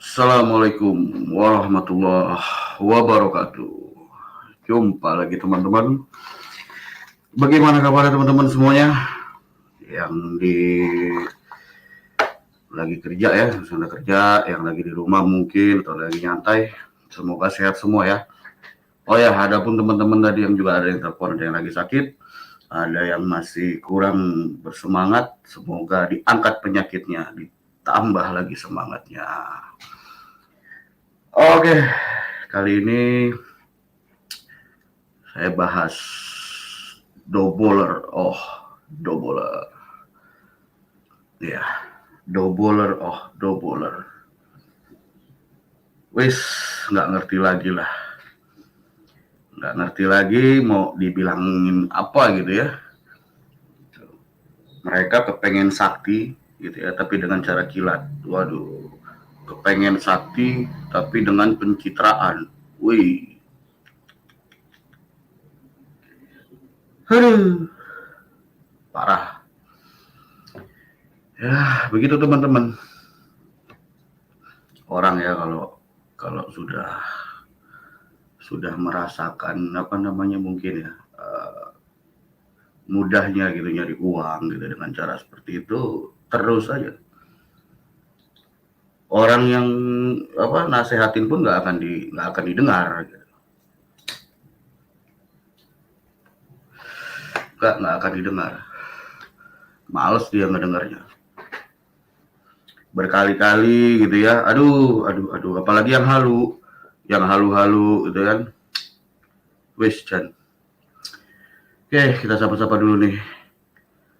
Assalamualaikum warahmatullahi wabarakatuh. Jumpa lagi teman-teman. Bagaimana kabar teman-teman semuanya yang lagi kerja ya, sana kerja, yang lagi di rumah mungkin atau lagi nyantai. Semoga sehat semua ya. Oh ya, ada pun teman-teman tadi yang juga ada yang telepon, ada yang lagi sakit, ada yang masih kurang bersemangat. Semoga diangkat penyakitnya, ditambah lagi semangatnya. Oke, kali ini saya bahas doubler. Doubler. Ya, doubler. Wis, nggak ngerti lagi lah. Nggak ngerti lagi mau dibilangin apa gitu ya. Mereka kepengen sakti gitu ya, tapi dengan cara kilat. Waduh, kepengen sakti tapi dengan pencitraan. Wih, aduh, parah. Ya, begitu teman-teman. Orang ya kalau sudah merasakan apa namanya mungkin ya mudahnya gitu nyari uang gitu dengan cara seperti itu terus aja. Orang yang apa nasehatin pun nggak akan didengar. Gitu. Nggak akan didengar. Males dia ngedengarnya. Berkali-kali gitu ya. Aduh. Apalagi yang halu gitu kan. Wis Chan. Oke, kita sapa-sapa dulu nih.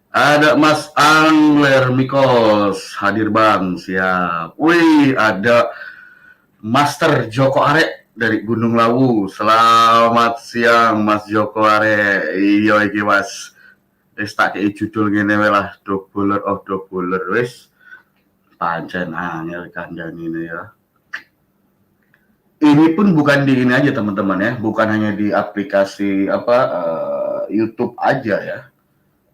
Ada Mas Angler Mikos hadir bang, siap. Wih, ada Master Joko Are dari Gunung Lawu. Selamat siang Mas Joko Are. Iya iki Mas. Wis tak kei judul ngene wae lah, doubler wis. Pancen angel kandhani ini ya. Ini pun bukan di ini aja teman-teman ya, bukan hanya di aplikasi YouTube aja ya.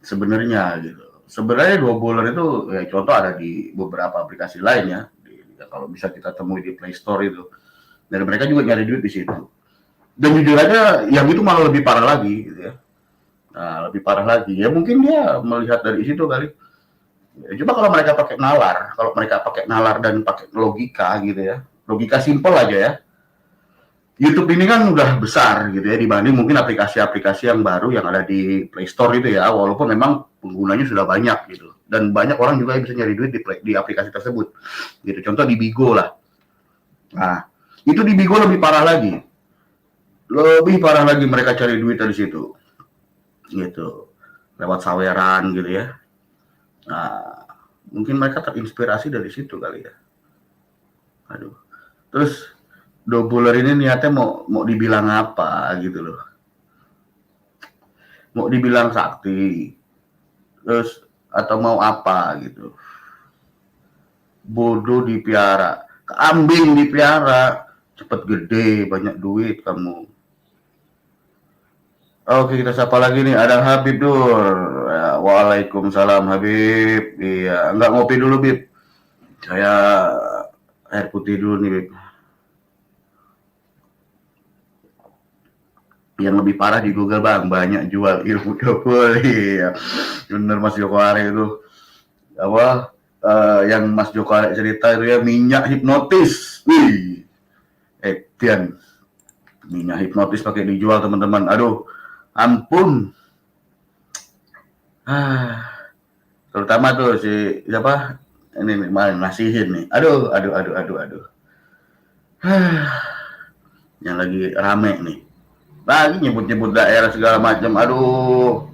Sebenarnya gitu. Sebenarnya doubler itu ya contoh ada di beberapa aplikasi lain ya. Kalau bisa kita temui di Play Store itu. Dan mereka juga nyari duit di situ. Dan jujur aja yang itu malah lebih parah lagi gitu ya. Nah, lebih parah lagi. Ya mungkin dia melihat dari situ kali. Ya, coba kalau mereka pakai nalar dan pakai logika gitu ya. Logika simpel aja ya. YouTube ini kan udah besar gitu ya dibanding mungkin aplikasi-aplikasi yang baru yang ada di Play Store itu ya, walaupun memang penggunanya sudah banyak gitu dan banyak orang juga yang bisa nyari duit di aplikasi tersebut gitu. Contoh di Bigo lah. Nah, itu di Bigo lebih parah lagi. Mereka cari duit dari situ. Gitu. Lewat saweran gitu ya. Nah, mungkin mereka terinspirasi dari situ kali ya. Aduh. Terus doubler ini niatnya mau dibilang apa gitu loh. Mau dibilang sakti. Terus atau mau apa gitu. Bodoh dipiara, kambing dipiara, cepet gede, banyak duit kamu. Oke, kita sapa lagi nih, ada Habib Dur. Ya, waalaikumsalam Habib. Iya, enggak ngopi dulu Bib. Saya air putih dulu nih Bib. Yang lebih parah di Google bang, banyak jual ilmu double. Iya, bener Mas Joko Are itu. Apa? Yang Mas Joko Are cerita itu ya minyak hipnotis. Wih, Tian, minyak hipnotis pakai dijual teman-teman. Aduh, ampun. Terutama tuh si siapa? Ini nih, nasihin nih. Aduh. Yang lagi rame nih. Lagi nyebut-nyebut daerah segala macam. Aduh.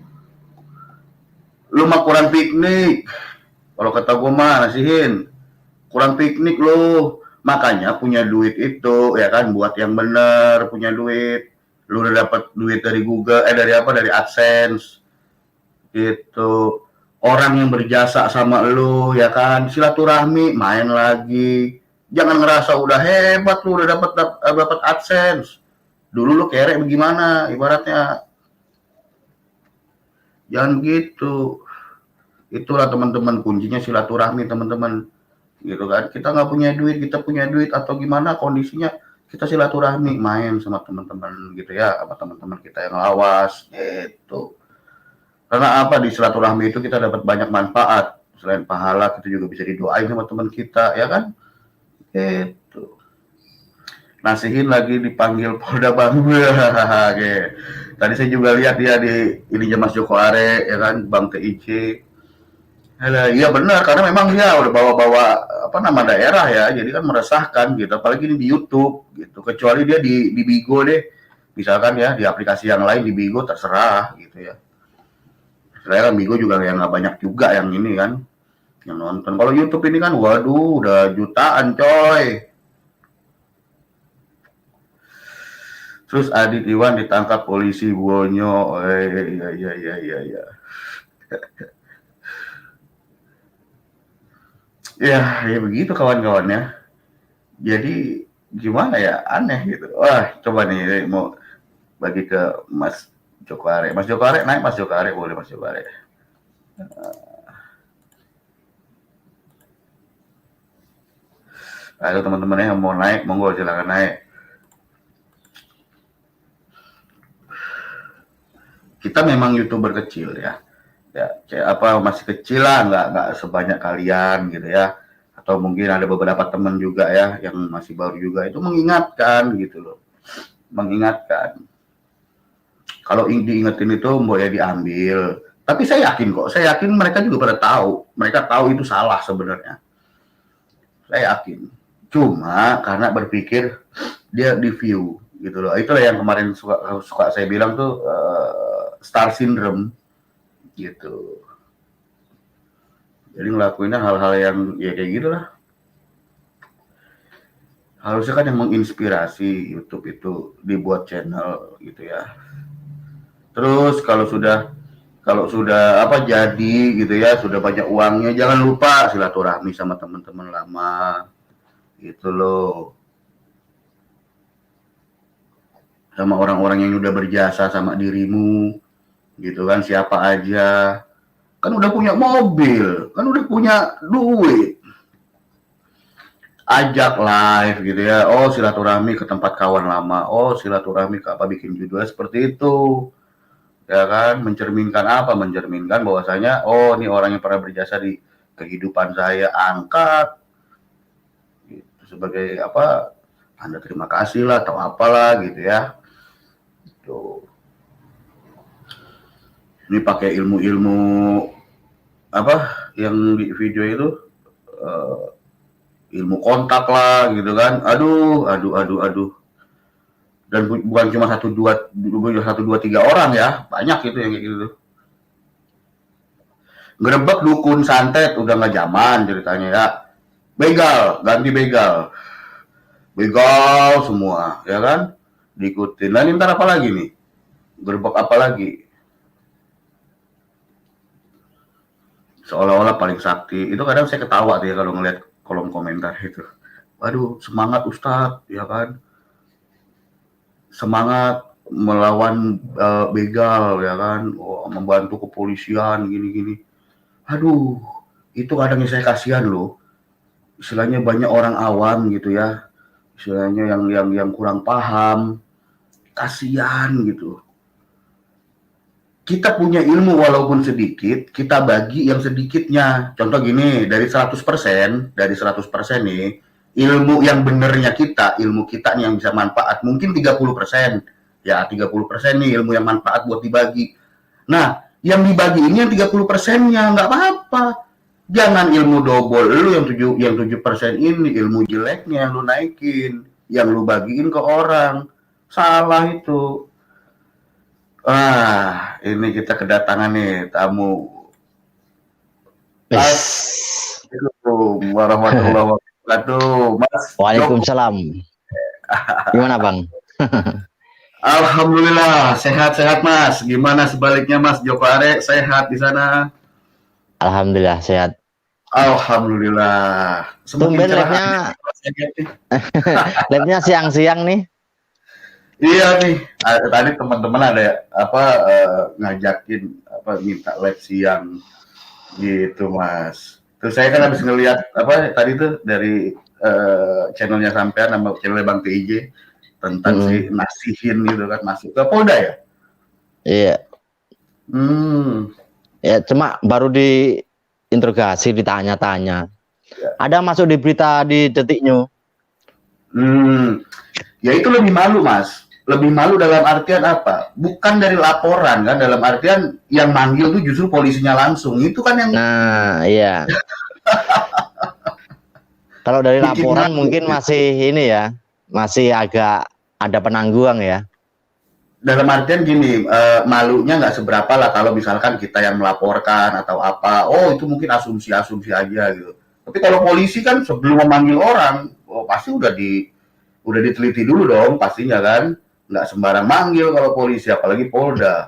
Lu mah kurang piknik. Kalau kata gue mah nasihin. Kurang piknik lu. Makanya punya duit itu ya kan buat yang bener, punya duit. Lu udah dapat duit dari Google, dari AdSense. Gitu. Orang yang berjasa sama lu ya kan, silaturahmi, main lagi. Jangan ngerasa udah hebat lu udah dapat AdSense. Dulu lu kerek bagaimana ibaratnya. Jangan begitu. Itulah teman-teman kuncinya silaturahmi teman-teman. gitu kan. Kita nggak punya duit, kita punya duit atau gimana kondisinya, kita silaturahmi main sama teman-teman gitu ya, sama teman-teman kita yang lawas gitu. Karena apa, di silaturahmi itu kita dapat banyak manfaat. Selain pahala, kita juga bisa didoain sama teman kita, ya kan? Gitu. Nasihin lagi dipanggil Polda Bambu. Tadi saya juga lihat dia di ini Mas Joko Are, ya kan, Bang TIC. Iya benar, karena memang dia udah bawa-bawa apa nama daerah ya, jadi kan meresahkan gitu. Apalagi ini di YouTube gitu. Kecuali dia di Bigo deh, misalkan ya di aplikasi yang lain di Bigo terserah gitu ya. Saya kan Bigo juga yang nggak banyak juga yang ini kan, yang nonton. Kalau YouTube ini kan, waduh, udah jutaan coy. Terus Adit Iwan ditangkap polisi Bonyo. Iya. Ya begitu kawan-kawan ya. Jadi gimana ya, aneh gitu. Wah, coba nih mau bagi ke Mas Joko Are. Mas Joko Are, naik Mas Joko Are, boleh Mas Joko Are. Ayo teman-teman yang mau naik, monggo silakan naik. Kita memang YouTuber kecil ya. Ya, apa masih kecil lah, nggak sebanyak kalian gitu ya. Atau mungkin ada beberapa teman juga ya yang masih baru juga, itu mengingatkan gitu loh. Mengingatkan. Kalau diingetin itu mau ya diambil. Tapi saya yakin mereka juga pada tahu. Mereka tahu itu salah sebenarnya. Saya yakin. Cuma karena berpikir dia di view gitu loh. Itulah yang kemarin suka saya bilang tuh star syndrome gitu. Jadi ngelakuinnya hal-hal yang ya kayak gitulah. Harusnya kan yang menginspirasi YouTube itu dibuat channel gitu ya. Terus kalau sudah apa jadi gitu ya, sudah banyak uangnya, jangan lupa silaturahmi sama teman-teman lama gitu loh. Sama orang-orang yang udah berjasa sama dirimu gitu kan, siapa aja. Kan udah punya mobil, kan udah punya duit. Ajak live gitu ya. Oh, silaturahmi ke tempat kawan lama. Oh, silaturahmi ke apa, bikin judulnya seperti itu. Ya kan, mencerminkan apa? Mencerminkan bahwasanya oh, ini orang yang pernah berjasa di kehidupan saya, angkat gitu, sebagai apa? Anda terima kasih lah atau apalah gitu ya. Tuh. Ini pakai ilmu-ilmu apa yang di video itu ilmu kontak lah gitu kan. Aduh. Dan bukan cuma satu dua tiga orang ya, banyak itu yang kayak gitu. Gerebek dukun santet udah nggak zaman ceritanya ya. Begal, ganti begal. Begal semua, ya kan? Diikutin. Nah, ini ntar apa lagi nih? Gerebek apa lagi? Seolah-olah paling sakti. Itu kadang saya ketawa tuh ya kalau ngeliat kolom komentar itu. Waduh, semangat Ustadz, ya kan? Semangat melawan begal, ya kan? Oh, membantu kepolisian, gini-gini. Aduh, itu kadang saya kasihan loh. Istilahnya banyak orang awam gitu ya. Istilahnya yang kurang paham. Kasihan gitu. Kita punya ilmu walaupun sedikit, kita bagi yang sedikitnya. Contoh gini, dari 100% nih, ilmu yang benernya ilmu kita nih yang bisa manfaat, mungkin 30%. Ya, 30% nih ilmu yang manfaat buat dibagi. Nah, yang dibagi ini yang 30%-nya, nggak apa-apa. Jangan ilmu double, lu yang 7% ini, ilmu jeleknya yang lu naikin, yang lu bagiin ke orang. Salah itu. Ini kita kedatangan nih tamu. Assalamualaikum warahmatullahi wabarakatuh, Mas. Waalaikumsalam. Gimana Bang? Alhamdulillah sehat-sehat Mas. Gimana sebaliknya Mas Joko Are, sehat di sana? Alhamdulillah sehat. Alhamdulillah. Tumben live-nya siang-siang nih. Iya nih, tadi teman-teman ada ngajakin minta live siang gitu Mas. Terus saya kan habis ngelihat apa tadi tuh dari channelnya sampean sama channelnya Bang TIJ tentang si Nasihin gitu kan masuk ke Polda ya. Iya. Hmm. Ya cuma baru diinterogasi, ditanya-tanya. Ada masuk di berita di Detik New. Ya itu lebih malu Mas. Lebih malu dalam artian apa? Bukan dari laporan kan, dalam artian yang manggil tuh justru polisinya langsung. Itu kan yang Nah, iya. Kalau dari bikin laporan malu. mungkin masih ini ya, masih agak ada penangguhan ya. Dalam artian gini, malunya nggak seberapa lah kalau misalkan kita yang melaporkan atau apa. Oh itu mungkin asumsi-asumsi aja gitu. Tapi kalau polisi kan sebelum memanggil orang, oh pasti udah diteliti dulu dong pastinya kan. Nggak sembarang manggil kalau polisi, apalagi Polda.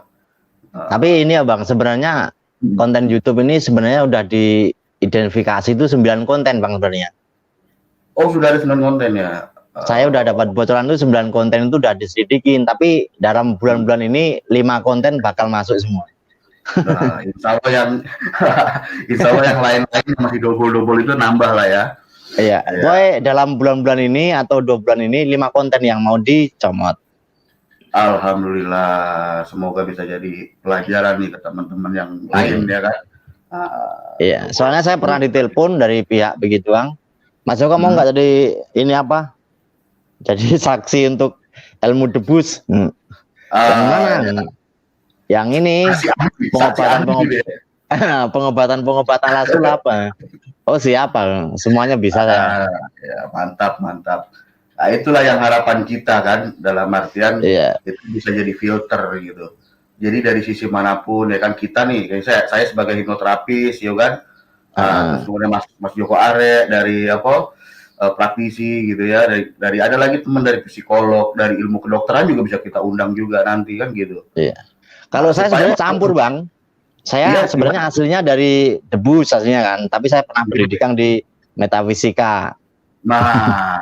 Tapi ini ya Bang, sebenarnya konten YouTube ini sebenarnya udah diidentifikasi itu 9 konten Bang sebenarnya. Oh sudah ada 9 konten ya. Saya udah dapat bocoran itu 9 konten itu udah diselidikin, tapi dalam bulan-bulan ini 5 konten bakal masuk semua. Nah, insya Allah yang lain-lain masih double itu nambah lah ya. Iya, boy dalam bulan-bulan ini atau 2 bulan ini 5 konten yang mau dicomot. Alhamdulillah, semoga bisa jadi pelajaran nih ke teman-teman yang lain ya kan. Iya, soalnya saya pernah ditelepon dari pihak begituan. Mas Joko mau nggak jadi ini apa? Jadi saksi untuk ilmu debus. Yang mana? Yang ini pengobatan lasul apa? Oh siapa? Semuanya bisa saya. Ya, mantap. Nah, itulah yang harapan kita kan, dalam artian itu bisa jadi filter gitu. Jadi dari sisi manapun ya kan kita nih, kayak saya sebagai hipnoterapis ya kan, terus kemudian Mas Joko Are dari apa? Praktisi gitu ya, dari ada lagi teman dari psikolog, dari ilmu kedokteran juga bisa kita undang juga nanti kan gitu. Iya. Kalau saya sebenarnya campur Bang. Saya sebenarnya aslinya dari debus aslinya kan, tapi saya pernah berpendidikan di metafisika. Nah,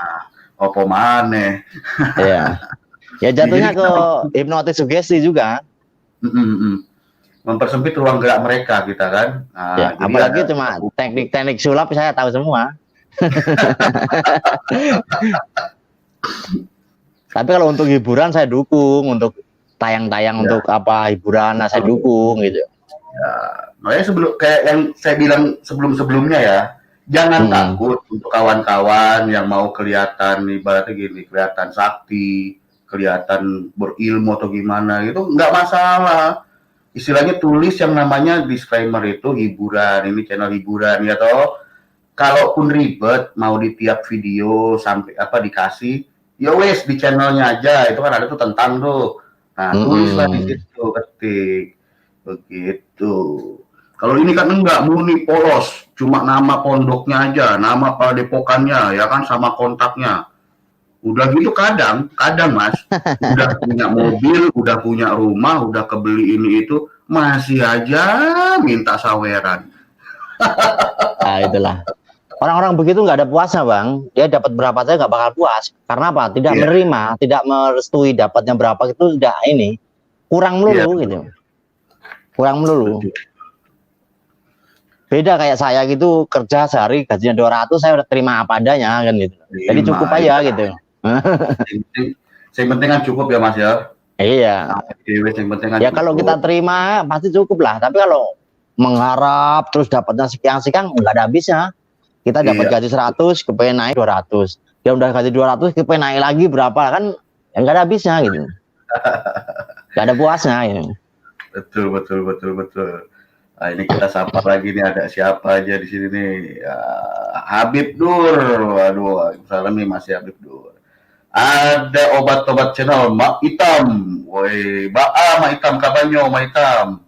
opo maneh. Iya. Ya jatuhnya ke hipnotis sugesti juga. Mempersempit ruang gerak mereka kita kan. Nah, ya, apalagi cuma teknik-teknik sulap saya tahu semua. Tapi kalau untuk hiburan saya dukung, untuk tayang-tayang untuk apa hiburan saya dukung gitu. Ya, makanya kayak yang saya bilang sebelum-sebelumnya ya, jangan takut untuk kawan-kawan yang mau kelihatan ibaratnya gini, kelihatan sakti, kelihatan berilmu atau gimana gitu, nggak masalah. Istilahnya tulis yang namanya disclaimer itu hiburan, ini channel hiburan ya toh. Kalaupun ribet mau di tiap video sampai apa dikasih, ya wes di channelnya aja, itu kan ada tuh tentang tuh. Nah, tulislah di situ, ketik begitu. Kalau ini kan enggak, murni polos, cuma nama pondoknya aja, nama padepokannya ya kan sama kontaknya. Udah gitu kadang Mas, udah punya mobil, udah punya rumah, udah kebeli ini itu, masih aja minta saweran. Nah itulah. Orang-orang begitu nggak ada puasnya Bang. Dia dapat berapa saja nggak bakal puas. Karena apa? Tidak menerima, tidak merestui dapatnya berapa itu tidak ini. Kurang melulu gitu. Kurang melulu. Beda kayak saya gitu, kerja sehari gajinya 200, saya udah terima apa adanya kan gitu. Jadi cukup aja gitu. Yang penting kan cukup ya Mas ya. Iya. Ya kalau kita terima pasti cukup lah. Tapi kalau mengharap terus dapatnya sekian-sekian nggak ada habisnya. Kita dapat gaji 100, kepengen naik 200. Ya udah gaji 200, kepengen naik lagi berapa kan? Yang nggak ada habisnya gitu. Nggak ada puasnya gitu. Betul. Nah, ini kita sapa lagi nih, ada siapa aja di sini nih? Habib Nur. Waduh, salam nih Mas Habib Nur. Ada obat-obat channel Mak Hitam. Woi, Mak Hitam kabarnya Mak Hitam.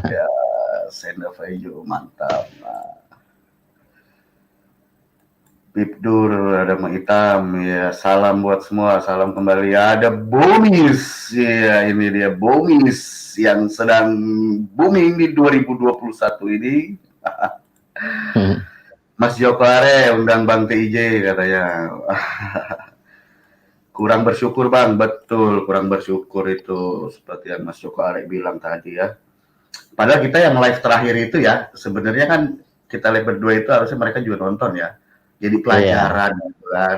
Ya, Sendavejo mantap. Bibdur, ada Mak Hitam, ya salam buat semua, salam kembali. Ada Bomis, ya ini dia Bomis yang sedang booming di 2021 ini. Mas Joko Are undang Bang TIJ katanya. Kurang bersyukur Bang, betul, kurang bersyukur itu seperti yang Mas Joko Are bilang tadi ya. Padahal kita yang live terakhir itu ya, sebenarnya kan kita lihat berdua itu harusnya mereka juga nonton ya. Jadi pelajaran gitu kan,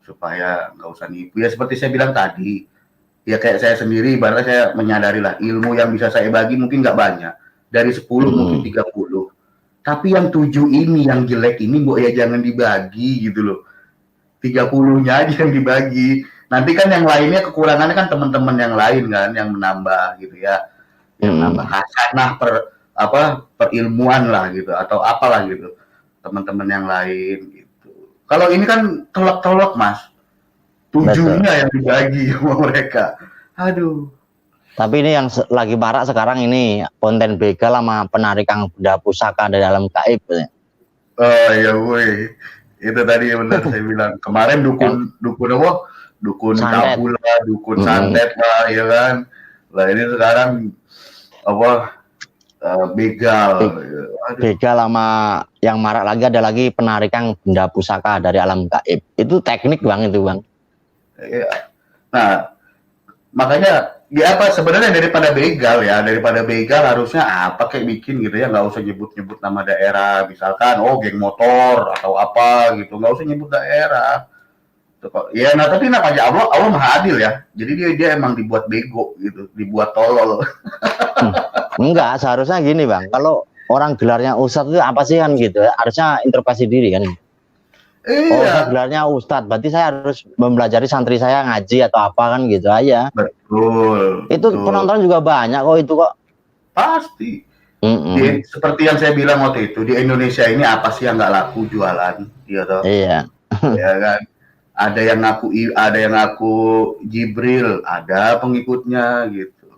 supaya nggak usah nipu. Ya seperti saya bilang tadi, ya kayak saya sendiri, ibaratnya saya menyadari lah ilmu yang bisa saya bagi mungkin nggak banyak. Dari 10 mungkin 30. Tapi yang 7 ini, yang jelek ini, Mbok ya jangan dibagi gitu loh. 30-nya aja yang dibagi. Nanti kan yang lainnya kekurangannya kan teman-teman yang lain kan yang menambah gitu ya. Yang nambah hasanah perilmuan lah gitu atau apalah gitu. Teman-teman yang lain gitu. Kalau ini kan tolak-tolak Mas. 7-nya yang dibagi sama mereka. Aduh. Tapi ini yang lagi marak sekarang ini konten begal sama penarikan benda pusaka dari alam gaib. Oh ya woi. Itu tadi yang benar saya bilang. Kemarin dukun apa? Dukun tabula, dukun santet lah ya kan. Lah ini sekarang apa begal. Begal sama yang marak lagi ada lagi penarikan benda pusaka dari alam gaib. Itu teknik Bang itu Bang. Iya. Nah, makanya ya apa sebenarnya daripada begal harusnya apa kayak bikin gitu ya, nggak usah nyebut-nyebut nama daerah, misalkan geng motor atau apa gitu, nggak usah nyebut daerah. Ya, nah tapi namanya Allah Maha Adil ya, jadi dia emang dibuat bego gitu, dibuat tolol. Enggak, seharusnya gini Bang, kalau orang gelarnya ustadz itu apa sih kan gitu ya, harusnya introspeksi diri kan. Iya. Gelarnya ustadz, berarti saya harus mempelajari santri saya ngaji atau apa kan gitu aja. Betul. Itu penonton juga banyak kok itu kok. Pasti. Seperti yang saya bilang waktu itu, di Indonesia ini apa sih yang nggak laku jualan, gitu. Iya. Ya kan. Ada yang ngaku Jibril, ada pengikutnya gitu.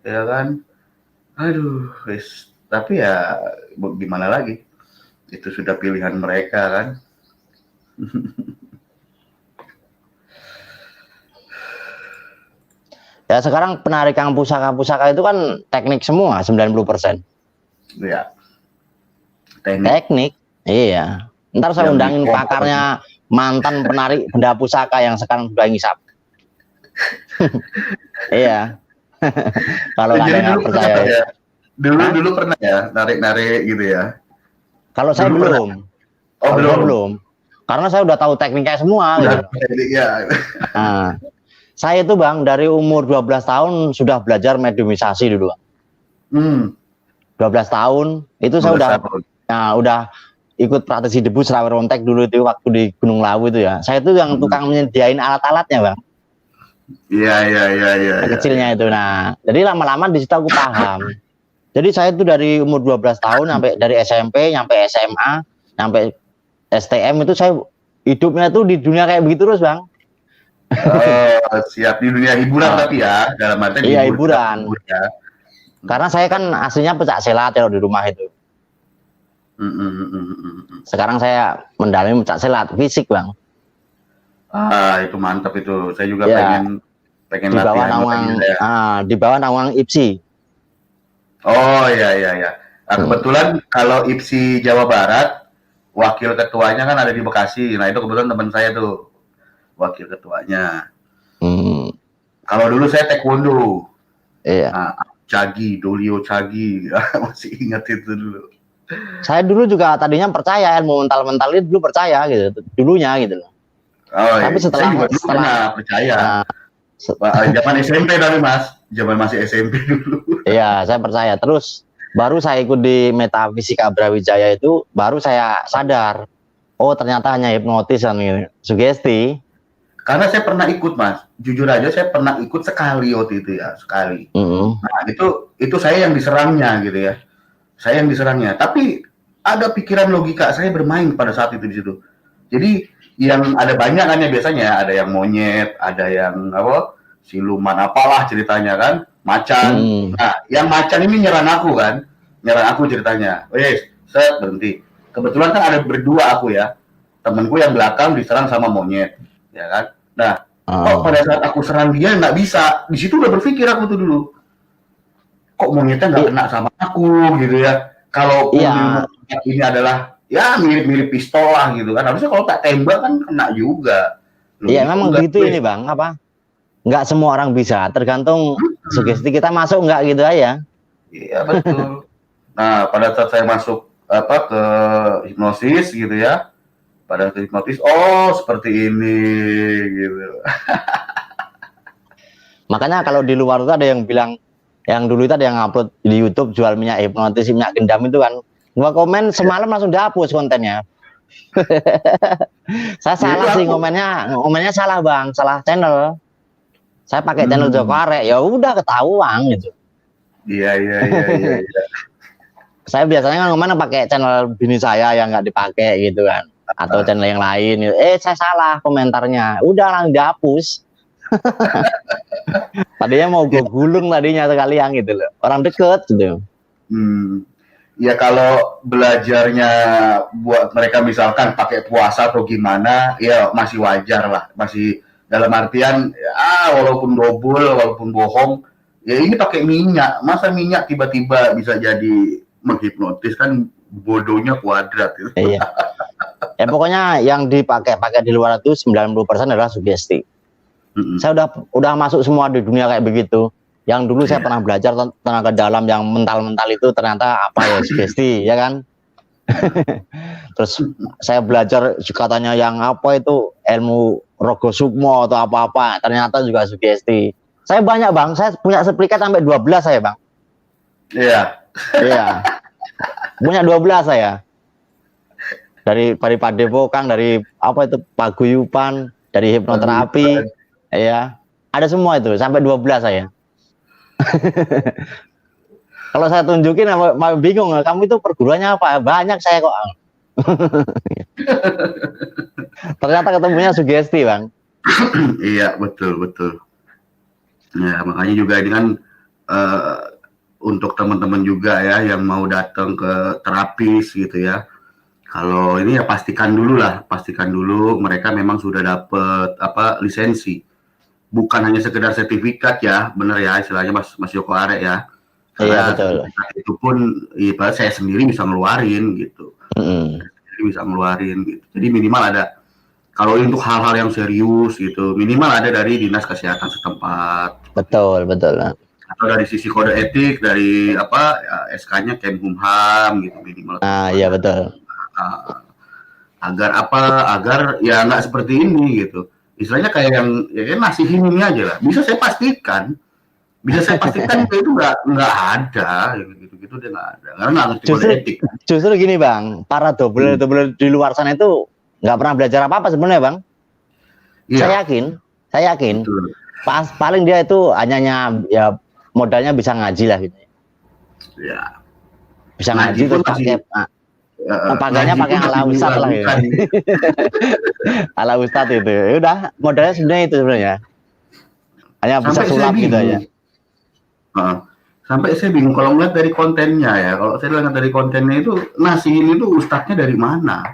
Ya kan. Aduh, tapi ya gimana lagi? Itu sudah pilihan mereka kan. Ya sekarang penarikan pusaka-pusaka itu kan teknik semua 90%. Iya. Teknik. Iya. Ntar saya undangin pakarnya mantan penarik benda pusaka yang sekarang sudah ngisap. Iya. Kalau kalian nggak percaya. Ya? Dulu pernah ya narik-narik gitu ya. Kalau saya belum. Belum. Karena saya udah tahu tekniknya semua. Gitu. Ya. Nah, saya itu Bang dari umur 12 tahun sudah belajar mediumisasi dulu. 12 tahun itu saya udah ikut praktisi debu Serawer Wontek dulu itu waktu di Gunung Lawu itu ya. Saya itu yang tukang menyediain alat-alatnya Bang. Iya. Kecilnya itu. Nah, jadi lama-lama di situ aku paham. Jadi saya itu dari umur 12 tahun sampai dari SMP sampai SMA sampai STM itu saya hidupnya tuh di dunia kayak begitu terus Bang. Siap di dunia hiburan tapi ya dalam arti hiburan. Ya. Karena saya kan aslinya pecah silat ya di rumah itu. Sekarang saya mendalami pecah silat fisik Bang. Itu mantap itu. Saya juga pengen di bawah di bawah naungan IPSI. Oh iya. Nah, kebetulan kalau IPSI Jawa Barat wakil ketuanya kan ada di Bekasi. Nah itu kebetulan teman saya tuh wakil ketuanya. Kalau dulu saya taekwondo. Iya. Nah, Dolio Chagi, masih ingat itu dulu. Saya dulu juga tadinya percaya ilmu mental itu dulu percaya gitu, dulunya gitu loh. Tapi setelah percaya. Zaman SMP tapi Mas, zaman masih SMP dulu. Iya, saya percaya. Terus baru saya ikut di Metafisika Brawijaya itu, baru saya sadar, oh ternyata hanya hipnotis dan sugesti. Karena saya pernah ikut Mas, jujur aja saya pernah ikut sekali waktu itu ya, sekali. Nah itu saya yang diserangnya gitu ya, saya yang diserangnya. Tapi ada pikiran logika saya bermain pada saat itu di situ. Jadi yang ada banyak kan ya biasanya, ada yang monyet, ada yang siluman apalah ceritanya kan, macan. Nah, yang macan ini nyerang aku ceritanya. Set berhenti. Kebetulan kan ada berdua aku ya, temanku yang belakang diserang sama monyet, ya kan. Nah, pada saat aku serang dia nggak bisa, di situ udah berpikir aku tuh dulu, kok monyetnya nggak kena sama aku gitu ya. Kalau ini adalah ya mirip-mirip pistol lah gitu kan, harusnya kalau tak tembak kan kena juga. Iya memang begitu ini Bang, nggak semua orang bisa, tergantung sugesti kita masuk nggak gitu aja. Iya betul. Nah pada saat saya masuk ke hipnosis gitu ya. Pada ke hipnotis, oh seperti ini gitu. Makanya kalau di luar itu ada yang bilang, yang dulu itu ada yang upload di YouTube jual minyak hipnotis, minyak gendam itu kan, gua komen semalam langsung dihapus kontennya. Saya salah sih ngomennya salah bang, salah channel. Saya pakai channel Joko Arek, ya udah ketahuan gitu. Iya. Saya biasanya kan ngomen pakai channel bini saya yang nggak dipakai gitu kan, atau channel yang lain. Gitu. Saya salah komentarnya, udah langsung dihapus. Tadinya mau gue gulung tadinya sekalian gitu loh, orang deket gitu. Ya kalau belajarnya buat mereka misalkan pakai puasa atau gimana, ya masih wajar lah, masih dalam artian ya, walaupun double, walaupun bohong, ya ini pakai minyak, masa minyak tiba-tiba bisa jadi menghipnotis, kan bodohnya kuadrat gitu. Iya. Ya pokoknya yang dipakai di luar itu 90% adalah sugesti. Saya udah masuk semua di dunia kayak begitu. Yang dulu saya pernah belajar tenaga dalam yang mental itu ternyata apa ya, sugesti, ya kan? Terus saya belajar katanya yang apa itu ilmu Rogo Sukmo atau apa-apa, ternyata juga sugesti. Saya banyak bang, saya punya seplikat sampai 12 saya bang. Iya. Punya 12 saya. Dari Padepokan, dari apa itu paguyuban, dari hipnoterapi. Iya, ada semua itu sampai 12 saya. Kalau saya tunjukin mau bingung, kamu itu perguruannya apa? Banyak saya kok. Ternyata ketemunya sugesti, Bang. Iya, betul. Ya, makanya juga ini kan untuk teman-teman juga ya yang mau datang ke terapis gitu ya. Kalau ini ya pastikan dulu mereka memang sudah dapat lisensi. Bukan hanya sekedar sertifikat ya, benar ya istilahnya Mas Joko Arek ya. Iya betul. Itu pun ibarat saya sendiri bisa ngeluarin gitu. Jadi minimal ada, kalau untuk hal-hal yang serius gitu, minimal ada dari dinas kesehatan setempat. Betul. Atau dari sisi kode etik dari SK-nya Kemkumham gitu minimal. Iya betul. Agar ya nggak seperti ini gitu. Istilahnya kayak yang nasi ini aja lah. Bisa saya pastikan itu nggak ada gitu dia nggak ada karena nggak ngerti kode etik. Justru gini bang, para double di luar sana itu nggak pernah belajar apa sebenarnya bang. Iya. Saya yakin. Paling dia itu hanya ya modalnya bisa ngaji lah gitu. Ya. Bisa ngaji terus pakainya pakai ala ustad lah ya. Ala ustad itu. Udah modalnya sebenarnya itu sebenarnya. Hanya bisa sulap gitu aja. Sampai saya bingung kalau ngeliat dari kontennya ya. Kalau saya lihat dari kontennya itu nasi ini tuh ustadznya dari mana?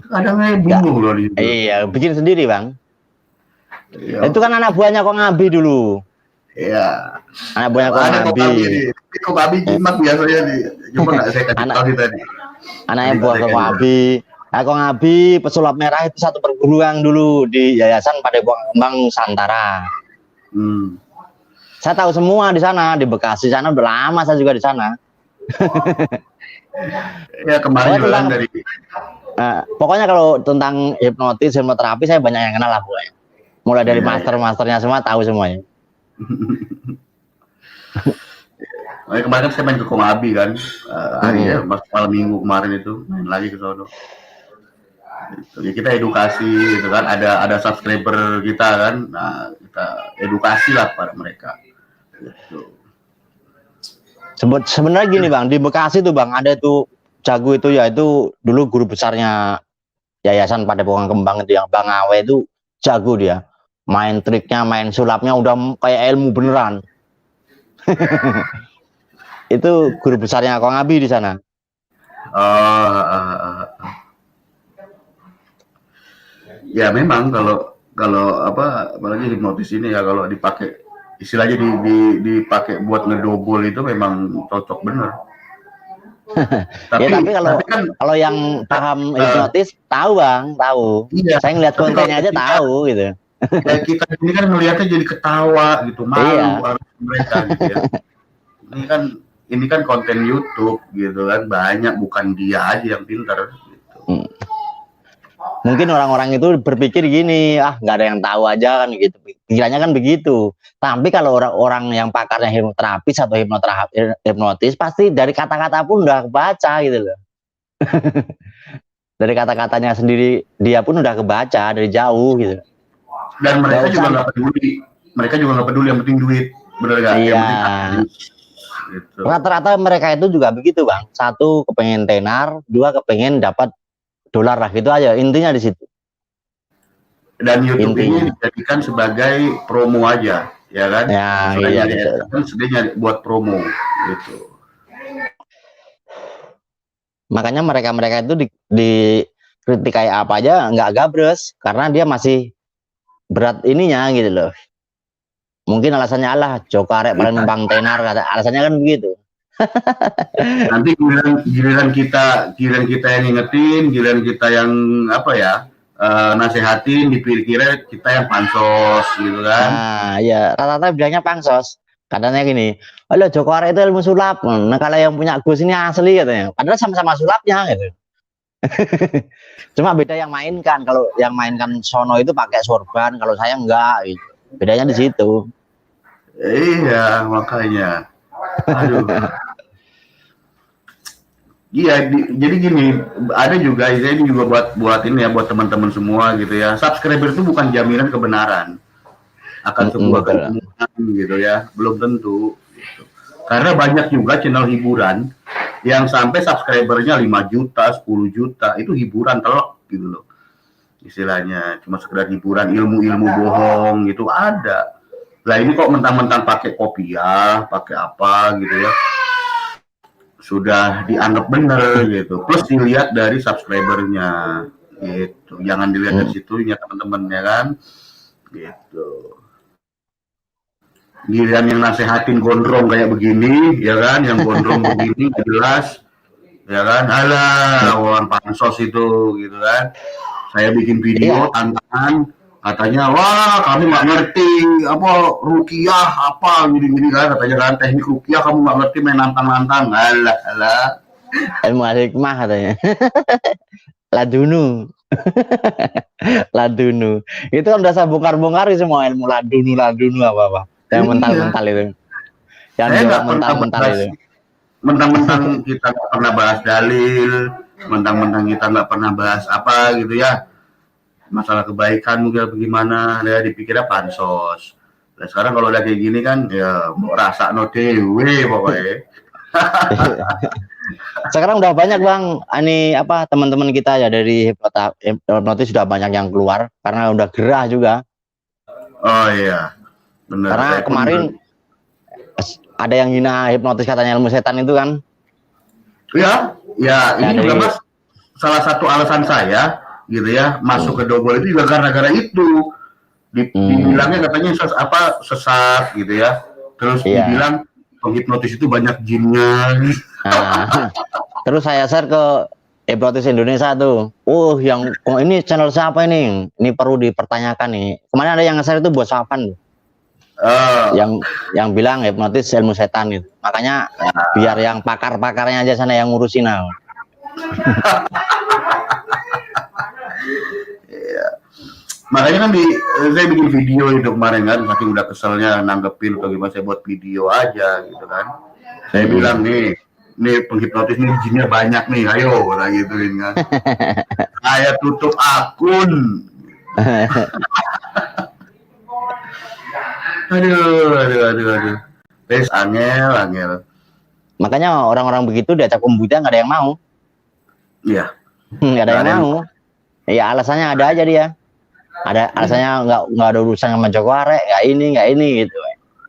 Kadang saya bingung loh itu. Iya, bikin sendiri bang. Iya. Itu kan anak buahnya Kong Abi dulu. Iya. Anak buahnya Kong Abi. Kong Abi jimat biasanya nih. Coba nggak saya kasih tahu tadi. Anaknya buah Kong Abi. Kong Abi pesulap merah itu satu perguruan dulu di Yayasan Padepokan Kembang Nusantara. Saya tahu semua di sana, di Bekasi sana udah lama saya juga di sana. Ya kemarin juga dari. Pokoknya kalau tentang hipnotis, hipnoterapi saya banyak yang kenal lah pokoknya. Mulai dari masternya semua tahu semuanya. Kemarin saya main ke Kong Abi kan, malam minggu kemarin itu main lagi ke sono. Ya, kita edukasi gitu kan, ada subscriber kita kan, nah kita edukasi lah pada mereka. Gitu. Sebenarnya gini bang, di Bekasi tuh bang ada tuh jago itu ya, itu dulu guru besarnya Yayasan Padepokan Kembang itu yang Bang Awe itu jago dia, main triknya, main sulapnya udah kayak ilmu beneran. Itu guru besarnya Kong Abi di sana. Ya memang kalau apalagi hipnotis ini ya kalau dipakai istilahnya dipakai buat ngedobol itu memang cocok bener. Tapi kalau yang paham hipnotis tahu bang, tahu. Iya, saya ngeliat kontennya aja tahu gitu. Ya kita ini kan melihatnya jadi ketawa gitu, malu harus mereka gitu ya. Ini kan ini kan konten YouTube gitu kan, banyak, bukan dia aja yang pintar gitu. Mungkin orang-orang itu berpikir gini, nggak ada yang tahu aja kan gitu. Pikirannya kan begitu. Tapi kalau orang-orang yang pakarnya hipnoterapis atau hipnotis, pasti dari kata-kata pun udah kebaca gitu loh. Dari kata-katanya sendiri dia pun udah kebaca dari jauh gitu. Dan mereka juga nggak peduli. Mereka juga nggak peduli, yang penting duit, bener nggak? Iya. Gitu. Rata-rata mereka itu juga begitu bang. Satu kepengen tenar, dua kepengen dapat dolar lah, gitu aja intinya di situ. Dan YouTube ini dijadikan sebagai promo aja, ya kan? Ya, iya betul. Sebenarnya buat promo gitu. Makanya mereka itu dikritik kayak apa aja nggak gabres, karena dia masih berat ininya gitu loh. Mungkin alasannya Allah Joko Arek paling numpang tenar, kata alasannya kan begitu. Nanti giliran kita yang ingetin, giliran kita yang apa ya, nasehatin, dipikirnya kita yang pansos gitu kan. Nah ya rata-rata bilangnya pansos. Katanya gini, halo Joko Arek itu ilmu sulap. Nah kalau yang punya Gus ini asli katanya. Padahal sama-sama sulapnya gitu. Cuma beda yang mainkan. Kalau yang mainkan sono itu pakai sorban, kalau saya enggak gitu. Bedanya di situ. Iya, makanya. Aduh. Iya, jadi gini, ada juga, ini juga buat ini ya, buat teman-teman semua gitu ya. Subscriber itu bukan jaminan kebenaran akan sebuah kebenaran gitu ya, belum tentu. Gitu. Karena banyak juga channel hiburan yang sampai subscribernya 5 juta, 10 juta, itu hiburan telak gitu loh. Istilahnya cuma sekedar hiburan, ilmu-ilmu bohong gitu ada. Lah ini kok mentang-mentang pakai kopiah, pakai apa gitu ya, sudah dianggap benar gitu. Plus dilihat dari subscribernya gitu. Jangan dilihat dari situnya teman-teman ya kan. Gitu. Giliran yang nasehatin gondrong kayak begini ya kan, yang gondrong begini gak jelas ya kan. Alah, lawan pansos itu gitu kan. Saya bikin video tantangan, katanya wah kamu nggak ngerti apa rukiah apa gini-gini kan, katanya kan teknik rukiah kamu nggak ngerti, main nantang-nantang. Alah ilmu hikmah katanya. Ladunu. Ladunu itu kan udah saya bongkar-bongkar semua ilmu ladunu apa yang mental-mental itu, yang mental-mental itu. Mentang-mentang kita nggak pernah bahas dalil, mentang-mentang kita nggak pernah bahas apa gitu ya, masalah kebaikan mungkin bagaimana, ya dipikirnya pansos. Nah sekarang kalau udah kayak gini kan ya mau rasa no dewe pokoknya. Sekarang udah banyak bang, ini apa teman-teman kita ya dari hipnotis sudah banyak yang keluar karena udah gerah juga. Oh iya, benar. Karena kemarin ada yang hina hipnotis katanya ilmu setan itu kan. Ya, ini juga mas salah satu alasan saya gitu ya masuk ke Dobol itu juga gara-gara itu. Dibilangnya katanya sesat gitu ya. Terus dibilang penghipnotis itu banyak jinnya. Nah, terus saya share ke hipnotis Indonesia tuh. Yang ini channel siapa ini? Ini perlu dipertanyakan nih. Kemarin ada yang share itu buat Safan. Yang bilang hipnotis ilmu setan gitu. Makanya biar yang pakar-pakarnya aja sana yang ngurusin nah. Makanya kan saya bikin video itu kemarin kan, saking udah keselnya nanggepin atau gimana, saya buat video aja gitu kan. Saya bilang nih penghipnotis nih jinnya banyak nih, ayo kita gituin kan. Saya tutup akun. Aduh. Tes angel. Makanya orang-orang begitu diajak pembudaya nggak ada yang mau. Iya. Nggak ada yang mau. Ya alasannya ada aja dia. Ada alasannya nggak ada urusan sama Joko Arek, nggak ini gitu.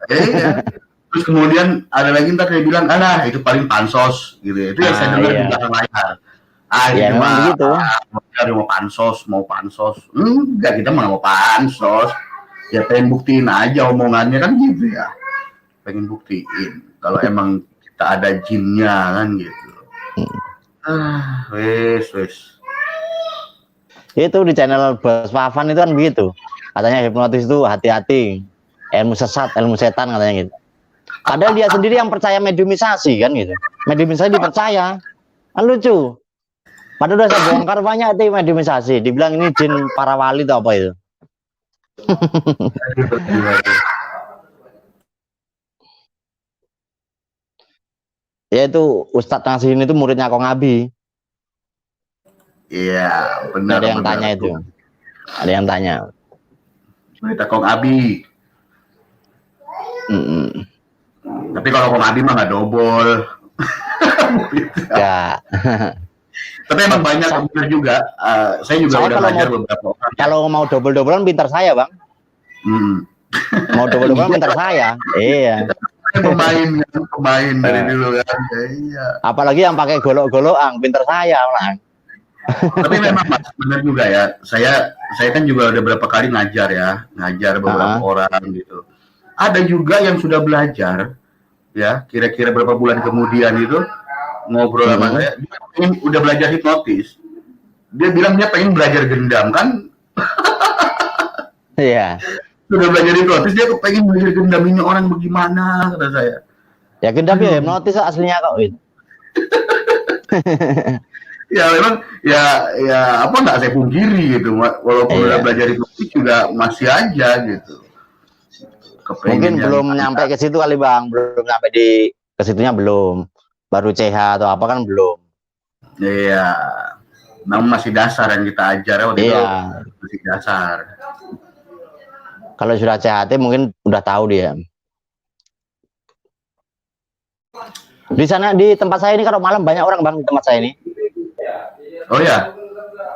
Iya. Terus kemudian ada lagi ntar kayak bilang, alah itu paling pansos gitu. Itu yang saya dengar di belakang layar. Ya memang begitu. Mau pansos. Enggak, kita mau pansos. Ya pengen buktiin aja omongannya kan gitu ya. Pengen buktiin kalau emang kita ada jinnya kan gitu. Wes. Itu di channel Bos Fafan itu kan begitu. Katanya hipnotis itu hati-hati. Ilmu sesat, ilmu setan katanya gitu. Padahal dia sendiri yang percaya mediumisasi kan gitu. Mediumisasi dipercaya. Kan lucu. Padahal udah saya bongkar banyak itu mediumisasi. Dibilang ini jin para wali atau apa itu. Ya itu Ustadz Nasihin itu muridnya Kong Abi. Iya, benar. Ada yang tanya itu. Ada yang tanya. Muridnya Kong Abi. Tapi kalau Kong Abi mah nggak dobol. Ya. Tapi emang banyak benar juga. Saya juga udah belajar beberapa orang. Kalau mau double-doublean pintar saya, Bang. Mau double-doublean pintar saya. Iya. Pemain dari dulu kan. Iya. Apalagi yang pakai golok-golokan, pintar saya lah. Tapi memang Mas, benar juga ya. Saya kan juga udah berapa kali ngajar beberapa orang gitu. Ada juga yang sudah belajar, ya kira-kira berapa bulan kemudian itu ngobrol sama saya, dia udah belajar hipnotis. Dia bilang dia pengen belajar gendam kan? Iya. Sudah belajar hipnotis, dia pengen belajar gendam ini orang bagaimana, kata saya. Ya gendam ya hipnotis aslinya kok. Ya memang ya apa nggak saya pungkiri gitu, walaupun udah belajar hipnotis juga masih aja gitu. Mungkin belum nyampe ke situ kali Bang, belum sampai di ke situnya belum. Baru CH atau apa kan belum. Iya. Namun masih dasar yang kita ajar waktu itu masih dasar. Kalau sudah CHT mungkin udah tahu dia. Di sana di tempat saya ini kalau malam banyak orang Bang di tempat saya ini. Oh ya.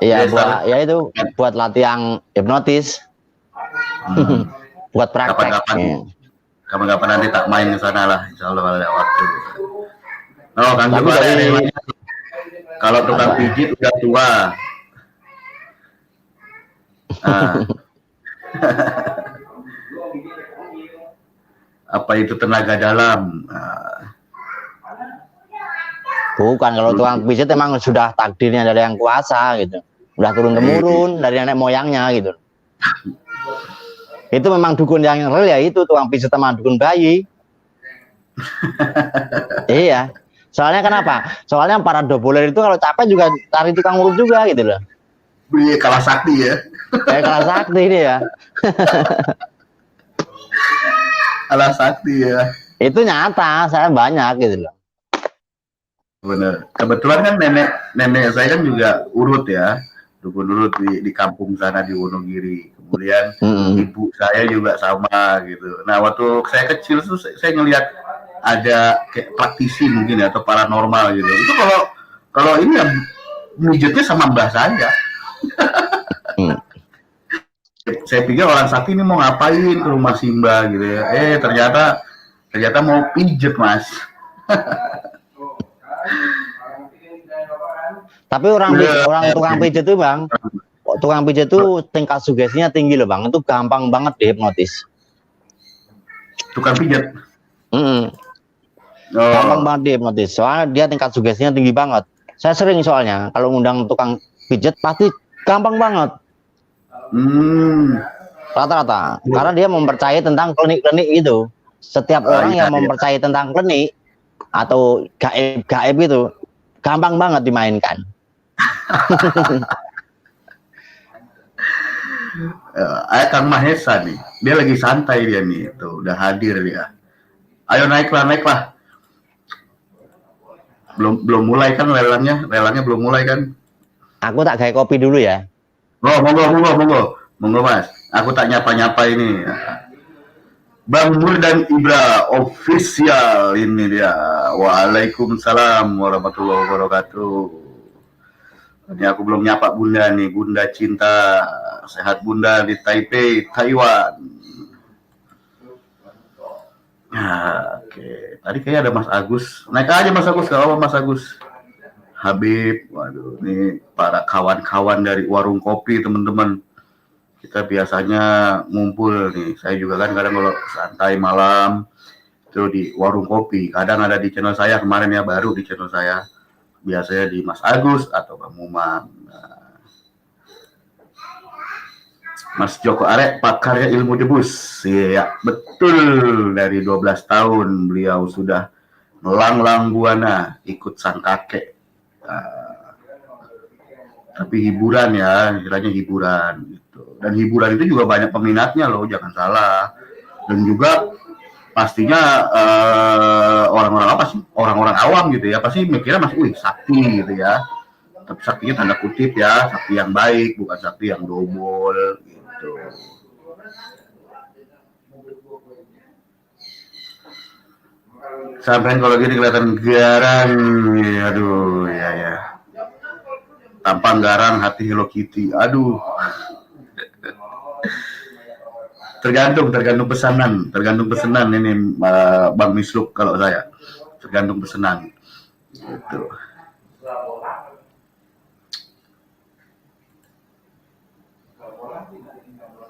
Iya, buat ya itu buat latihan hipnotis. Buat praktek. Kapan-kapan nanti tak main ke sana lah, insyaallah kalau ada waktu. Oh, kan juga kalau tukang pijit udah tua. Apa itu tenaga dalam? Bukan, kalau tukang pijit emang sudah takdirnya dari yang kuasa gitu. Udah turun temurun dari nenek moyangnya gitu. Itu memang dukun yang real ya itu tukang pijit sama dukun bayi. Iya. Soalnya kenapa? Soalnya para doboler itu kalau capek juga cari tukang urut juga gitu loh. Iya, kalah sakti ya. Kalah sakti ini ya. Kalah sakti ya. Itu nyata, saya banyak gitu loh. Bener. Kebetulan kan nenek saya kan juga urut ya. Dukun urut di kampung sana di Wonogiri. Kemudian ibu saya juga sama gitu. Nah, waktu saya kecil tuh saya ngelihat ada kayak praktisi mungkin ya atau paranormal gitu. Itu kalau ini ya mijitnya sama mbah saya. Saya pikir orang sakti ini mau ngapain ke rumah Simba gitu ya. Ternyata mau pijet Mas. Tapi orang tukang pijet itu Bang, tukang pijet itu tingkat sugestinya tinggi loh Bang. Itu gampang banget dihipnotis. Tukang pijet. Gampang banget dihipnotis. Soalnya dia tingkat sugestinya tinggi banget. Saya sering soalnya kalau ngundang tukang pijet pasti gampang banget. Rata-rata. Karena dia mempercayai tentang klinik-klinik itu. Setiap orang yang mempercayai tentang klinik atau gaib itu gampang banget dimainkan. Kang Mahesa nih, dia lagi santai dia nih, tuh udah hadir dia. Ayo naiklah. Belum mulai kan lelangnya belum mulai kan? Aku tak kayak kopi dulu ya. Oh, monggo Mas. Aku tak nyapa ini. Bang Nur dan Ibra official ini dia. Waalaikumsalam warahmatullahi wabarakatuh. Ini aku belum nyapa Bunda nih, Bunda Cinta. Sehat Bunda di Taipei, Taiwan. Oke. Tadi kayaknya ada Mas Agus. Naik aja Mas Agus, kalau Mas Agus. Habib, waduh, ini para kawan-kawan dari warung kopi teman-teman. Kita biasanya ngumpul nih. Saya juga kan kadang kalau santai malam itu di warung kopi. Kadang ada di channel saya kemarin ya, baru di channel saya. Biasanya di Mas Agus atau Bang Mumam. Mas Joko Arek, pakarnya ilmu debus. Iya, betul. Dari 12 tahun beliau sudah melanglang buana ikut sang kakek. Tapi hiburan ya, istilahnya hiburan gitu. Dan hiburan itu juga banyak peminatnya loh, jangan salah. Dan juga pastinya orang-orang apa sih? Orang-orang awam gitu ya, pasti mikirnya masih, wih sakti gitu ya. Tapi saktinya tanda kutip ya, sakti yang baik, bukan sakti yang dobol gitu. Sampai kalau gini kelihatan garang, aduh ya. Tampang garang, hati Hello Kitty, aduh. Tergantung pesanan ini Bang Misluk kalau saya. Tergantung pesanan. Gitu.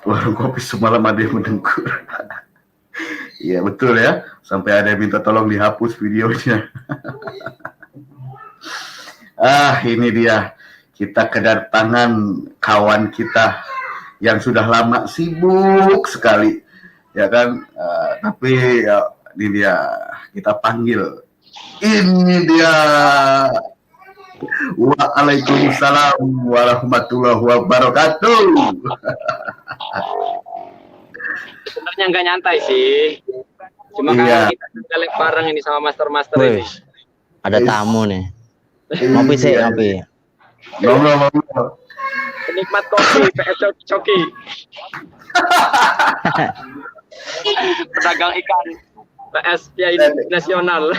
Warung kopi semalam ada yang mendengkur. Iya betul ya, sampai ada yang minta tolong dihapus videonya. Ini dia, kita kedatangan kawan kita yang sudah lama sibuk sekali, ya kan? Tapi ya, ini dia, kita panggil. Ini dia. Waalaikumsalam warahmatullahi wabarakatuh. Sebenarnya nggak nyantai sih, cuma Iya. karena kita galak bareng ini sama master ini. Ada tamu nih. Ngopi sih, ngopi. Ngomong. Penikmat kopi, PS Coki. Pedagang ikan, PS Piai Nasional.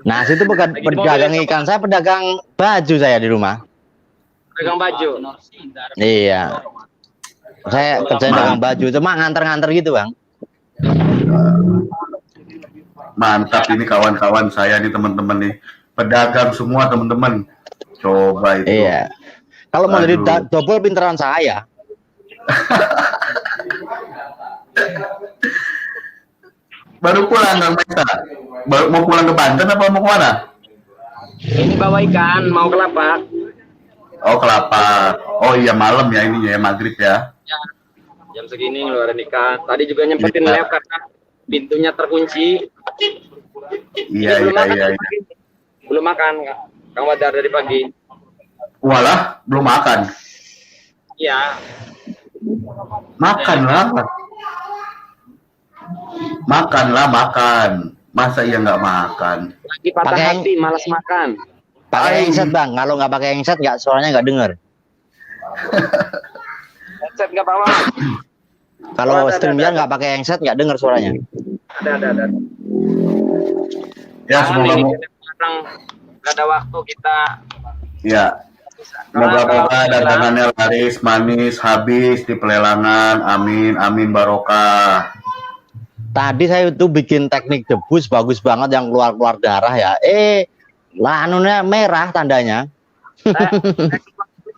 Nah, situ bukan pedagang ikan, saya pedagang baju saya di rumah. Pedagang baju. Iya. Saya kerjain dagang baju, cuma nganter-nganter gitu, Bang. Mantap ini kawan-kawan saya nih, teman-teman nih. Pedagang semua teman-teman. Coba itu. Iya. Kalau mau jadi double pinteran saya. Baru pulang Kang Meta. Baru mau pulang ke Banten apa mau kemana? Ini bawa ikan, mau ke Lapak. Oh, Kelapa. Oh iya, malam ya ininya ya, maghrib ya. Ya, jam segini ngeluarin ikan. Tadi juga nyempetin Iya. lab karena pintunya terkunci. Iya. Belum makan, Kang Wadar dari pagi. Walah, belum makan. Iya. Makan. Masa iya nggak makan? Lagi patah Pakai- hati, malas makan. Pakai headset, Bang. Kalau nggak pakai headset, suaranya nggak denger. Headset nggak bawa. Kalau Ada. streamnya nggak pakai headset, nggak denger suaranya. Ada. Ya, semoga Sekarang nggak ada waktu kita. ya. Moga-moga dagangannya laris, manis, habis di pelelangan. Amin barokah. Tadi saya itu bikin teknik debus bagus banget yang keluar darah ya. Lanunya merah tandanya.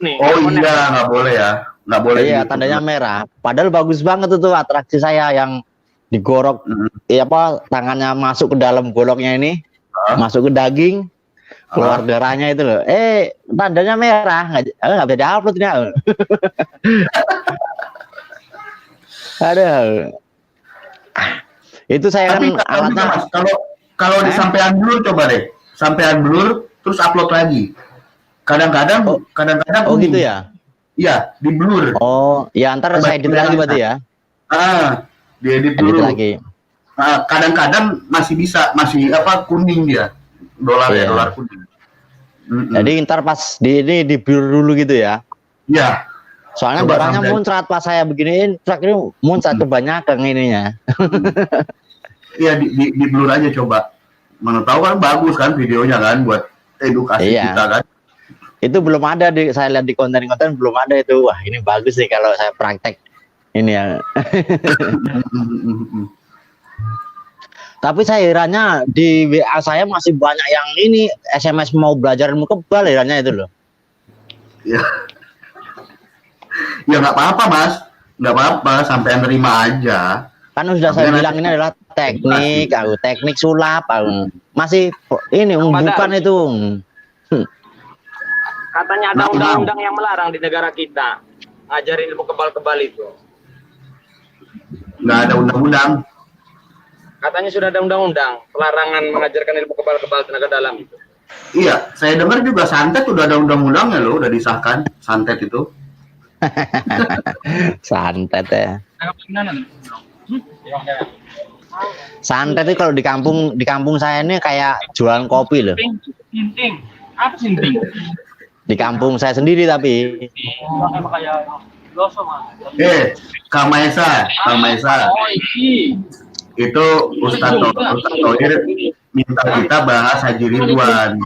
Nih, Oh iya, nggak boleh ya. Nggak boleh. Iya, gitu. tandanya merah. Padahal bagus banget itu atraksi saya yang digorok, tangannya masuk ke dalam goloknya ini, masuk ke daging, keluar darahnya itu loh. Tandanya merah, nggak bisa diupload ini. Aduh. Itu saya Tapi kan alatnya. Mas, kalau di sampean blur coba deh. Sampean blur terus upload lagi. Kadang-kadang Oh gitu ya. Iya, di blur. Oh, ya ntar saya edit lagi berarti ya. Diedit Edit dulu. lagi. Kadang-kadang masih kuning dia. Dolar Iya. dolar kuning. Jadi ntar pas di blur dulu gitu ya. Iya. Soalnya Coba darahnya sampai- muncrat pas saya beginiin, truk ini muncrat kebanyakan ininya. Iya di blur aja coba. Mana tahu kan bagus kan videonya kan buat edukasi Iya. kita kan. Itu belum ada saya lihat di konten-konten belum ada itu. Wah, ini bagus nih kalau saya praktek ini ya. Tapi saya herannya di WA saya masih banyak yang ini SMS mau belajar ilmu kebal, herannya itu loh. Ya. Ya nggak apa-apa Mas, nggak apa-apa, sampai terima aja. Kan sudah saya bilang ini adalah teknik sulap, masih ini bukan itu. Katanya ada undang-undang yang melarang di negara kita. ngajarin ilmu kebal-kebal itu? Nggak ada undang-undang. Katanya sudah ada undang-undang pelarangan mengajarkan ilmu kebal-kebal tenaga dalam itu. Iya, saya dengar juga santet udah ada undang-undangnya loh, udah disahkan santet itu. Santet ya. Santet itu kalau di kampung saya ini kayak jualan kopi loh. Sinting. Apa sinting? Di kampung saya sendiri tapi. Emang kayak loso mah. Kang Maesa. Oh, iki. Itu Ustadz Thohir minta kita bahas Haji Ridwan.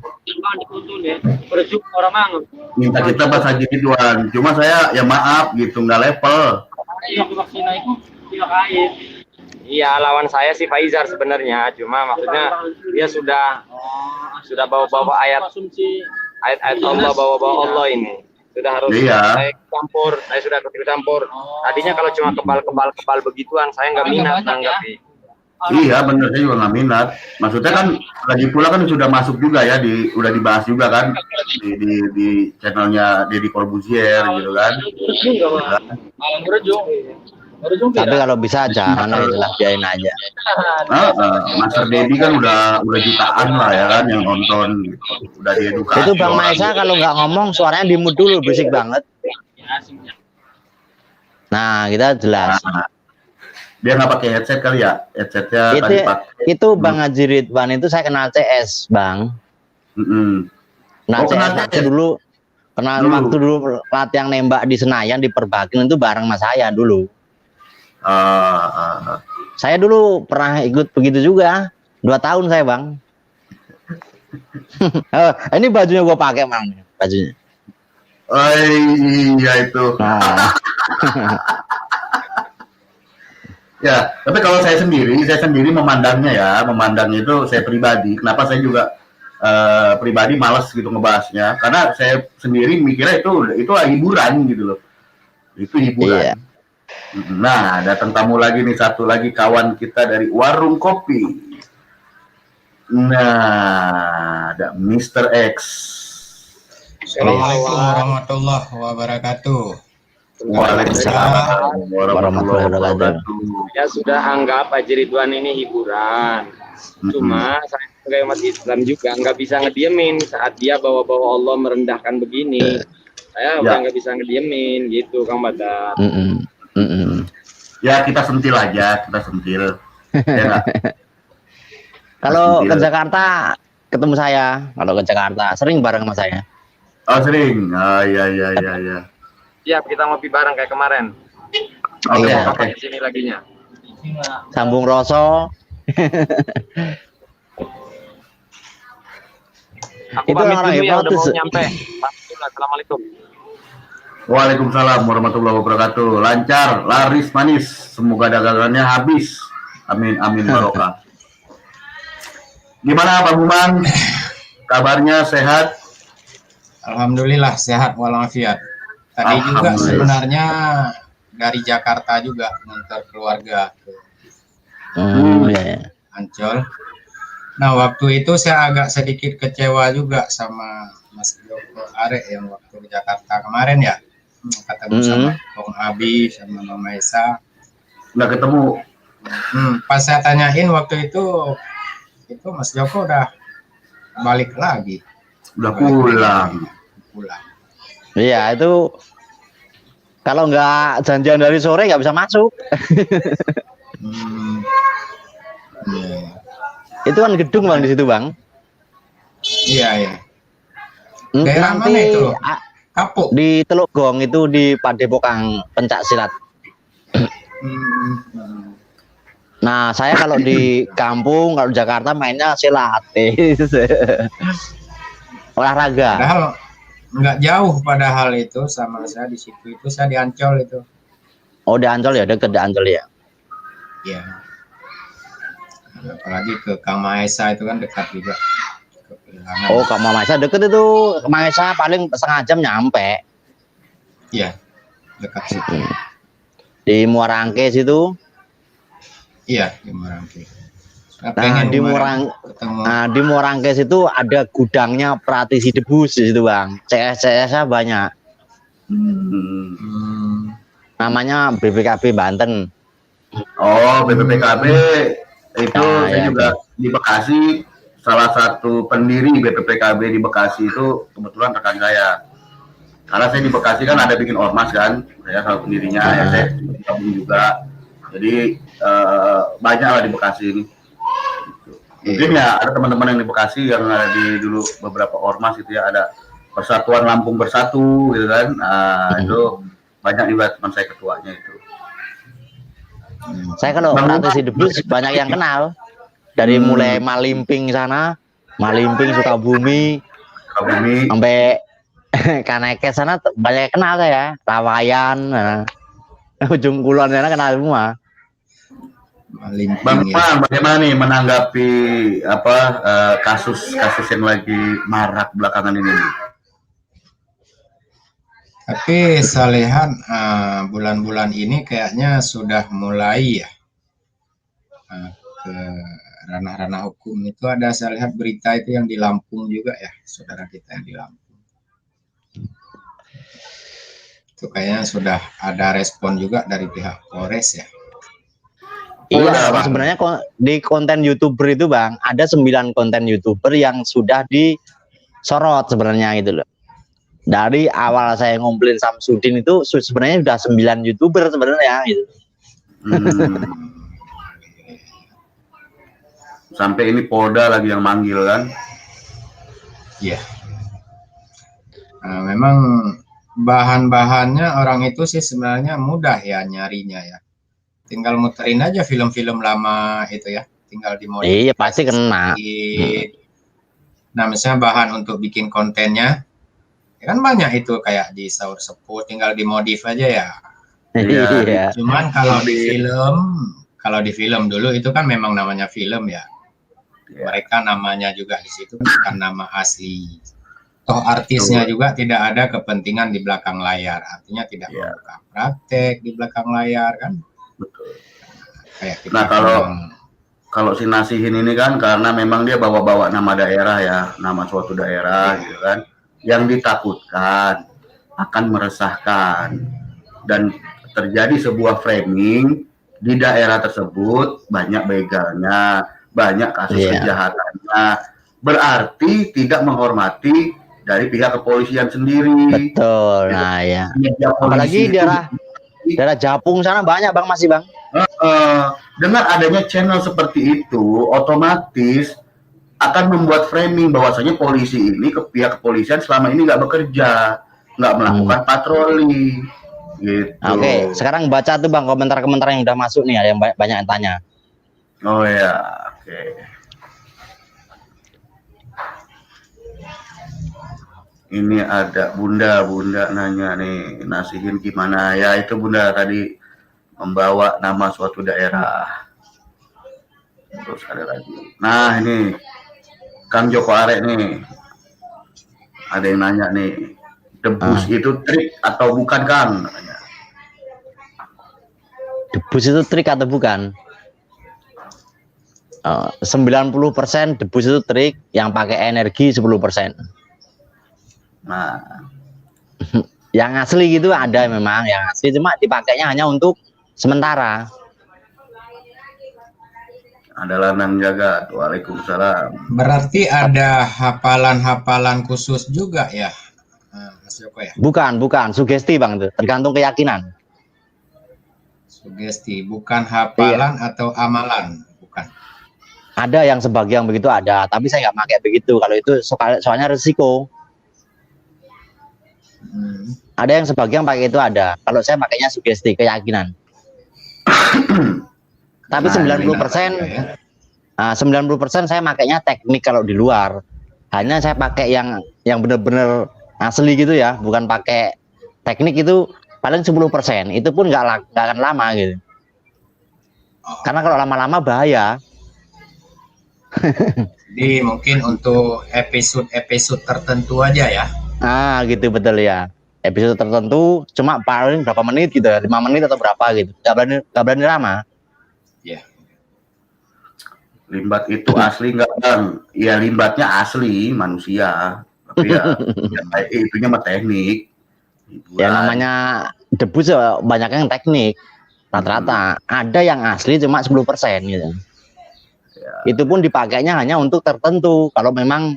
Minta kita bahas Haji Ridwan. Cuma saya ya maaf gitu, nggak level. Iya, lawan saya si Faizar sebenarnya, cuma maksudnya dia sudah bawa-bawa ayat Allah, bawa-bawa Allah ini. Sudah harus saya sudah ikut campur. Tadinya kalau cuma kebal begituan saya nggak minat tanggapi. Iya bener, saya juga nggak minat. Maksudnya kan lagi pula kan sudah masuk juga ya, udah dibahas juga kan di channelnya Deddy Corbuzier gitu kan. Tapi kalau bisa jangan lah, biarin aja. Master Deddy kan udah jutaan lah ya kan yang nonton gitu. Udah diedukasi. Itu Bang Maesa kalau nggak ngomong suaranya di mute dulu, berisik banget. Nah, kita jelas. Dia nggak pakai headset kali ya, headsetnya itu Bang Haji Ridwan itu saya kenal CS Bang. Nah, CS waktu dulu latihan nembak di Senayan di Perbakin itu bareng sama saya dulu. Saya dulu pernah ikut begitu juga, 2 tahun saya Bang. Ini bajunya gua pakai Bang, bajunya. Oh iya itu. Nah. Ya, tapi kalau saya sendiri memandangnya itu saya pribadi. Kenapa saya juga pribadi malas gitu ngebahasnya? Karena saya sendiri mikirnya itu hiburan gitu loh. Itu hiburan. Iya. Nah, datang tamu lagi nih, satu lagi kawan kita dari Warung Kopi. Nah, ada Mr. X. Assalamualaikum warahmatullahi wabarakatuh. Waalaikumsalam warahmatullahi wabarakatuh. Ya sudah anggap Haji Ridwan ini hiburan. Cuma saya sebagai umat Islam juga nggak bisa ngediemin saat dia bawa-bawa Allah merendahkan begini. Saya udah nggak bisa ngediemin gitu, Kang Badar. Ya kita sentil aja, kita sentil. Ya, kalau ke Jakarta ketemu saya, kalau ke Jakarta sering bareng sama saya. Oh sering, iya. Siap, kita ngopi bareng kayak kemarin. Oke. Di sini laginya. Sambung Roso. Aku pamit dulu ya, udah mau nyampe. Assalamualaikum. Waalaikumsalam warahmatullahi wabarakatuh. Lancar, laris, manis. Semoga dagangannya habis. Amin barokah. Gimana Pak Buman? Kabarnya sehat? Alhamdulillah sehat walafiat. Tadi juga sebenarnya dari Jakarta juga ngantar keluarga ke Ancol. Nah waktu itu saya agak sedikit kecewa juga sama Mas Joko Arek yang waktu di Jakarta kemarin ya, ketemu sama Bang Abi sama Mama Esa. Nggak ketemu. Pas saya tanyain waktu itu Mas Joko udah balik lagi. Udah pulang. Iya itu kalau nggak janjian dari sore nggak bisa masuk. Itu kan gedung Bang di situ Bang. Iya. Daerah mana itu? Kapuk. Di Teluk Gong itu di Padepokan Pencak Silat. Nah saya kalau di kampung, kalau di Jakarta mainnya silat. Olahraga. Padahal nggak jauh padahal itu sama saya di situ. Itu saya di Ancol itu. Oh di Ancol ya, dekat di Ancol ya. Iya. Apalagi ke Kang Maesa itu kan dekat juga. Oh Kang Maesa deket itu, Kang Maesa paling setengah jam nyampe. Iya, dekat situ. Di Muara Angke situ. Iya di Muara Angke. Nah di Muara Angke situ ada gudangnya Pratisi Debus di situ Bang. CS banyak. Namanya BPKB Banten. Oh, BPPKB itu Nah, saya ya, juga di Bekasi, salah satu pendiri BPPKB di Bekasi itu kebetulan rekan saya. Karena saya di Bekasi kan ada bikin ormas kan, saya salah pendirinya, ya saya gabung juga. Jadi banyak lah di Bekasi ini. Mungkin ya ada teman-teman yang di Bekasi yang ada di dulu beberapa ormas itu ya, ada Persatuan Lampung Bersatu gitu kan. Itu banyak juga teman saya ketuanya itu. Saya kalau praktisi debus banyak yang kenal. Dari mulai Malimping sana, Malimping Sukabumi, sampai Kanekes sana banyak yang kenal saya. Rawayan, ujung kulon sana kenal semua. Bang, bagaimana nih menanggapi kasus-kasus yang lagi marak belakangan ini? Tapi Salehan bulan-bulan ini kayaknya sudah mulai ya ke ranah-ranah hukum itu. Ada saya lihat berita itu yang di Lampung juga ya, saudara kita yang di Lampung. Itu kayaknya sudah ada respon juga dari pihak Polres ya. Iya, sebenarnya di konten YouTuber itu Bang, ada 9 konten YouTuber yang sudah disorot sebenarnya gitu loh. Dari awal saya ngumpulin Samsudin itu sebenarnya sudah 9 YouTuber sebenarnya gitu. Sampai ini Polda lagi yang manggil kan? Iya. Memang bahan-bahannya orang itu sih sebenarnya mudah ya nyarinya ya. Tinggal muterin aja film-film lama itu ya. Tinggal dimodifikasi. Iya pasti kena. Nah misalnya bahan untuk bikin kontennya, ya kan banyak itu kayak di Saur Sepuh, tinggal dimodif aja ya. Iya. Cuman kalau di film dulu itu kan memang namanya film ya. Mereka namanya juga di situ bukan nama asli. Toh artisnya juga tidak ada kepentingan di belakang layar, artinya tidak membuka praktek di belakang layar kan. Betul. Kayak kita nah kalau si Nasihin ini kan karena memang dia bawa-bawa nama daerah ya, nama suatu daerah gitu kan, yang ditakutkan akan meresahkan dan terjadi sebuah framing di daerah tersebut banyak begalnya, banyak kasus kejahatannya, berarti tidak menghormati dari pihak kepolisian sendiri. Betul. Nah ya. Apalagi daerah Japung sana banyak Bang, masih Bang. Dengan adanya channel seperti itu, otomatis akan membuat framing bahwasanya polisi ini ke pihak kepolisian selama ini nggak bekerja, nggak melakukan patroli. Gitu. Oke, sekarang baca tuh Bang komentar-komentar yang udah masuk nih, ada yang banyak yang tanya. Oh ya, oke. Ini ada Bunda nanya nih, Nasihin gimana ya, itu Bunda tadi membawa nama suatu daerah. Terus ada lagi. Nah ini Kang Joko Arek nih, ada yang nanya nih, debus itu trik atau bukan Kang? Katanya. Debus itu trik atau bukan? 90% debus itu trik, yang pakai energi 10%. Nah, yang asli gitu ada memang, yang asli cuma dipakainya hanya untuk sementara. Ada Lanang Jagat, waalaikumsalam. Berarti ada hafalan-hafalan khusus juga ya, Mas Joko ya? Bukan, sugesti Bang, itu tergantung keyakinan. Sugesti, bukan hafalan atau amalan, bukan. Ada yang sebagian begitu ada, tapi saya nggak pakai begitu. Kalau itu soalnya risiko. Ada yang sebagian pakai itu ada. Kalau saya pakainya sugesti, keyakinan. Tapi 90%, 90% saya pakainya teknik kalau di luar. Hanya saya pakai yang benar-benar asli gitu ya, bukan pakai teknik itu paling 10%. Itu pun nggak akan lama gitu. Karena kalau lama-lama bahaya. Jadi mungkin untuk episode tertentu aja ya. Gitu betul ya. Episode tertentu cuma paling berapa menit gitu ya, 5 menit atau berapa gitu. Gak berani lama. Ya. Limbat itu asli nggak Bang? Ya limbatnya asli manusia, tapi ya itunya mah teknik. Ya namanya debus banyak yang teknik. Rata-rata ada yang asli cuma 10% gitu. Ya. Itu pun dipakainya hanya untuk tertentu. Kalau memang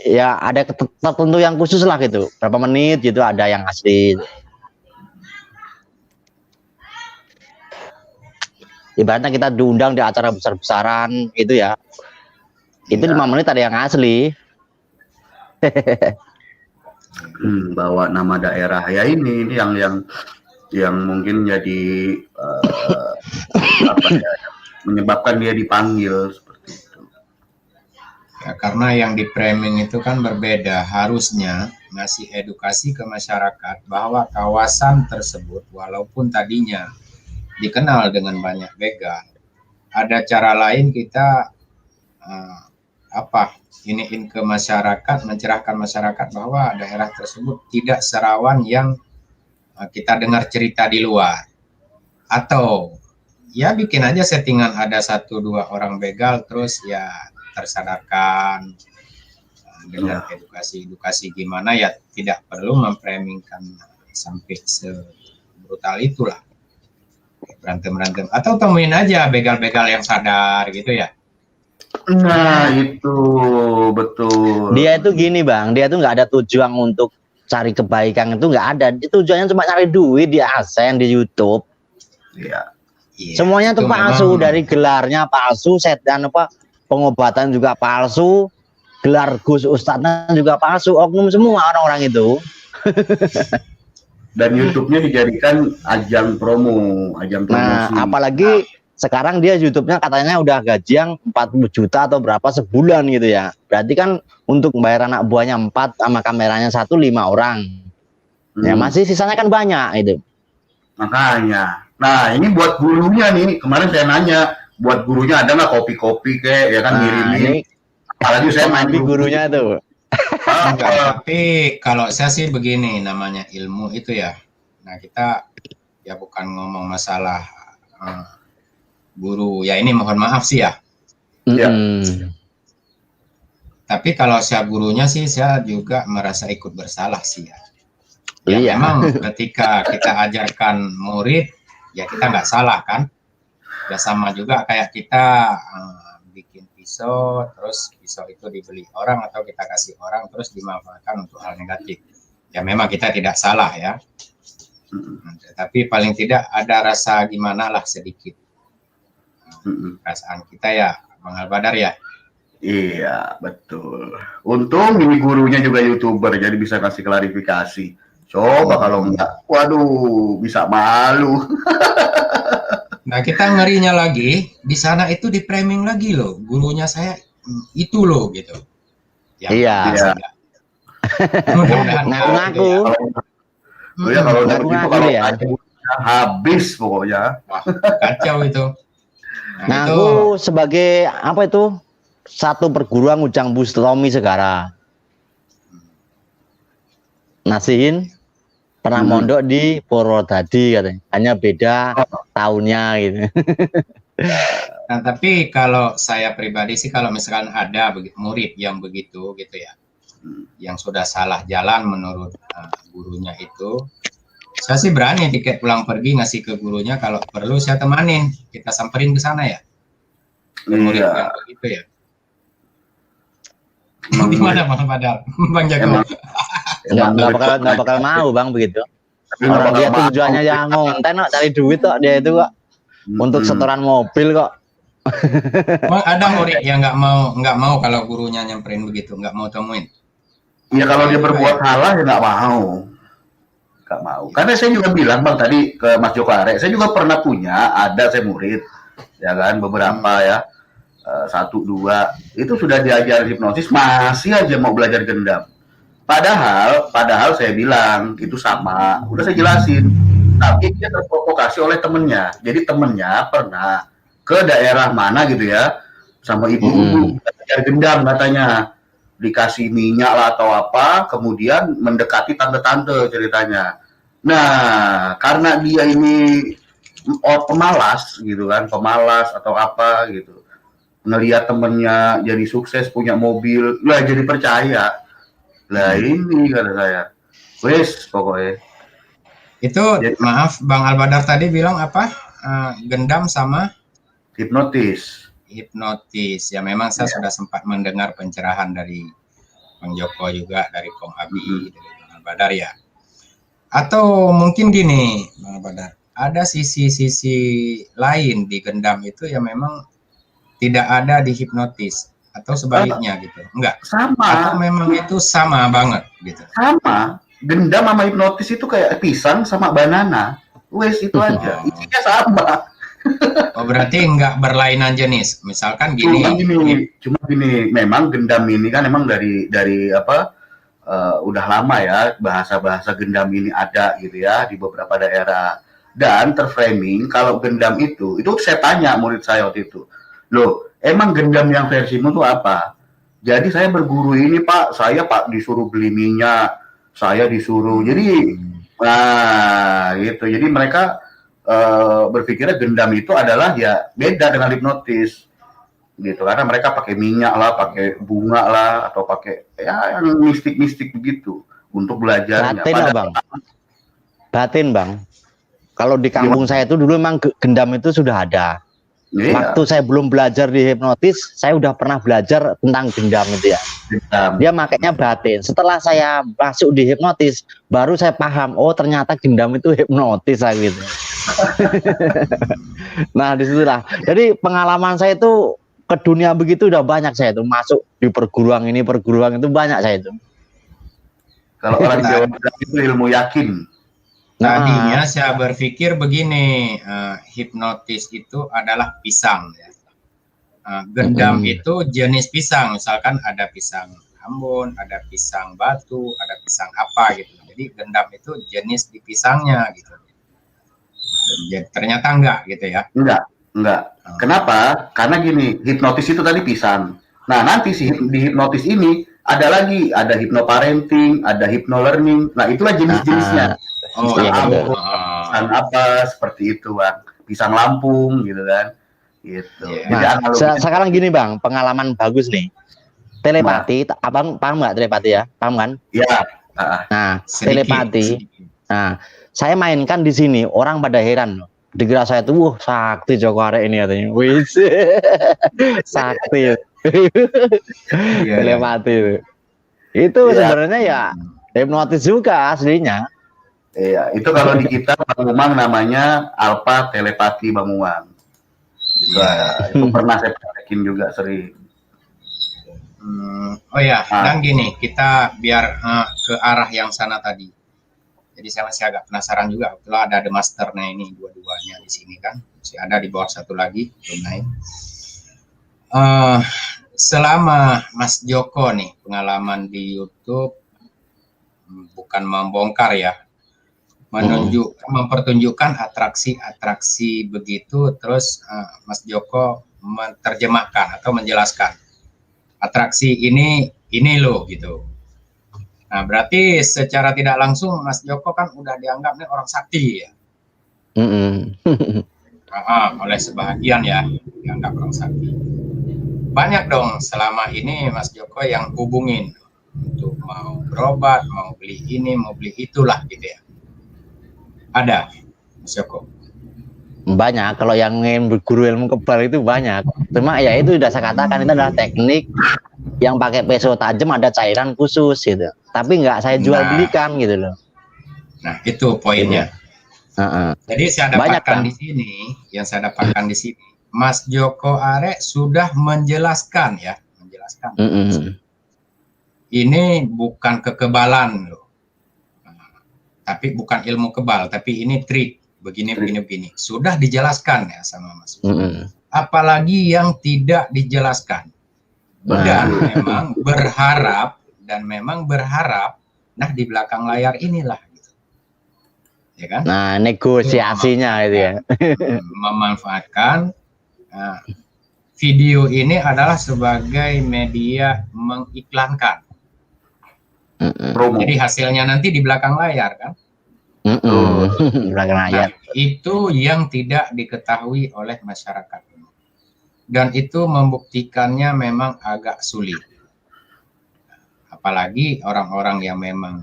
ya ada tertentu yang khusus lah gitu. Berapa menit gitu ada yang asli. Ibaratnya kita diundang di acara besar-besaran gitu ya. Itu 5 menit ada yang asli. Bawa nama daerah ya ini yang mungkin jadi apa ya, menyebabkan dia dipanggil seperti itu. Ya, karena yang di framing itu kan berbeda, harusnya ngasih edukasi ke masyarakat bahwa kawasan tersebut walaupun tadinya dikenal dengan banyak begal, ada cara lain kita iniin ke masyarakat, mencerahkan masyarakat bahwa daerah tersebut tidak serawan yang kita dengar cerita di luar. Atau ya bikin aja settingan ada 1-2 orang begal terus ya tersadarkan dengan edukasi gimana ya, tidak perlu memframingkan sampai sebrutal itulah, berantem atau temuin aja begal-begal yang sadar gitu ya. Nah itu betul. Dia itu gini bang, dia itu nggak ada tujuan untuk cari kebaikan, itu nggak ada. Tujuannya cuma cari duit di AdSense, di YouTube. Iya. Semuanya itu palsu, dari gelarnya palsu, setan pengobatan juga palsu, gelar Gus Ustadznya juga palsu, oknum semua orang-orang itu. Dan YouTube-nya dijadikan ajang promo, ajang promosi. Nah, apalagi sekarang dia YouTube-nya katanya udah gaji yang 40 juta atau berapa sebulan gitu ya. Berarti kan untuk membayar anak buahnya 4 sama kameranya 1, 5 orang. Ya masih sisanya kan banyak itu. Makanya. Nah ini buat gurunya nih, kemarin saya nanya, buat gurunya ada nggak kopi-kopi kayak ya kan ngirimin. Apalagi saya mandi gurunya tuh. Tapi kalau saya sih begini, namanya ilmu itu ya. Nah kita ya bukan ngomong masalah guru ya, ini mohon maaf sih ya. Tapi kalau saya gurunya sih saya juga merasa ikut bersalah sih ya. Ya memang ketika kita ajarkan murid ya kita nggak salah kan. Ya sama juga kayak kita bikin pisau, terus pisau itu dibeli orang atau kita kasih orang terus dimanfaatkan untuk hal negatif. Ya memang kita tidak salah ya. Tapi paling tidak ada rasa gimana lah sedikit. Perasaan kita ya Bang Albadar ya. Iya betul. Untung ini gurunya juga YouTuber jadi bisa kasih klarifikasi. Coba kalau enggak, waduh bisa malu. Nah kita ngerinya lagi di sana itu di framing lagi loh, gurunya saya itu loh gitu. Iya. Mudah-mudahan ngaku. Ya kalau ngaku ya habis pokoknya. Wah, kacau itu. Nah, aku sebagai apa itu satu perguruan Ujang Bustomi Segara. Nasihin pernah mondok di Purwodadi katanya, hanya beda tahunnya gitu. Nah tapi kalau saya pribadi sih kalau misalkan ada murid yang begitu gitu ya, yang sudah salah jalan menurut gurunya itu, saya sih berani tiket pulang pergi ngasih ke gurunya, kalau perlu saya temanin, kita samperin ke sana ya. Murid yang begitu ya. Gimana Bang Padar? Bang Jago. Nggak bakal mau Bang begitu. Orang dia tujuannya yang ngonten kok, cari duit kok dia itu kok. Untuk setoran mobil kok. Ada murid yang nggak mau kalau gurunya nyamperin begitu, nggak mau temuin. Ya kalau dia berbuat salah ya nggak mau. Nggak mau. Karena saya juga bilang Bang tadi ke Mas Joko Arek, saya juga pernah punya, ada saya murid, ya kan beberapa ya. 1, 2 itu sudah diajar hipnosis masih aja mau belajar gendam. Padahal saya bilang itu sama, udah saya jelasin. Tapi dia terprovokasi oleh temennya. Jadi temennya pernah ke daerah mana gitu ya, sama ibu-ibu belajar gendam katanya, dikasih minyak lah atau apa, kemudian mendekati tante-tante ceritanya. Nah karena dia ini pemalas gitu kan, pemalas atau apa gitu, ngelihat temennya jadi sukses punya mobil lah jadi percaya lah. Ini kata saya Wes pokoknya. Itu Jadi, maaf Bang Albadar tadi bilang apa? Gendam sama hipnotis. hipnotis. Ya memang saya sudah sempat mendengar pencerahan dari Bang Joko juga, dari Kong Abi, dari Bang Albadar ya. Atau mungkin gini, Bang Albadar, ada sisi-sisi lain di gendam itu yang memang tidak ada di hipnotis atau sebaliknya gitu. Enggak. Sama. Atau memang itu sama banget gitu. Sama. Gendam sama hipnotis itu kayak pisang sama banana. Wes itu aja. Isinya sama. Oh, berarti enggak berlainan jenis. Misalkan gini. Cuma gini, memang gendam ini kan memang dari apa? Udah lama ya bahasa-bahasa gendam ini ada gitu ya di beberapa daerah. Dan terframing kalau gendam itu saya tanya murid saya waktu itu. Loh, emang gendam yang versimu tuh apa? Jadi saya berguru ini Pak, saya Pak disuruh beli minyak, saya disuruh. Jadi nah gitu. Jadi mereka berpikirnya gendam itu adalah ya beda dengan hipnotis gitu, karena mereka pakai minyak lah, pakai bunga lah, atau pakai ya yang mistik-mistik begitu untuk belajarnya. Batin lah Bang. Batin Bang. Kalau di kampung saya itu dulu memang gendam itu sudah ada. Iya. Waktu saya belum belajar di hipnotis, saya udah pernah belajar tentang gendam itu ya. Dia makainya batin. Setelah saya masuk di hipnotis, baru saya paham, oh ternyata gendam itu hipnotis gitu. Nah disitulah. Jadi pengalaman saya itu ke dunia begitu udah banyak saya itu, masuk di perguruan ini perguruan itu banyak saya itu. Kalau orang Jawa itu ilmu yakin. Tadinya saya berpikir begini, hipnotis itu adalah pisang ya. Gendam itu jenis pisang, misalkan ada pisang Ambon, ada pisang batu, ada pisang apa gitu. Jadi gendam itu jenis di pisangnya gitu. Jadi, ternyata enggak gitu ya. Enggak. Kenapa? Karena gini, hipnotis itu tadi pisang. Nah, nanti di hipnotis ini ada hipnoparenting, ada hypnolearning. Nah, itulah jenis-jenisnya. Pisang apa seperti itu, Bang. Pisang Lampung gitu kan. Gitu. Nah, sekarang gini, Bang, pengalaman bagus nih. Telepati, Abang paham nggak telepati ya? Paham kan? Iya. Nah, telepati. Nah, saya mainkan di sini, orang pada heran loh. Dikira saya tuh, sakti Joko Arek ini katanya. Wih, sakti. Telepati itu. Itu sebenarnya ya hipnotis juga aslinya. Iya, itu kalau di kita Bang Umang namanya alpha telepati Bang Umang. Itu pernah saya praktekin juga sering. Oh ya, dan gini, kita biar ke arah yang sana tadi. Jadi saya masih agak penasaran juga. Kalau ada The Master-nya ini dua-duanya di sini kan, masih ada di bawah satu lagi belum naik. Selama Mas Joko nih pengalaman di YouTube, bukan membongkar ya, mempertunjukkan atraksi-atraksi begitu, terus Mas Joko menerjemahkan atau menjelaskan atraksi ini loh gitu. Nah berarti secara tidak langsung Mas Joko kan udah dianggap nih orang sakti ya. Oleh sebagian ya dianggap orang sakti. Banyak dong selama ini Mas Joko yang hubungin untuk mau berobat, mau beli ini, mau beli itulah gitu ya. Ada, Mas Joko? Banyak, kalau yang ingin berguru ilmu kebal itu banyak. Cuma ya itu sudah saya katakan, itu adalah teknik yang pakai pisau tajam, ada cairan khusus gitu. Tapi nggak saya jual belikan gitu loh. Nah itu poinnya. Jadi saya dapatkan di sini, yang saya dapatkan di sini, Mas Joko Arek sudah menjelaskan ya, ini bukan kekebalan loh. Tapi bukan ilmu kebal, tapi ini trik begini. Sudah dijelaskan ya sama Mas. Apalagi yang tidak dijelaskan. Dan memang berharap, nah di belakang layar inilah, gitu. Ya kan? Nah negosiasinya itu ya. Memanfaatkan video ini adalah sebagai media mengiklankan. Jadi hasilnya nanti di belakang layar kan? Belakang layar. Nah, itu yang tidak diketahui oleh masyarakat. Dan itu membuktikannya memang agak sulit. Apalagi orang-orang yang memang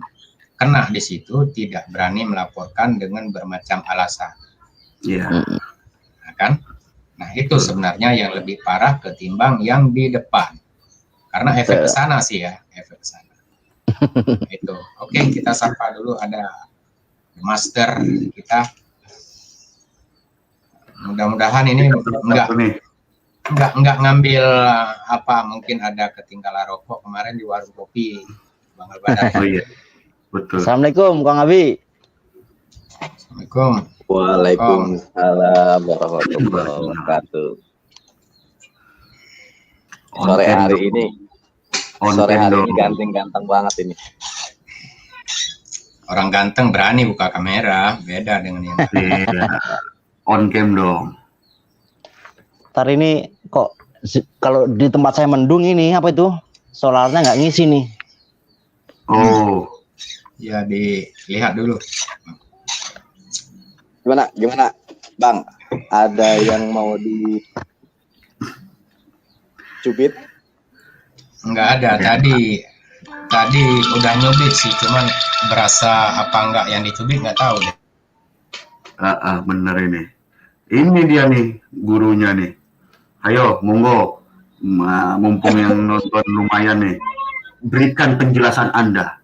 kena di situ tidak berani melaporkan dengan bermacam alasan. Iya. Nah, kan? Nah, itu sebenarnya yang lebih parah ketimbang yang di depan. Karena efek ke sana sih ya, efek ke sana. Itu. Oke, kita sapa dulu ada master kita. Mudah-mudahan ini enggak ngambil apa, mungkin ada ketinggalan rokok kemarin di warung kopi Bang Albadar. Oh iya. Betul. Assalamualaikum Kang Abi. Assalamualaikum. Waalaikumsalam warahmatullahi wabarakatuh. Sore hari ini ganteng banget ini. Orang ganteng berani buka kamera, beda dengan yang Iya. On cam dong. Ntar ini kok kalau di tempat saya mendung ini apa itu? Solarnya nggak ngisi nih. Oh. ya dilihat dulu. Gimana Bang? Ada yang mau dicubit? Enggak ada, tadi udah nyubit sih, cuman berasa apa enggak yang dicubit nggak tahu deh. Bener ini. Ini dia nih gurunya nih. Ayo, monggo. Mumpung yang nonton lumayan nih. Berikan penjelasan Anda.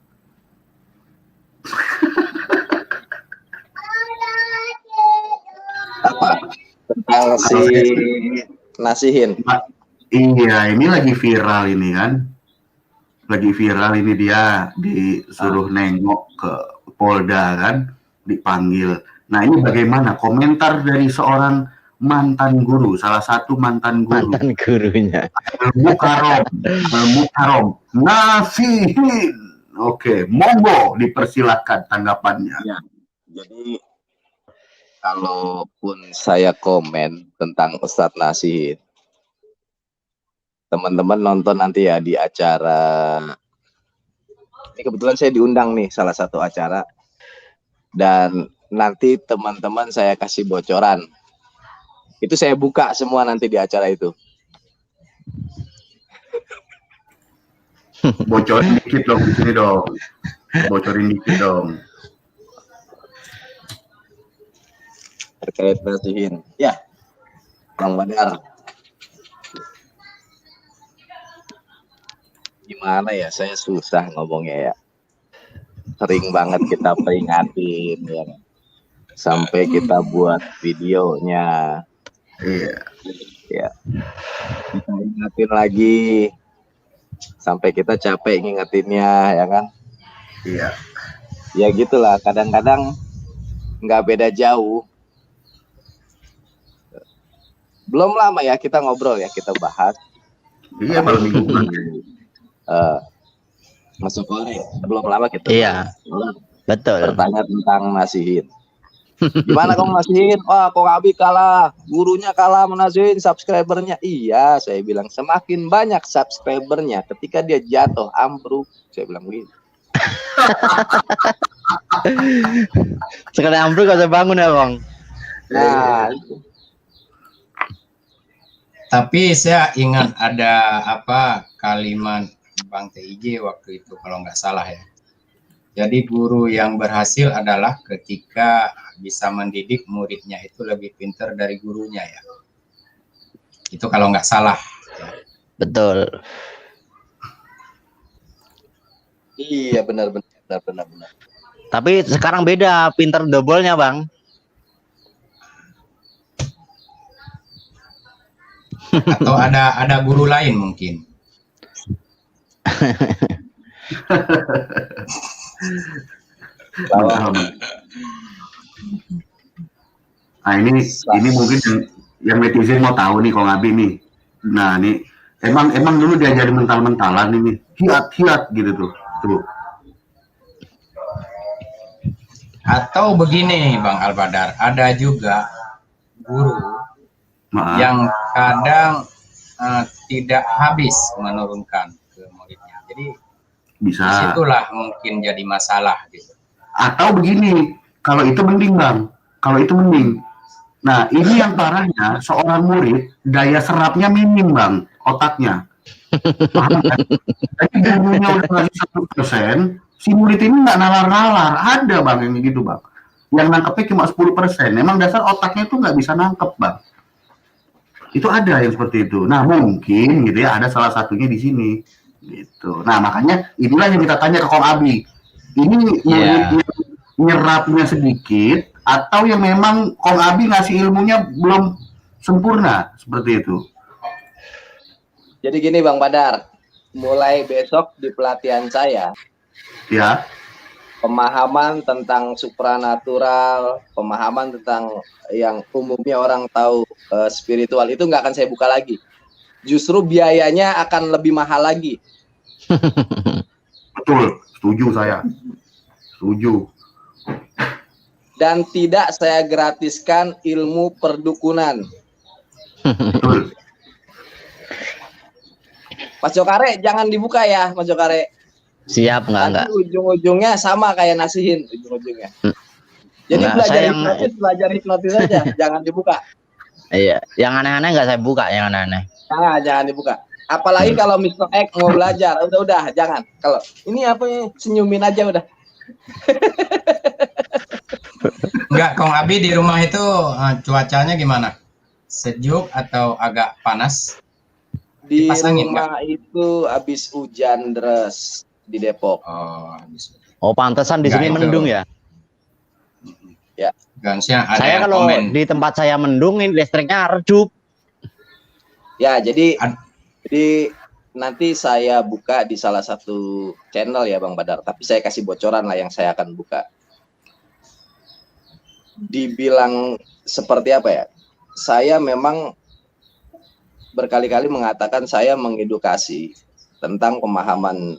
Apa? Tentang si Nasihin. Iya, ini lagi viral ini kan. Lagi viral ini dia disuruh nengok ke Polda kan, dipanggil. Nah, ini bagaimana komentar dari seorang mantan guru, salah satu mantan guru. Mantan gurunya. Mukarom. Nasihin. Oke, monggo dipersilakan tanggapannya. Ya, jadi kalaupun saya komen tentang Ustadz Nasihin, teman-teman nonton nanti ya di acara. Ini kebetulan saya diundang nih salah satu acara. Dan nanti teman-teman saya kasih bocoran. Itu saya buka semua nanti di acara itu. Bocorin dikit dong di sini dong. Bocorin dikit dong. Terkait Nasihin. Ya, Bang Badar. Gimana ya, saya susah ngomongnya ya. Sering banget kita peringatin ya. Sampai kita buat videonya. Iya. Ya. Kita ingatin lagi. Sampai kita capek ngingetinnya ya kan. Iya. Ya gitulah, kadang-kadang nggak beda jauh. Belum lama ya kita ngobrol ya, kita bahas. Iya, malam minggu. Masuk Korea belum lama kita betul bertanya tentang Nasihin. Gimana kok Nasihin? Wah, kok Abi kalah, gurunya kalah Nasihin, subscribernya. Iya, saya bilang semakin banyak subscribernya ketika dia jatuh ambruk, saya bilang begitu. sekali ambruk gak usah bangun ya Bang. Nah, Tapi saya ingat ada apa kalimat Bang TIJ waktu itu kalau nggak salah ya. Jadi guru yang berhasil adalah ketika bisa mendidik muridnya itu lebih pintar dari gurunya ya. Itu kalau nggak salah. Betul. iya benar. Tapi sekarang beda, pinter double-nya Bang. Atau ada guru lain mungkin. Nah ini mungkin yang netizen mau tahu nih Kong Abi nih. Nah nih emang dulu diajarin mental-mentalan ini, hiat gitu tuh. Atau begini Bang Albadar, ada juga guru yang kadang tidak habis menurunkan ke muridnya. Jadi bisa. disitulah mungkin jadi masalah gitu. Atau begini, kalau itu mending Bang, kalau itu mending. Nah ini yang parahnya, seorang murid daya serapnya minim Bang, otaknya. Paham kan? Jadi gurunya udah ngasih 1%, Si murid ini nggak nalar-nalar, ada bang yang gitu bang. Yang nangkepnya cuma 10%. Memang dasar otaknya tuh nggak bisa nangkep bang. Itu ada yang seperti itu. Nah mungkin gitu ya, ada salah satunya di sini. Gitu. Nah makanya inilah yang kita tanya ke Kong Abi. Ini nyerapnya sedikit atau yang memang Kong Abi ngasih ilmunya belum sempurna seperti itu. Jadi gini Bang Badar, mulai besok di pelatihan saya, ya, pemahaman tentang supranatural, pemahaman tentang yang umumnya orang tahu spiritual itu nggak akan saya buka lagi. Justru biayanya akan lebih mahal lagi. Betul, setuju saya. Setuju. Dan tidak saya gratiskan ilmu perdukunan. Betul. Mas Jokare jangan dibuka ya, Mas Jokare. Siap, enggak. Ujung-ujungnya sama kayak nasihin, ujung-ujungnya. Jadi belajar hipnotis aja, jangan dibuka. Iya, yang aneh-aneh nggak saya buka, yang aneh-aneh. Jangan dibuka. Apalagi kalau Mr. X mau belajar, udah jangan. Kalau ini apa ya, senyumin aja udah. Enggak, Kong Abi di rumah itu cuacanya gimana? Sejuk atau agak panas? Di Dipasangin rumah itu habis hujan deras di Depok. Oh, pantesan di sini mendung ya? Ya. Gansnya ada Saya kalau komen. di tempat saya mendung, ini listriknya redup. Ya, jadi nanti saya buka di salah satu channel ya Bang Badar, tapi saya kasih bocoran lah yang saya akan buka. Dibilang seperti apa ya? Saya memang berkali-kali mengatakan saya mengedukasi tentang pemahaman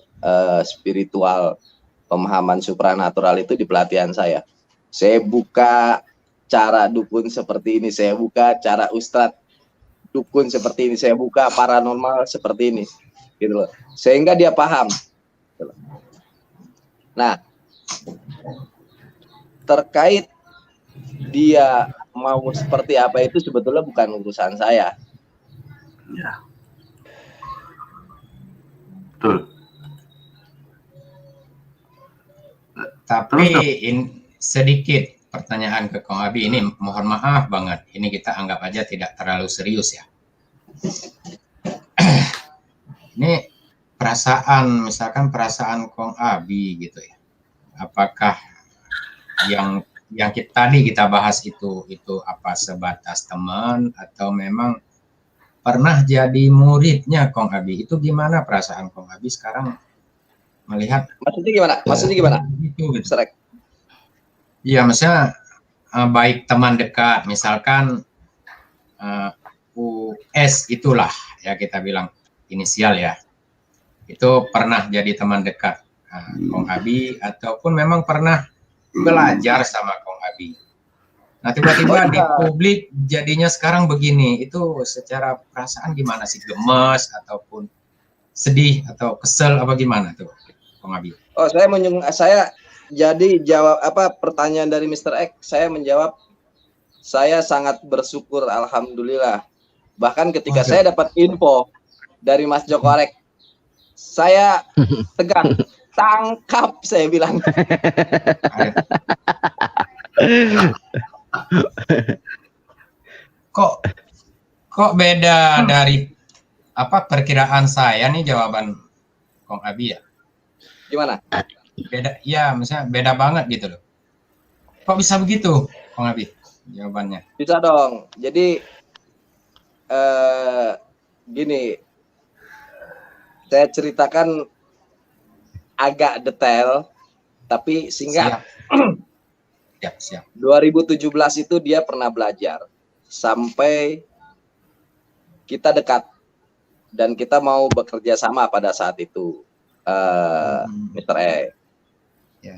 spiritual, pemahaman supranatural itu di pelatihan saya. Saya buka cara dukun seperti ini, saya buka cara ustadz dukun seperti ini, saya buka paranormal seperti ini, gitu loh. Sehingga dia paham. Nah, terkait dia mau seperti apa itu sebetulnya bukan urusan saya. Ya. Betul. Tapi sedikit pertanyaan ke Kong Abi ini, mohon maaf banget, ini kita anggap aja tidak terlalu serius ya. Ini perasaan, misalkan perasaan Kong Abi gitu ya. Apakah yang tadi kita bahas itu apa sebatas teman atau memang pernah jadi muridnya Kong Abi? Itu gimana perasaan Kong Abi sekarang melihat? Maksudnya gimana? Gitu. Serek. Iya, maksudnya baik teman dekat, misalkan US itulah ya kita bilang inisial ya. Itu pernah jadi teman dekat Kong Abi ataupun memang pernah belajar sama Kong Abi. Nah, tiba-tiba di publik jadinya sekarang begini, itu secara perasaan gimana sih? Gemes ataupun sedih atau kesel apa gimana tuh Kong Abi? Oh, saya jadi jawab pertanyaan dari Mr. X, saya menjawab saya sangat bersyukur, alhamdulillah. Bahkan ketika saya dapat info dari Mas Joko Arek, saya tegang, tangkap saya bilang. Kok beda dari perkiraan saya nih jawaban Kong Abi ya? Gimana? Beda, ya misalnya beda banget gitu loh. Kok bisa begitu Kong Abi jawabannya? Bisa dong. Jadi gini, saya ceritakan agak detail tapi singkat. Siap. 2017 itu dia pernah belajar sampai kita dekat dan kita mau bekerja sama pada saat itu, Mr. E. Ya.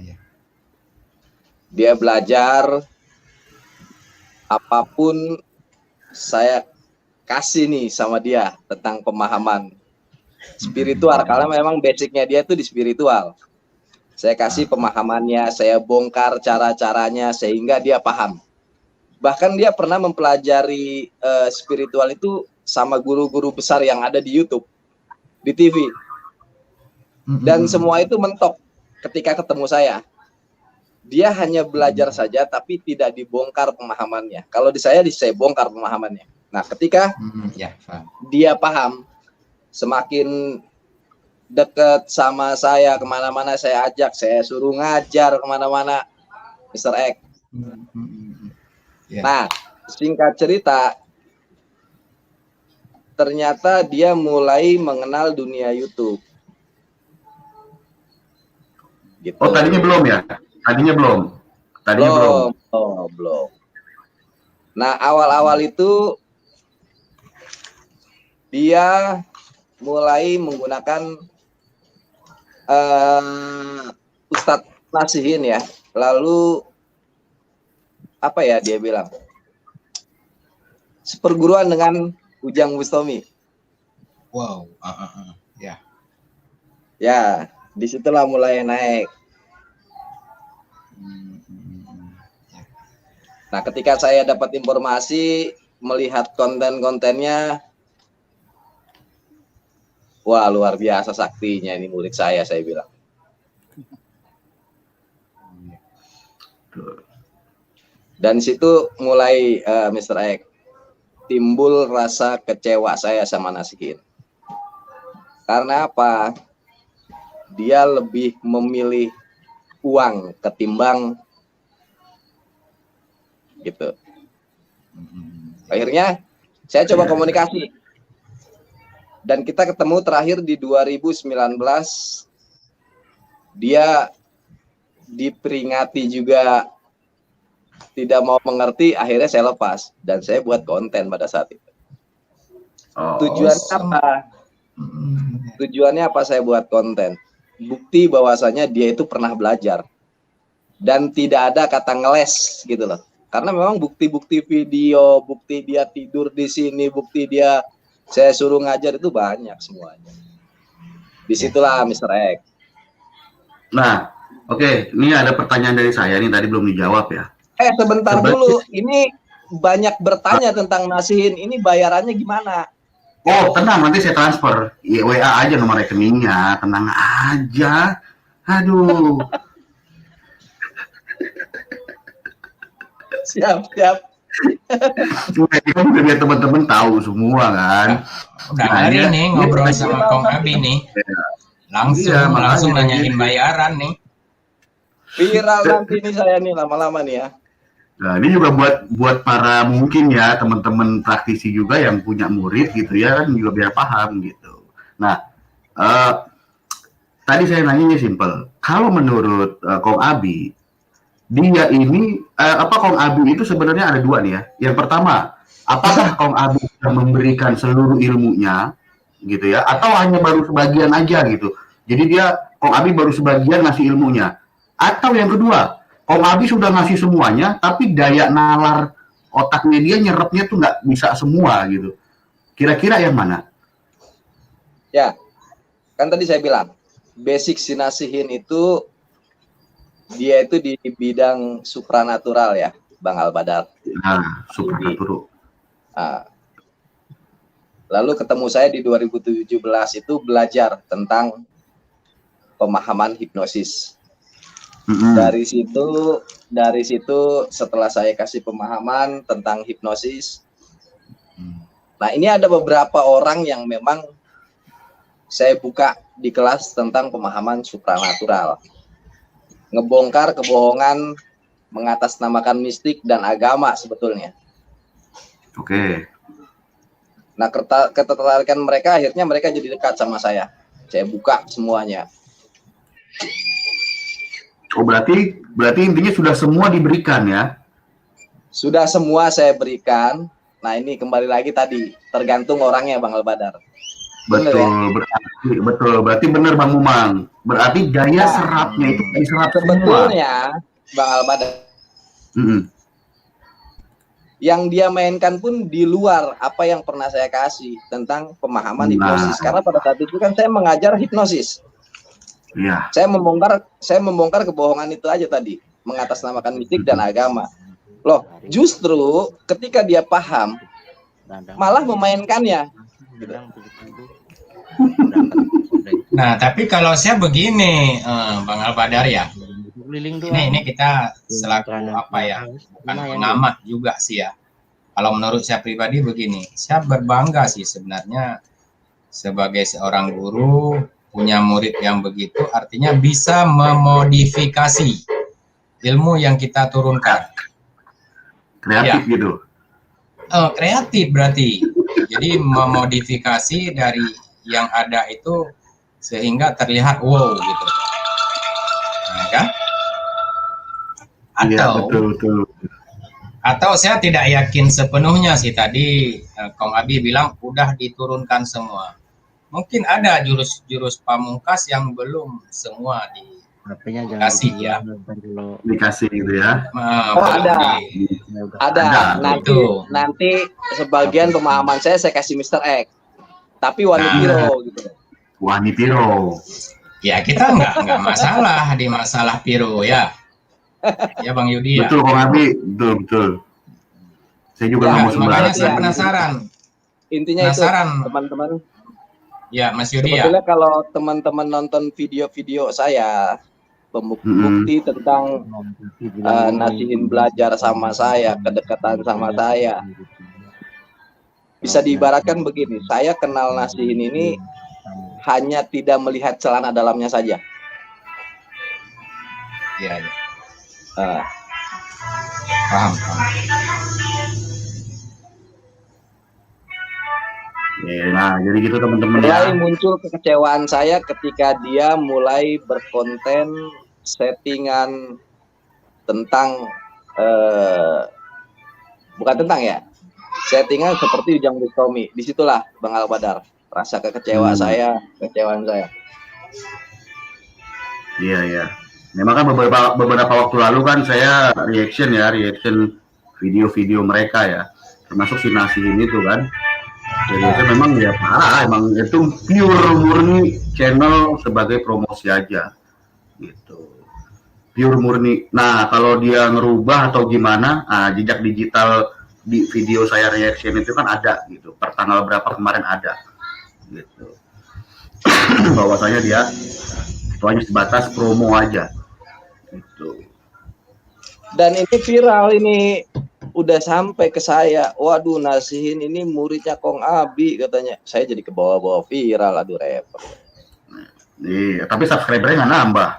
Dia belajar apapun saya kasih nih sama dia tentang pemahaman spiritual, karena memang basicnya dia tuh di spiritual. Saya kasih pemahamannya, saya bongkar cara-caranya sehingga dia paham. Bahkan dia pernah mempelajari spiritual itu sama guru-guru besar yang ada di YouTube, di TV. Dan semua itu mentok. ketika ketemu dia hanya belajar saja tapi tidak dibongkar pemahamannya. Kalau di saya bongkar pemahamannya. Nah, ketika dia paham, semakin dekat sama saya, kemana-mana saya ajak, saya suruh ngajar kemana-mana, Mr. X. Nah, singkat cerita, ternyata dia mulai mengenal dunia YouTube. Gitu. Oh, tadinya belum ya? Tadinya belum. Belum. Nah, awal-awal itu dia mulai menggunakan Ustadz Nasihin ya. Lalu apa ya dia bilang? Seperguruan dengan Ujang Bustami. Wow. Ya, disitulah mulai naik. Nah, ketika saya dapat informasi, melihat konten-kontennya, wah luar biasa saktinya ini murid saya bilang. Dan situ mulai Mr. X timbul rasa kecewa saya sama Nasihin. Karena apa? Dia lebih memilih uang ketimbang gitu. Akhirnya saya coba komunikasi. Dan kita ketemu terakhir di 2019. Dia diperingati juga tidak mau mengerti, akhirnya saya lepas dan saya buat konten pada saat itu. Tujuannya apa? Tujuannya apa saya buat konten? Bukti bahwasanya dia itu pernah belajar dan tidak ada kata ngeles gitu loh. Karena memang bukti-bukti video, bukti dia tidur di sini, bukti dia saya suruh ngajar itu banyak semuanya. Disitulah Mr. X. Nah, oke, ini ada pertanyaan dari saya nih tadi belum dijawab ya. Sebentar dulu, ini banyak bertanya tentang Nasihin, ini bayarannya gimana? Oh, tenang, nanti saya transfer. Ya, WA aja nomor rekeningnya, tenang aja. Aduh. Siap. Kita udah biar teman-teman tahu semua kan. Udah hari nih ngobrol sama Kong Abi nih. Langsung nanyain bayaran nih. Viral nanti nih saya nih lama-lama nih ya. Nah, ini juga buat para mungkin ya teman-teman praktisi juga yang punya murid gitu ya kan juga biar paham gitu. Nah, tadi saya nanyanya simple. Kalau menurut Kong Abi, dia ini Kong Abi itu sebenarnya ada dua nih ya. Yang pertama, apakah Kong Abi sudah memberikan seluruh ilmunya gitu ya, atau hanya baru sebagian aja gitu. Jadi Kong Abi baru sebagian ngasih ilmunya. Atau yang kedua, Kong Abi sudah ngasih semuanya, tapi daya nalar otaknya dia nyerapnya tuh nggak bisa semua gitu. Kira-kira yang mana? Ya, kan tadi saya bilang, basic si Nasihin itu, dia itu di bidang supranatural ya, Bang Albadar. Nah, supranatural. Nah, lalu ketemu saya di 2017 itu belajar tentang pemahaman hipnosis. Dari situ setelah saya kasih pemahaman tentang hipnosis, nah ini ada beberapa orang yang memang saya buka di kelas tentang pemahaman supranatural, ngebongkar kebohongan, mengatasnamakan mistik dan agama sebetulnya. Oke. Nah, ketertarikan mereka akhirnya mereka jadi dekat sama saya. Saya buka semuanya. Oh, berarti intinya sudah semua diberikan ya? Sudah semua saya berikan. Nah, ini kembali lagi tadi, tergantung orangnya Bang Albadar. Betul, ya? Berarti benar Bang Umang. Berarti daya serapnya itu diserap sebetulnya semua. Bang Albadar. Yang dia mainkan pun di luar apa yang pernah saya kasih tentang pemahaman hipnosis. Karena pada saat itu kan saya mengajar hipnosis. Iya. Saya membongkar kebohongan itu aja tadi, mengatasnamakan mistik dan agama. Loh, justru ketika dia paham, malah memainkannya. Gitu. Nah, tapi kalau saya begini, Bang Albadar ya, ini kita selaku apa ya, bukan pengamat juga sih ya. Kalau menurut saya pribadi begini, saya berbangga sih sebenarnya sebagai seorang guru punya murid yang begitu, artinya bisa memodifikasi ilmu yang kita turunkan. Kreatif Ya. gitu. Kreatif berarti. Jadi memodifikasi dari yang ada itu sehingga terlihat wow gitu. Nah, kan? Iya, Atau betul. Atau saya tidak yakin sepenuhnya sih tadi Kong Abi bilang udah diturunkan semua. Mungkin ada jurus-jurus pamungkas yang belum semua dikasih ya. Dikasih gitu ya. Oh, ada. Nanti sebagian pemahaman saya kasih Mr. X. Tapi Wanipiro gitu. Wanipiro. Ya kita nggak masalah di masalah Piro ya. Ya Bang Yudi ya. Betul Kong Abi, betul. Saya juga nggak mau sembarangan. Makanya saya penasaran. Intinya penasaran, itu teman-teman. Ya Mas Yudi ya. Sebetulnya kalau teman-teman nonton video-video saya bukti tentang Nasihin belajar sama saya, kedekatan sama saya, bisa diibaratkan begini, saya kenal Nasihin ini hanya tidak melihat celana dalamnya saja. Iya. Paham. Nah, jadi gitu teman-teman ya. Mulai muncul kekecewaan saya ketika dia mulai berkonten settingan tentang bukan tentang ya, settingan seperti Ujang Bustami. Disitulah Bang Albadar rasa kekecewaan saya. Iya. Memang kan beberapa waktu lalu kan saya reaction video-video mereka ya, termasuk si Nasihin itu kan. Jadi itu memang ya parah, emang itu pure murni channel sebagai promosi aja gitu, pure murni. Nah kalau dia ngerubah atau gimana, jejak digital di video saya reaction itu kan ada gitu, per tanggal berapa kemarin ada gitu. Bahwasanya dia itu hanya sebatas promo aja gitu. Dan ini viral, ini udah sampai ke saya. Waduh, Nasihin ini muridnya Kong Abi katanya. Saya jadi ke bawah-bawah viral, aduh repot. Iya, tapi subscribernya nggak nambah.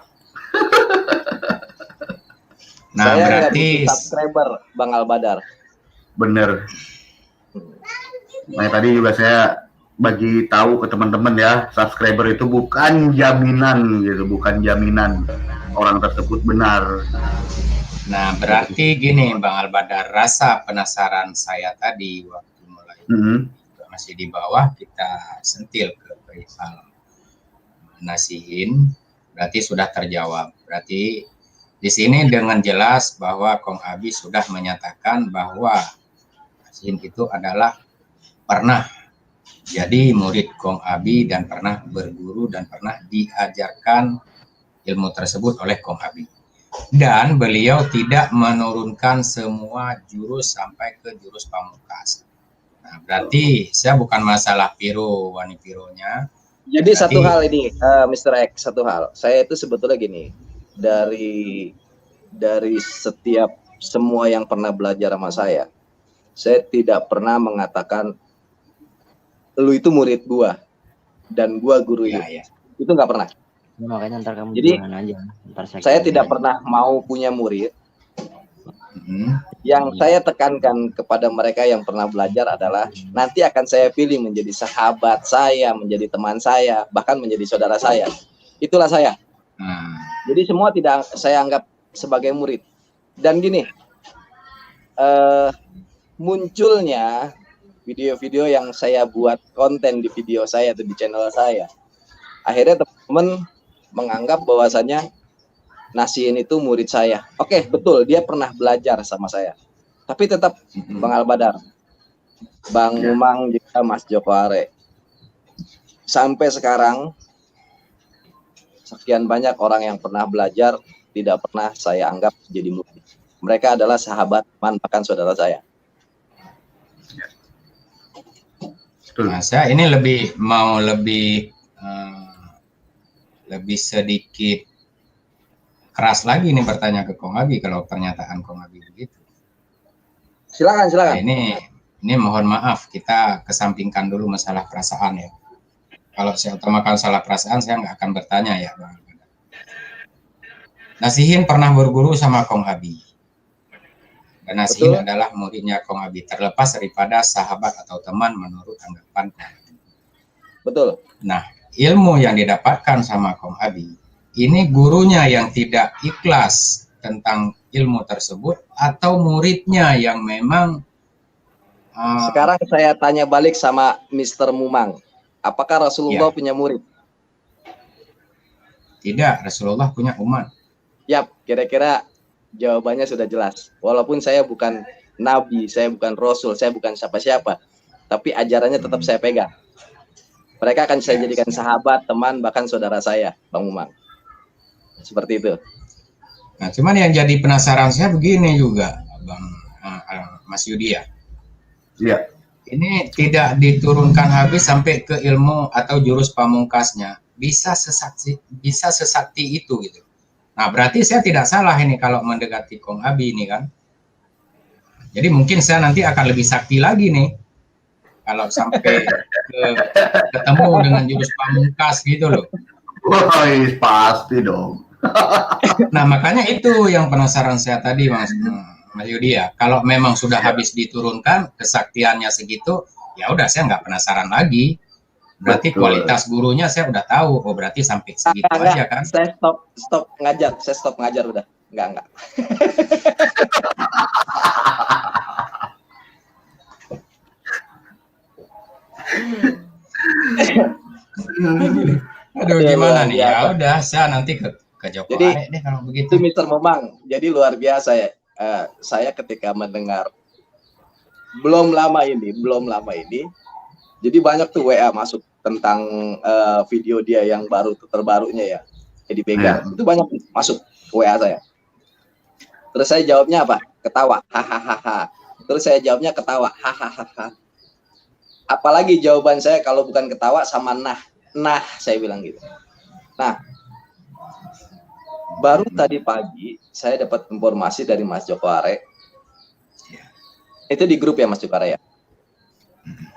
Nah, saya berarti subscriber Bang Albadar. Bener. Nah, tadi juga saya bagi tahu ke teman-teman ya, subscriber itu bukan jaminan gitu, bukan jaminan orang tersebut benar. Nah, berarti gini Bang Albadar, rasa penasaran saya tadi waktu mulai masih di bawah kita sentil ke perihal Nasihin, berarti sudah terjawab. Berarti di sini dengan jelas bahwa Kong Abi sudah menyatakan bahwa Nasihin itu adalah pernah jadi murid Kong Abi dan pernah berguru dan pernah diajarkan ilmu tersebut oleh Kong Abi. Dan beliau tidak menurunkan semua jurus sampai ke jurus pamungkas. Nah, berarti saya bukan masalah Wanipironya. Jadi berarti, satu hal ini, Mr. X, satu hal. Saya itu sebetulnya gini, dari setiap semua yang pernah belajar sama saya tidak pernah mengatakan lu itu murid gua dan gua guru ya. Itu nggak pernah. Makanya ntar kamu jadi aja. Ntar saya tidak pernah mau punya murid. Yang saya tekankan kepada mereka yang pernah belajar adalah nanti akan saya pilih menjadi sahabat saya, menjadi teman saya, bahkan menjadi saudara saya. Itulah saya. Jadi semua tidak saya anggap sebagai murid. Dan gini, munculnya video-video yang saya buat konten di video saya atau di channel saya, akhirnya teman-teman menganggap bahwasannya Nasihin itu murid saya. Oke, betul, dia pernah belajar sama saya. Tapi tetap Bang Albadar, Bang Umang juga Mas Joko Are, sampai sekarang sekian banyak orang yang pernah belajar tidak pernah saya anggap jadi murid. Mereka adalah sahabat, teman, bahkan saudara saya. Nah, saya ini lebih lebih sedikit keras lagi nih bertanya ke Kong Abi kalau pernyataan Kong Abi begitu. Silakan, silakan. Nah, ini mohon maaf, kita kesampingkan dulu masalah perasaan ya. Kalau saya utamakan salah perasaan, saya nggak akan bertanya ya, Bang. Nasihin pernah berguru sama Kong Abi. Dan Nasihin adalah muridnya Kong Abi, terlepas daripada sahabat atau teman menurut anggapan Kong Abi. Betul. Nah, ilmu yang didapatkan sama Kong Abi, ini gurunya yang tidak ikhlas tentang ilmu tersebut atau muridnya yang memang sekarang saya tanya balik sama Mr. Mumang, apakah Rasulullah punya murid? Tidak, Rasulullah punya umat. Yap, kira-kira jawabannya sudah jelas. Walaupun saya bukan nabi, saya bukan rasul, saya bukan siapa-siapa, tapi ajarannya tetap saya pegang. Mereka akan saya jadikan sahabat, teman, bahkan saudara saya, Bang Mumang. Seperti itu. Nah, cuman yang jadi penasaran saya begini juga, Bang Mas Yudi ya. Iya. Ini tidak diturunkan habis sampai ke ilmu atau jurus pamungkasnya. Bisa sesakti itu gitu. Nah, berarti saya tidak salah ini kalau mendekati Kong Abi ini kan. Jadi mungkin saya nanti akan lebih sakti lagi nih. Kalau sampai ketemu dengan jurus pamungkas gitu loh. Wah, pasti dong. Nah, makanya itu yang penasaran saya tadi, Mas Yudi ya. Kalau memang sudah habis diturunkan, kesaktiannya segitu, ya udah saya nggak penasaran lagi. Berarti kualitas gurunya saya udah tahu. Oh, berarti sampai segitu aja kan? Saya stop ngajar. Saya stop ngajar udah. Enggak. Aduh, gimana nih? Ya udah, saya nanti ke Joko Arek deh kalau begitu. Itu Mr. Memang. Jadi luar biasa ya. Saya ketika mendengar belum lama ini, jadi banyak tuh WA masuk tentang video dia yang terbarunya ya, jadi pegang. Itu banyak masuk WA saya. Terus saya jawabnya apa? Ketawa, hahaha. Terus saya jawabnya ketawa, hahaha. Apalagi jawaban saya kalau bukan ketawa sama nah saya bilang gitu. Nah, baru tadi pagi saya dapat informasi dari Mas Joko Arek. Itu di grup ya Mas Joko Arek ya.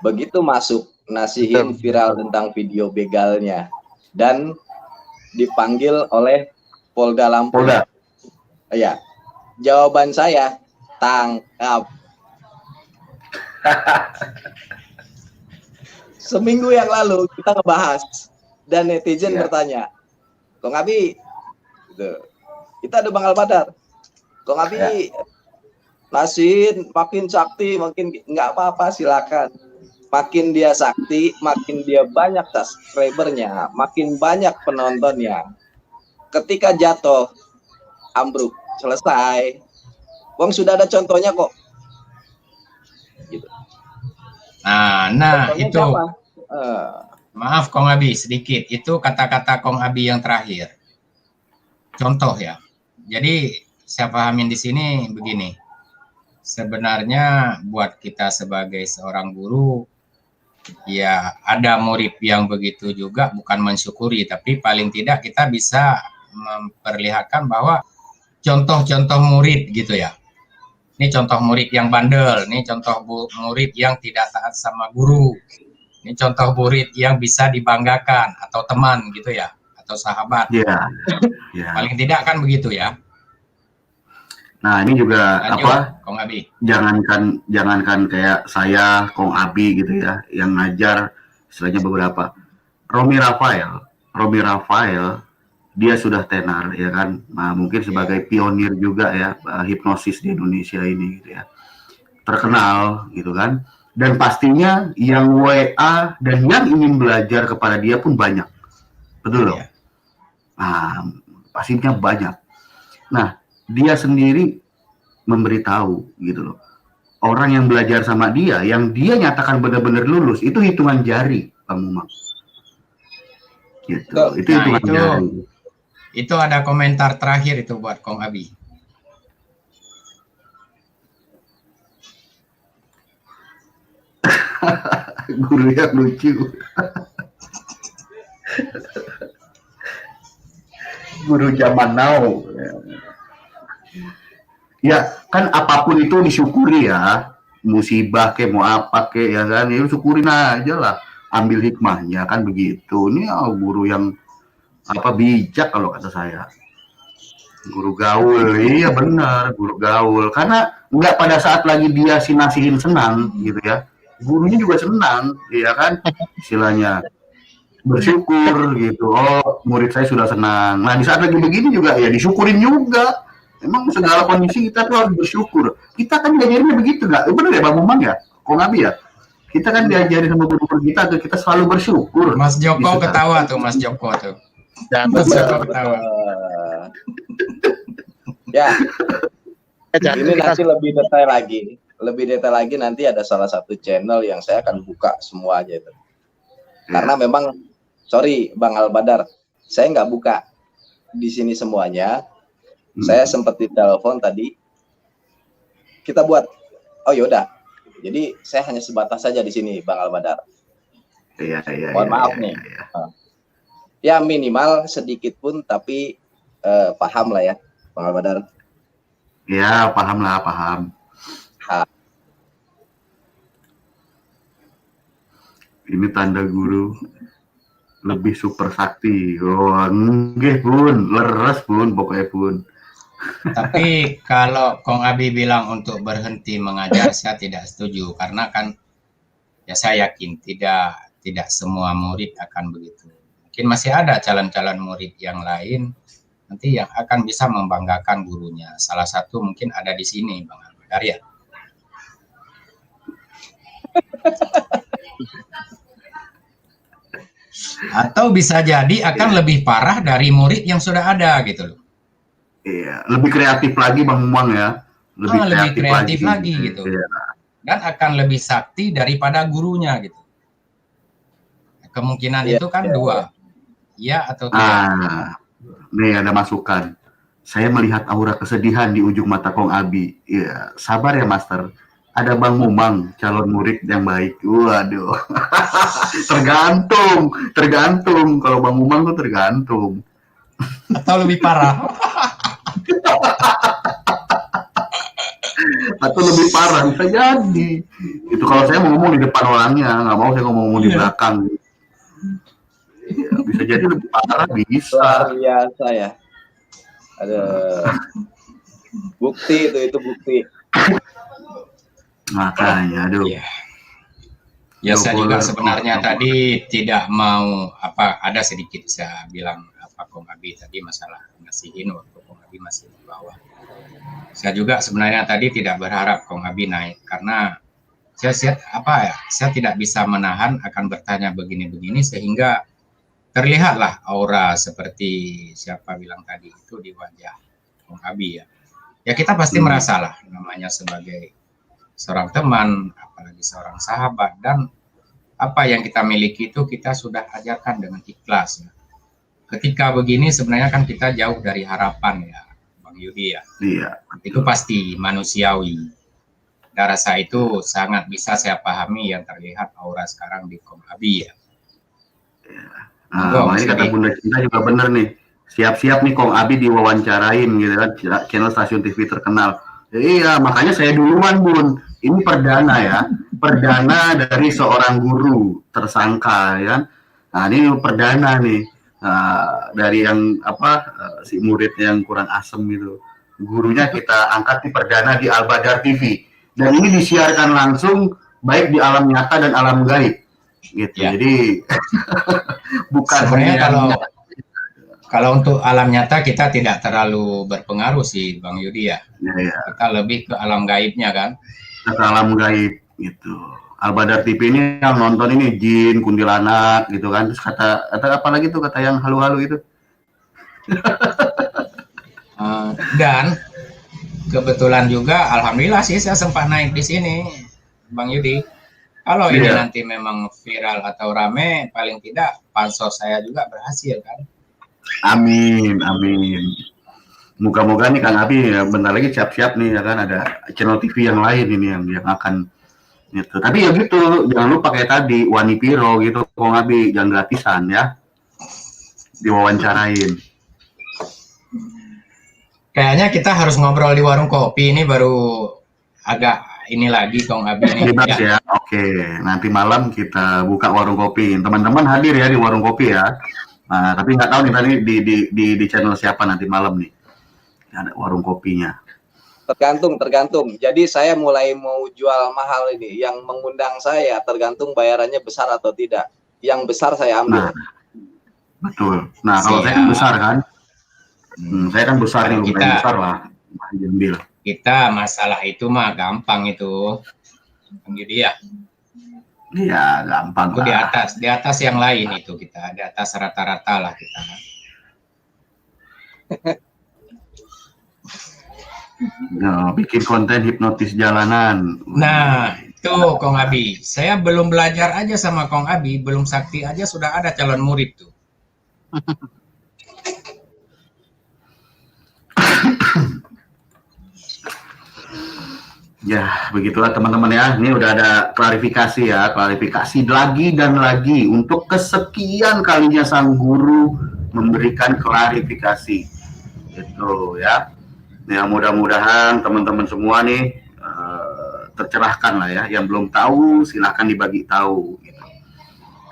Begitu masuk Nasihin viral tentang video begalnya dan dipanggil oleh Polda Lampung. Ya. Jawaban saya tangkap. Seminggu yang lalu kita ngebahas dan netizen bertanya, Kong Abi, kita ada Bang Al-Badar, Kong Abi, Nasihin makin sakti, makin nggak apa-apa, silakan. Makin dia sakti, makin dia banyak subscribernya, makin banyak penontonnya. Ketika jatuh, ambruk, selesai. Bang sudah ada contohnya kok. Gitu. Nah itu. Maaf Kong Abi sedikit, itu kata-kata Kong Abi yang terakhir. Contoh ya. Jadi saya pahamin di sini begini. Sebenarnya buat kita sebagai seorang guru, ya ada murid yang begitu juga bukan mensyukuri, tapi paling tidak kita bisa memperlihatkan bahwa contoh-contoh murid gitu ya. Ini contoh murid yang bandel, ini contoh murid yang tidak taat sama guru. Ini contoh murid yang bisa dibanggakan atau teman gitu ya, atau sahabat. Iya. Paling tidak kan begitu ya. Nah, ini juga lanjut, Kong Abi. Jangankan kayak saya, Kong Abi gitu ya, yang ngajar istilahnya beberapa. Romi Rafael, dia sudah tenar ya kan. Nah, mungkin sebagai pionir juga ya hipnosis di Indonesia ini gitu ya. Terkenal gitu kan. Dan pastinya yang WA dan yang ingin belajar kepada dia pun banyak. Betul loh. Nah, pastinya banyak. Nah, dia sendiri memberitahu gitu loh. Orang yang belajar sama dia, yang dia nyatakan benar-benar lulus, itu hitungan jari, Bang Mumang. Gitu. Itu hitungan jari. Itu ada komentar terakhir itu buat Kong Abi. Guru yang lucu. Guru zaman now. Ya, kan apapun itu disyukuri ya. Musibah ke mau apa ke ya kan, ya syukurin aja lah. Ambil hikmahnya kan begitu. Ini guru yang apa bijak kalau kata saya. Guru gaul, iya benar, guru gaul. Karena nggak pada saat lagi dia nasihin senang gitu ya. Gurunya juga senang, iya kan? Istilahnya bersyukur gitu. Oh, murid saya sudah senang. Nah, di saat lagi begini juga ya disyukurin juga. Emang segala kondisi kita tuh harus bersyukur. Kita kan diajarinnya begitu nggak? Benar ya Bang Umang ya? Kok Nabi ya? Kita kan diajarin sama guru kita tuh kita selalu bersyukur. Mas Joko ketawa tuh, Mas Joko tuh. Dan Mas Joko ketawa. Ya, ini nanti lebih detail lagi nanti ada salah satu channel yang saya akan buka semuanya itu. Karena memang, sorry Bang Albadar, saya nggak buka di sini semuanya. Saya sempat ditelepon tadi, kita buat, oh yaudah. Jadi saya hanya sebatas saja di sini Bang Albadar. Iya. Mohon maaf nih. Ya minimal sedikit pun, tapi paham lah ya. Bang Albadar. Ya, paham lah, paham. Ini tanda guru lebih super sakti. Oh, enggak pun, leres pun, pokoknya pun. Tapi kalau Kong Abi bilang untuk berhenti mengajar, saya tidak setuju. Karena kan, ya saya yakin tidak semua murid akan begitu. Mungkin masih ada calon-calon murid yang lain nanti yang akan bisa membanggakan gurunya. Salah satu mungkin ada di sini, Bang Albadar ya. Atau bisa jadi akan lebih parah dari murid yang sudah ada gitu loh. Iya, lebih kreatif lagi Bang Umang ya. Lebih kreatif lagi gitu. Iya. Dan akan lebih sakti daripada gurunya gitu. Kemungkinan itu kan dua. Ya atau tidak. Nih ada masukan. Saya melihat aura kesedihan di ujung mata Kong Abi. Iya, sabar ya Master. Ada Bang Mumang, calon murid yang baik. Waduh. tergantung. Kalau Bang Mumang tuh tergantung. Atau lebih parah. Atau lebih parah bisa jadi. Itu kalau saya mau ngomong di depan orangnya, nggak mau saya ngomong di belakang. Ya, bisa jadi lebih parah bisa. Luar biasa ya. Ada bukti itu bukti. Makanya, aduh. Ya saya juga sebenarnya tadi tidak mau ada sedikit saya bilang Kong Abi tadi masalah ngasihin waktu Kong Abi masih di bawah. Saya juga sebenarnya tadi tidak berharap Kong Abi naik karena saya tidak bisa menahan akan bertanya begini-begini sehingga terlihatlah aura seperti siapa bilang tadi itu di wajah Kong Abi ya. Ya kita pasti merasalah namanya sebagai seorang teman, apalagi seorang sahabat dan apa yang kita miliki itu kita sudah ajarkan dengan ikhlas ya. Ketika begini sebenarnya kan kita jauh dari harapan ya, Bang Yudi ya. Iya. Itu pasti manusiawi. Dan rasa itu sangat bisa saya pahami yang terlihat aura sekarang di Kong Abi ya. Nah, ini kata Bunda Cinta juga bener nih. Siap-siap nih Kong Abi diwawancarain gitu kan, channel stasiun TV terkenal. Iya, makanya saya duluan Bun. Ini perdana ya. Perdana dari seorang guru tersangka ya. Nah, ini perdana nih. Dari yang si murid yang kurang asem gitu. Gurunya kita angkat di perdana di Albadar TV. Dan ini disiarkan langsung baik di alam nyata dan alam gaib. Gitu. Ya. Jadi bukan sebenarnya kalau untuk alam nyata kita tidak terlalu berpengaruh sih Bang Yudi ya. Kita lebih ke alam gaibnya kan. Ke alam gaib gitu. Albadar TV ini yang nonton ini jin, kuntilanak gitu kan. Terus kata apa lagi tuh kata yang halu-halu itu. Dan kebetulan juga alhamdulillah sih saya sempat naik di sini Bang Yudi. Kalau ini nanti memang viral atau rame, paling tidak pansos saya juga berhasil kan. Amin. Moga-moga nih Kang Abi ya, bentar lagi siap-siap nih ya kan ada channel TV yang lain ini yang akan gitu. Tapi ya gitu, jangan lupa kayak tadi Wani Piro gitu Kang Abi, jangan gratisan ya. Diwawancarain. Kayaknya kita harus ngobrol di warung kopi ini baru agak ini lagi Kong Abi ini. Bebas ya. Oke, nanti malam kita buka warung kopi. Teman-teman hadir ya di warung kopi ya. Nah, tapi nggak tahu nih tadi di channel siapa nanti malam nih. Ada warung kopinya. Tergantung. Jadi saya mulai mau jual mahal ini. Yang mengundang saya tergantung bayarannya besar atau tidak. Yang besar saya ambil. Nah, betul. Nah, kalau saya kan besar kan. Saya kan besar nih, lumayan besar lah. Diambil. Kita masalah itu mah gampang itu. Jadi ya. Iya, gampang Itu lah. di atas yang lain itu kita, di atas rata-rata lah kita. Nah, bikin konten hipnotis jalanan. Nah, tuh Kong Abi, saya belum belajar aja sama Kong Abi, belum sakti aja sudah ada calon murid tuh. Ya, begitulah teman-teman ya. Ini udah ada klarifikasi ya, klarifikasi lagi dan lagi untuk kesekian kalinya sang guru memberikan klarifikasi. Itu ya. Ya, mudah-mudahan teman-teman semua nih tercerahkan lah ya. Yang belum tahu silahkan dibagi tahu gitu.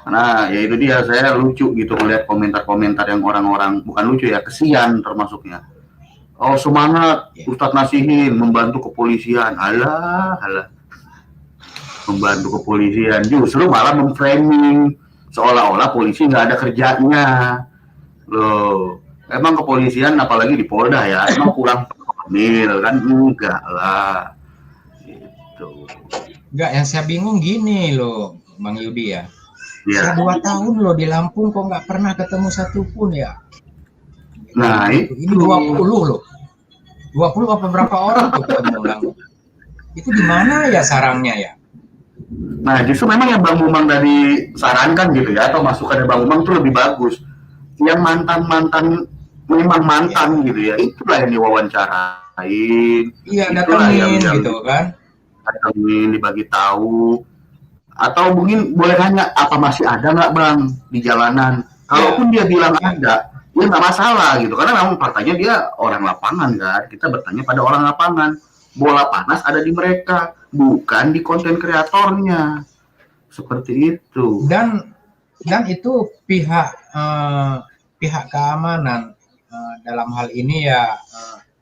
Karena ya itu dia, saya lucu gitu melihat komentar-komentar yang orang-orang, bukan lucu ya, kesian termasuknya. Oh, semangat Ustadz Nasihin membantu kepolisian. Alah. Membantu kepolisian justru malah memframing seolah-olah polisi nggak ada kerjanya. Loh, emang kepolisian apalagi di Polda ya, emang kurang personil kan? Enggak lah. Gitu. Enggak, yang saya bingung gini loh, Bang Yudi ya. Ya. Saya 2 tahun loh di Lampung kok nggak pernah ketemu satupun ya. Nah, Ini 20 loh. 20 apa berapa orang tuh ketemu langsung. Itu di mana ya sarangnya ya? Nah, justru memang yang Bang Mumang tadi sarankan gitu ya, atau masukan dari Bang Mumang itu lebih bagus. Yang mantan-mantan, memang mantan gitu ya, itulah yang diwawancarain. Iya, Itulah datengin yang gitu kan. datengin, dibagi tahu. Atau mungkin boleh nanya, apa masih ada nggak Bang di jalanan? Kalaupun dia bilang ada, ya nggak masalah gitu, karena memang partainya dia orang lapangan kan. Kita bertanya pada orang lapangan. Bola panas ada di mereka, bukan di konten kreatornya. Seperti itu. Dan itu pihak keamanan dalam hal ini ya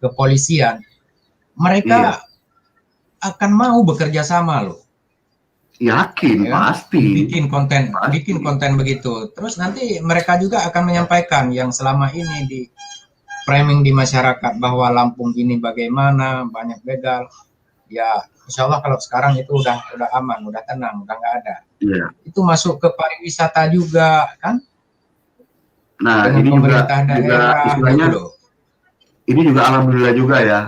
kepolisian, mereka akan mau bekerja sama loh. Yakin, Ya, pasti. bikin konten begitu. Terus nanti mereka juga akan menyampaikan yang selama ini di framing di masyarakat bahwa Lampung ini bagaimana, banyak begal. Ya, insya Allah kalau sekarang itu udah aman, udah tenang, udah nggak ada. Iya. Itu masuk ke pariwisata juga kan? Nah, Dengan ini juga pemerintah daerah istilahnya, gitu loh. ini juga alhamdulillah juga ya,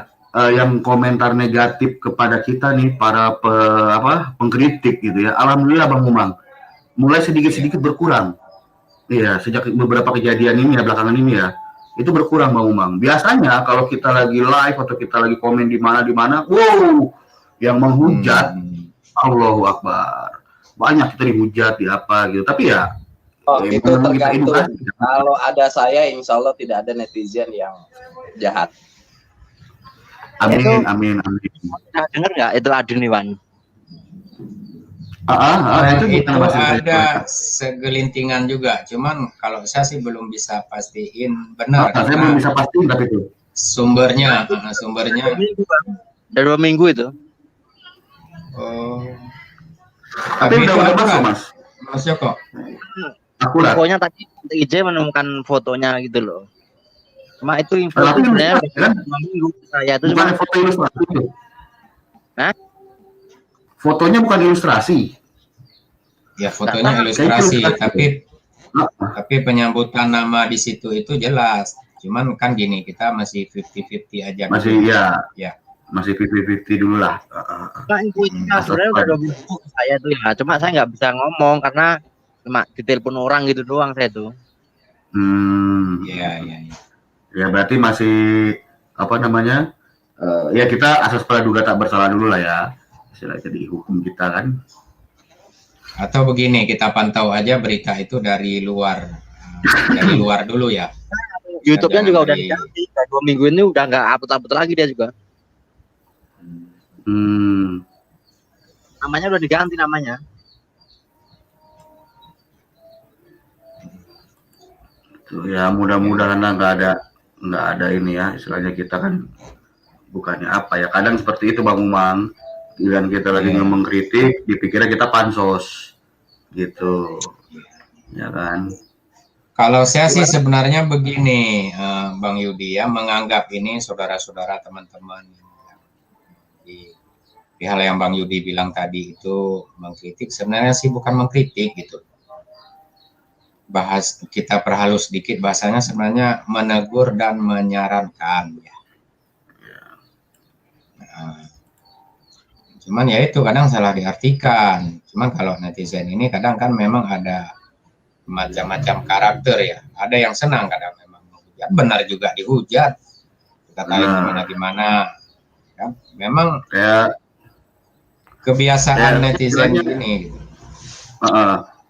yang komentar negatif kepada kita nih para pengkritik gitu ya. Alhamdulillah Bang Mumang, mulai sedikit-sedikit berkurang. Iya, sejak beberapa kejadian ini ya, belakangan ini ya, itu berkurang Bang Mumang. Biasanya kalau kita lagi live atau kita lagi komen di mana, wow, yang menghujat, Allahu Akbar. Banyak kita dihujat di apa gitu. Tapi ya, itu tergantung. Kalau ada saya, insya Allah tidak ada netizen yang jahat. Amin. Nah, dengar nggak itu Adin Iwan? Itu ada segelintingan juga, cuman kalau saya sih belum bisa pastiin benar. Saya belum bisa pastiin tapi itu. Sumbernya. Dari 2 minggu itu. Oh. Tapi udah masuk Mas. Mas Joko. Akurat. Pokoknya tadi IJ menemukan fotonya gitu loh. Cuma itu info itu sebenarnya kan? 2 minggu saya itu Bukan cuma foto ilustrasi itu. Hah? Fotonya bukan ilustrasi. Ya fotonya ilustrasi, tapi penyambutan nama di situ itu jelas. Cuman kan gini, kita masih 50-50 aja. Masih dulu. ya. Masih 50-50 dulu lah. Nah, infonya sebenarnya udah 2 minggu saya tuh ya. Cuma saya nggak bisa ngomong karena cuma ditelepon orang gitu doang saya tuh. Iya. Ya berarti masih apa namanya? Ya kita asas praduga tak bersalah dulu lah ya. Istilahnya dihukum kita kan. Atau begini, kita pantau aja berita itu dari luar dulu ya. YouTube-nya Jangan juga udah di- diganti. Kayak 2 minggu ini udah nggak upload lagi dia juga. Namanya udah diganti namanya. Tuh, ya mudah-mudahan lah nggak ada ini ya, istilahnya kita kan bukannya apa ya, kadang seperti itu Bang Umang, giliran kita lagi mengkritik dipikirnya kita pansos gitu ya kan. Kalau saya sih sebenarnya begini, Bang Yudi ya, menganggap ini saudara-saudara teman-teman di hal yang Bang Yudi bilang tadi itu mengkritik, sebenarnya sih bukan mengkritik gitu. Kita perhalus sedikit bahasanya, sebenarnya menegur dan menyarankan ya. Nah, cuman ya itu kadang salah diartikan. Cuman kalau netizen ini kadang kan memang ada macam-macam karakter ya. Ada yang senang kadang memang menghujat, benar juga dihujat. Katain gimana-gimana. Ya, memang Kayak kebiasaan netizen istilahnya, ini gitu.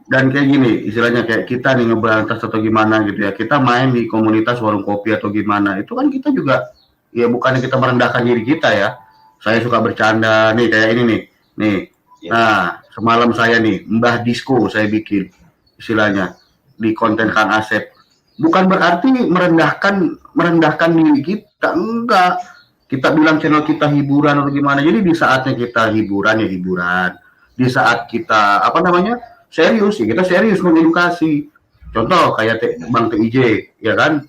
Dan kayak gini, istilahnya kayak kita nih ngeberantas atau gimana gitu ya, kita main di komunitas warung kopi atau gimana, itu kan kita juga, ya bukannya kita merendahkan diri kita ya, saya suka bercanda, nih kayak ini nih, nah semalam saya nih, Mbah Disco saya bikin, istilahnya, di konten Kang Asep, bukan berarti merendahkan diri kita, enggak, kita bilang channel kita hiburan atau gimana, jadi di saatnya kita hiburan ya hiburan, di saat kita, apa namanya, serius ya kita serius mengedukasi. Contoh kayak Bang TIJ ya kan,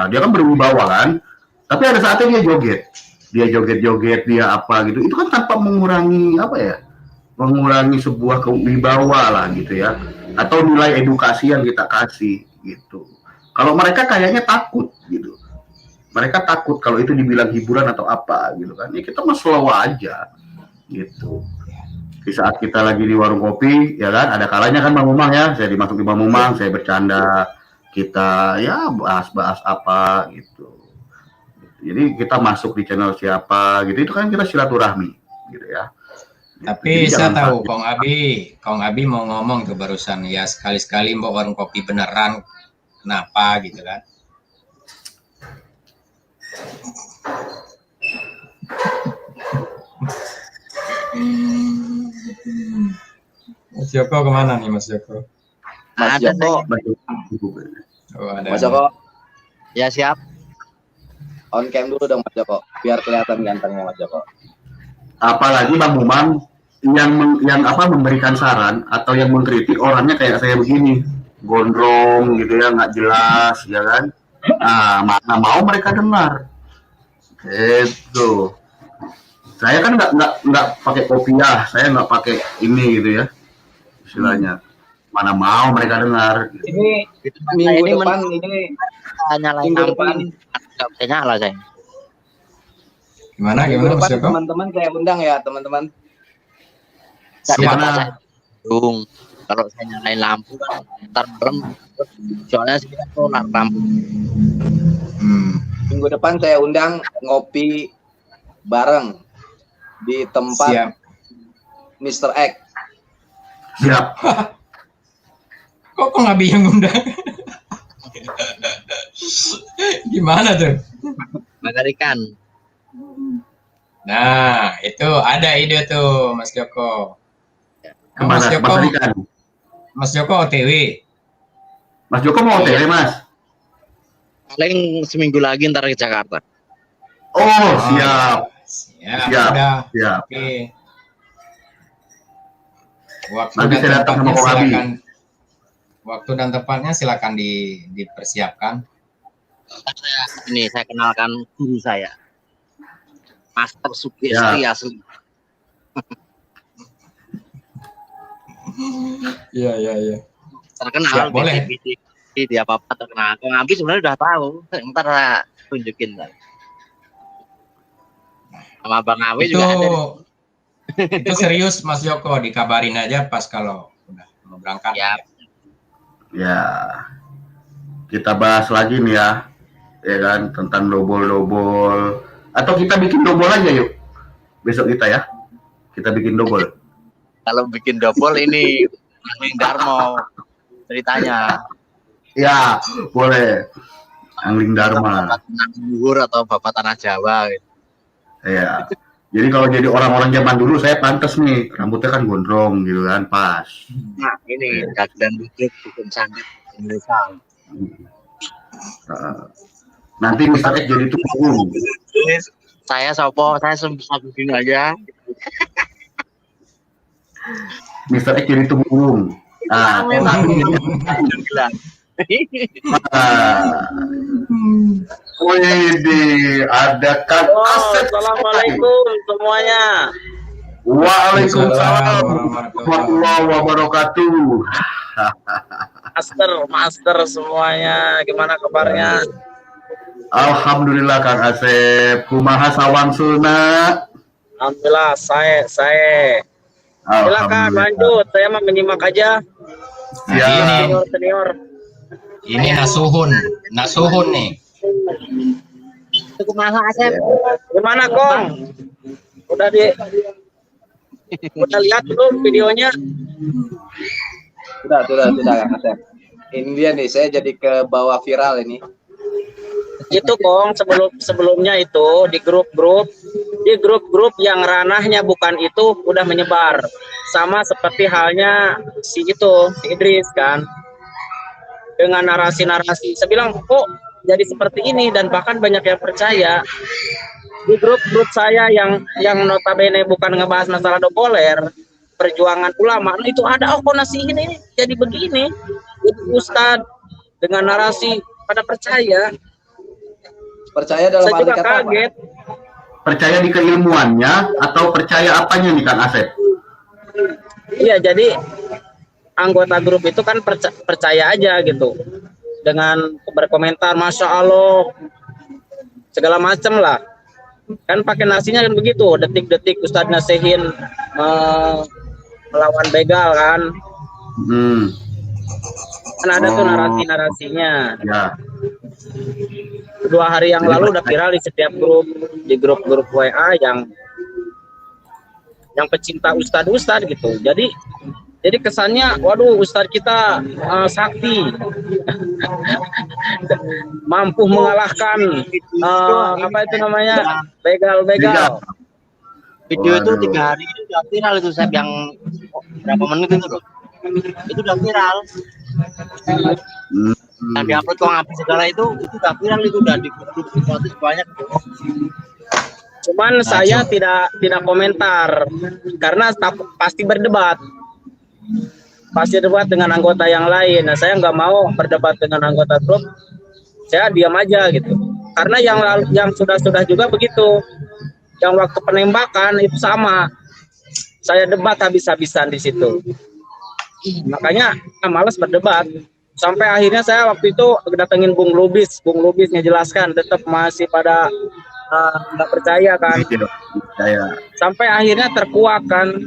dia kan berwibawa kan, tapi ada saatnya dia joget dia apa gitu, itu kan tanpa mengurangi apa ya, mengurangi sebuah kewibawa lah gitu ya, atau nilai edukasi yang kita kasih gitu. Kalau mereka kayaknya takut gitu, mereka takut kalau itu dibilang hiburan atau apa gitu kan, ya kita mah slow aja gitu. Di saat kita lagi di warung kopi, ya kan, ada kalanya kan Bang Umang ya, saya dimasuk di Bang Umang, saya bercanda, kita ya bahas-bahas apa gitu. Jadi kita masuk di channel siapa gitu, itu kan kita silaturahmi gitu ya. Tapi Jadi saya jangan tahu takut. Kong Abi mau ngomong tuh barusan ya, sekali-sekali mbak warung kopi beneran, kenapa gitu kan? Mas Joko kemana nih Mas Joko? Mas Ada Joko, Oh, ada. Mas Joko, Ya siap. on cam dulu dong Mas Joko, biar kelihatan gantengnya Mas Joko. Apalagi Bang Umang yang apa memberikan saran atau yang mengkritik orangnya kayak saya begini, gondrong gitu ya, nggak jelas ya kan. Nah, mana mau mereka dengar. Itu. Saya kan nggak pakai kopiah, saya nggak pakai ini gitu ya, istilahnya. Mana mau mereka dengar. Ini Saya minggu ini depan ini nyalain minggu lampu depan ini. Nggak bisa nyala saya. Gimana minggu Mas depan Joko? teman-teman saya undang ya teman-teman. Nggak Siap. bisa saya hidung. Kalau saya nyalain lampu kan ntar malam, soalnya sih kan solar lampu. Minggu depan saya undang ngopi bareng di tempat Siap. Mr. X. Siap. Kok nggak yang ngundang? Gimana tuh? Bakar ikan. Nah, itu ada ide tuh Mas Joko. Kemana? Mas Ikan. Mas Joko OTW. Mas Joko mau OTW Mas? Paling seminggu lagi ntar ke Jakarta. Oh siap. Siap. Udah. Siap. Oke. Waktu Nanti dan saya datang sama tempatnya Kong Abi. silakan. Waktu dan tempatnya silakan dipersiapkan. Saya kenalkan guru saya, Master Sugesti asli. Iya. Terkenal. Siap, boleh. Di apa-apa terkenal. Kong Abi sebenarnya udah tahu. Ntar saya tunjukin lah. Sama Bang Awi Itu juga ada. itu serius Mas Joko, dikabarin aja pas kalau udah mau berangkat. Ya, kita bahas lagi nih ya kan, tentang dobol. Atau kita bikin dobol aja yuk, besok kita bikin dobol. Kalau bikin dobol ini Darmo ceritanya. Ya, boleh. Angling Dharma. Bapak Tanah Luhur atau Bapak Tanah Jawa gitu. Iya. Jadi kalau jadi orang-orang zaman dulu saya pantas nih, rambutnya kan gondrong gitu kan, pas. Nah, ini dan duduk bikin sangat Indonesia. Nanti Mr. X jadi tukang. Saya sopo, saya satu gini aja. Mr. X jadi tukang. Nah, Wih, ada Kang Asep. Assalamualaikum semuanya. Waalaikumsalam warahmatullahi wabarakatuh. Master semuanya, gimana kabarnya? Alhamdulillah Kang Asep. Kumaha sawangsulna? Alhamdulillah, saya. Silakan lanjut, saya mau menyimak aja. Ya. Senior. Ini nasuhun nih. Kumaha Asep? Gimana Kong? Udah lihat belum videonya? Sudah Kang Asep. Ini dia nih, saya jadi ke bawah viral ini. Itu Kong, sebelumnya itu di grup-grup yang ranahnya bukan itu udah menyebar. Sama seperti halnya si Idris kan. Dengan narasi-narasi, saya bilang kok jadi seperti ini, dan bahkan banyak yang percaya. Di grup saya yang notabene bukan ngebahas masalah dopoler, perjuangan ulama, nah itu ada kok nasi ini jadi begini. Jadi Ustadz dengan narasi pada percaya dalam saya juga kaget. Percaya di keilmuannya atau percaya apanya nih Kang Asep? Iya, jadi anggota grup itu kan percaya aja gitu, dengan berkomentar Masya Allah segala macam lah, kan pakai nasinya kan begitu, detik-detik Ustadz nasihin melawan begal kan. Kan ada tuh narasinya ya. 2 hari yang lalu udah viral di setiap grup, di grup WA yang pecinta Ustadz gitu. Jadi kesannya, waduh Ustadz kita sakti, mampu mengalahkan apa itu namanya, begal. Video itu 3 hari itu udah viral itu, saya yang berapa menit itu loh. Itu udah viral. Yang diupload Kong Abi segala itu udah viral, itu udah di grup banyak. Cuman saya tidak komentar karena pasti berdebat dengan anggota yang lain. Nah, saya nggak mau berdebat dengan anggota grup, saya diam aja gitu. Karena yang sudah juga begitu, yang waktu penembakan itu sama, saya debat habis-habisan di situ. Makanya malas berdebat. Sampai akhirnya saya waktu itu datengin Bung Lubis ngejelaskan, tetap masih pada nggak percaya kan. Sampai akhirnya terkuak kan.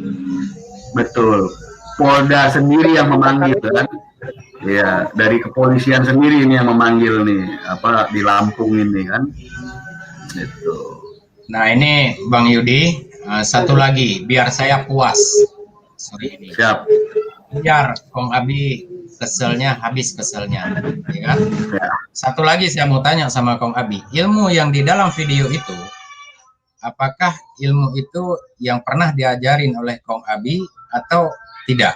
Betul. Polda sendiri yang memanggil kan. Ya, dari kepolisian sendiri ini yang memanggil nih, di Lampung ini kan. Itu. Nah ini Bang Yudi, satu lagi biar saya puas sore ini. Siap. Biar Kong Abi habis keselnya, ya kan? Ya. Satu lagi saya mau tanya sama Kong Abi, ilmu yang di dalam video itu, apakah ilmu itu yang pernah diajarin oleh Kong Abi atau tidak?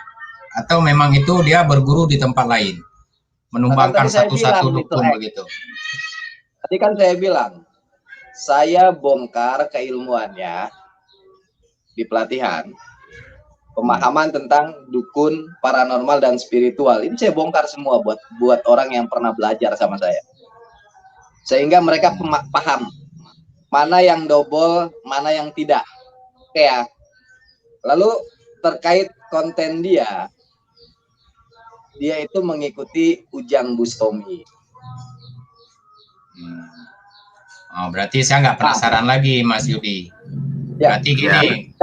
Atau memang itu dia berguru di tempat lain, menumbangkan satu-satu dukun begitu? Tadi kan saya bilang, saya bongkar keilmuannya di pelatihan. Pemahaman tentang dukun, paranormal, dan spiritual. Ini saya bongkar semua buat orang yang pernah belajar sama saya. Sehingga mereka paham mana yang double, mana yang tidak. Oke ya. Lalu terkait konten dia itu mengikuti Ujang Bustami. Oh, berarti saya nggak penasaran lagi Mas Yudi. Ya, berarti gini,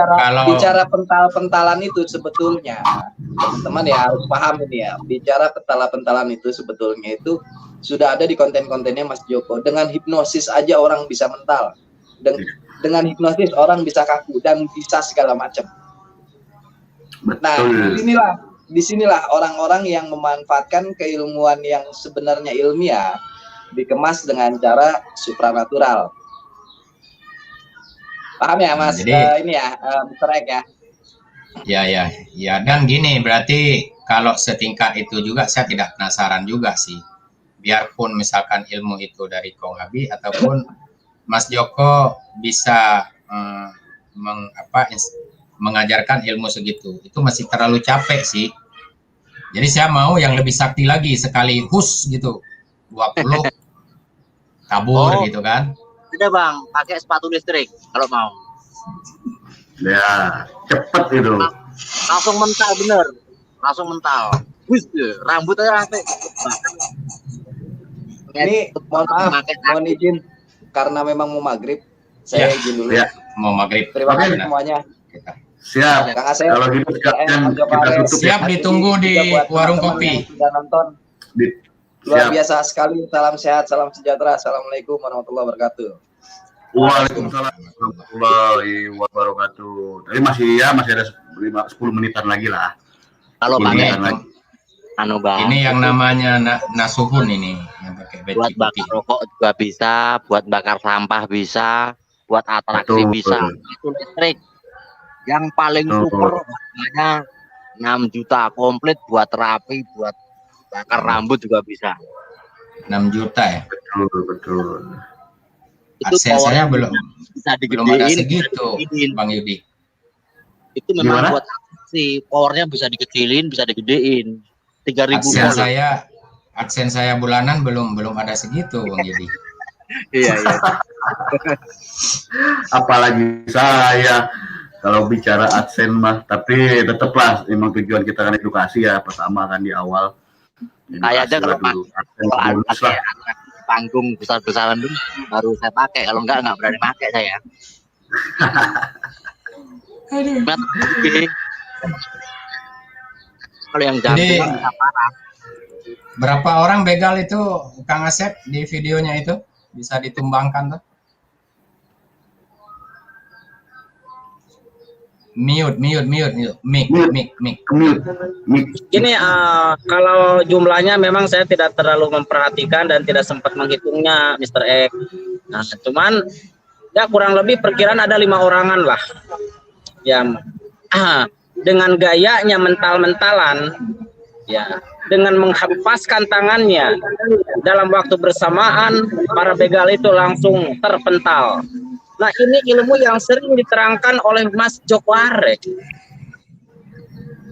bicara pental-pentalan itu sebetulnya, teman-teman ya harus paham ini ya, bicara pentala-pentalan itu sebetulnya itu sudah ada di konten-kontennya Mas Joko. Dengan hipnosis aja orang bisa mental, dengan hipnosis orang bisa kaku dan bisa segala macam. Nah, disinilah orang-orang yang memanfaatkan keilmuan yang sebenarnya ilmiah dikemas dengan cara supranatural. Paham ya Mas? Jadi, Ini ya, Mr. Ek ya. Ya, dan gini, berarti kalau setingkat itu juga saya tidak penasaran juga sih. Biarpun misalkan ilmu itu dari Kong Abi ataupun Mas Joko bisa mengajarkan ilmu segitu, itu masih terlalu capek sih. Jadi saya mau yang lebih sakti lagi, sekali hus gitu, 20 kabur gitu kan. Udah Bang, pakai sepatu listrik kalau mau. Ya, cepet itu. Langsung mental bener, langsung mental. Wis, rambut aja sampai. Ini mohon maaf, mohon izin karena memang mau maghrib, saya izin dulu. Ya. Mau maghrib. Terima kasih Benar. semuanya. Siap. Kang Asep, Kalau gitu sekarang kita tutup Siap ya. ditunggu di Juga buat warung teman-teman kopi. yang sudah nonton. Luar Siap. biasa sekali. Salam sehat, salam sejahtera. Assalamualaikum warahmatullahi wabarakatuh. Waalaikumsalam warahmatullahi wabarakatuh. Tadi masih ada 10 menitan lagi lah. Kalau 10 pakai menitan lagi. Bang, Ini yang namanya nasuhun ini, yang pakai baju buat bakar putih. rokok juga bisa, buat bakar sampah bisa, buat atraksi Betul. bisa. Itu listrik. Yang paling Betul. super harganya 6 juta komplit buat terapi, buat bakar rambut juga bisa. 6 juta ya. Betul. Itu Aksen saya powernya bisa belum ada digedein, segitu, digedein. Bang Yudi. Itu memang Gimana? buat atraksi, powernya bisa dikecilin, bisa digedein. 3.000 volt. Aksen saya bulanan belum ada segitu, Bang Yudi. Iya. Apalagi saya kalau bicara adsen mah, tapi tetaplah memang tujuan kita kan edukasi ya, pertama kan di awal. Saya aja kalau dulu. pakai atraksi panggung besar-besaran dulu baru saya pakai, kalau enggak berani pakai saya. Oke. Kalau yang Jadi, jantung bisa parah. berapa orang begal itu, Kang Asep, di videonya itu? Bisa ditumbangkan tuh? Mute. Mic. Gini, kalau jumlahnya memang saya tidak terlalu memperhatikan dan tidak sempat menghitungnya, Mr. Ek. Nah, cuman ya kurang lebih perkiraan ada 5 orangan lah. Ya, dengan gayanya mental-mentalan, ya, dengan menghempaskan tangannya dalam waktu bersamaan, para begal itu langsung terpental. Nah, ini ilmu yang sering diterangkan oleh Mas Joko Arek.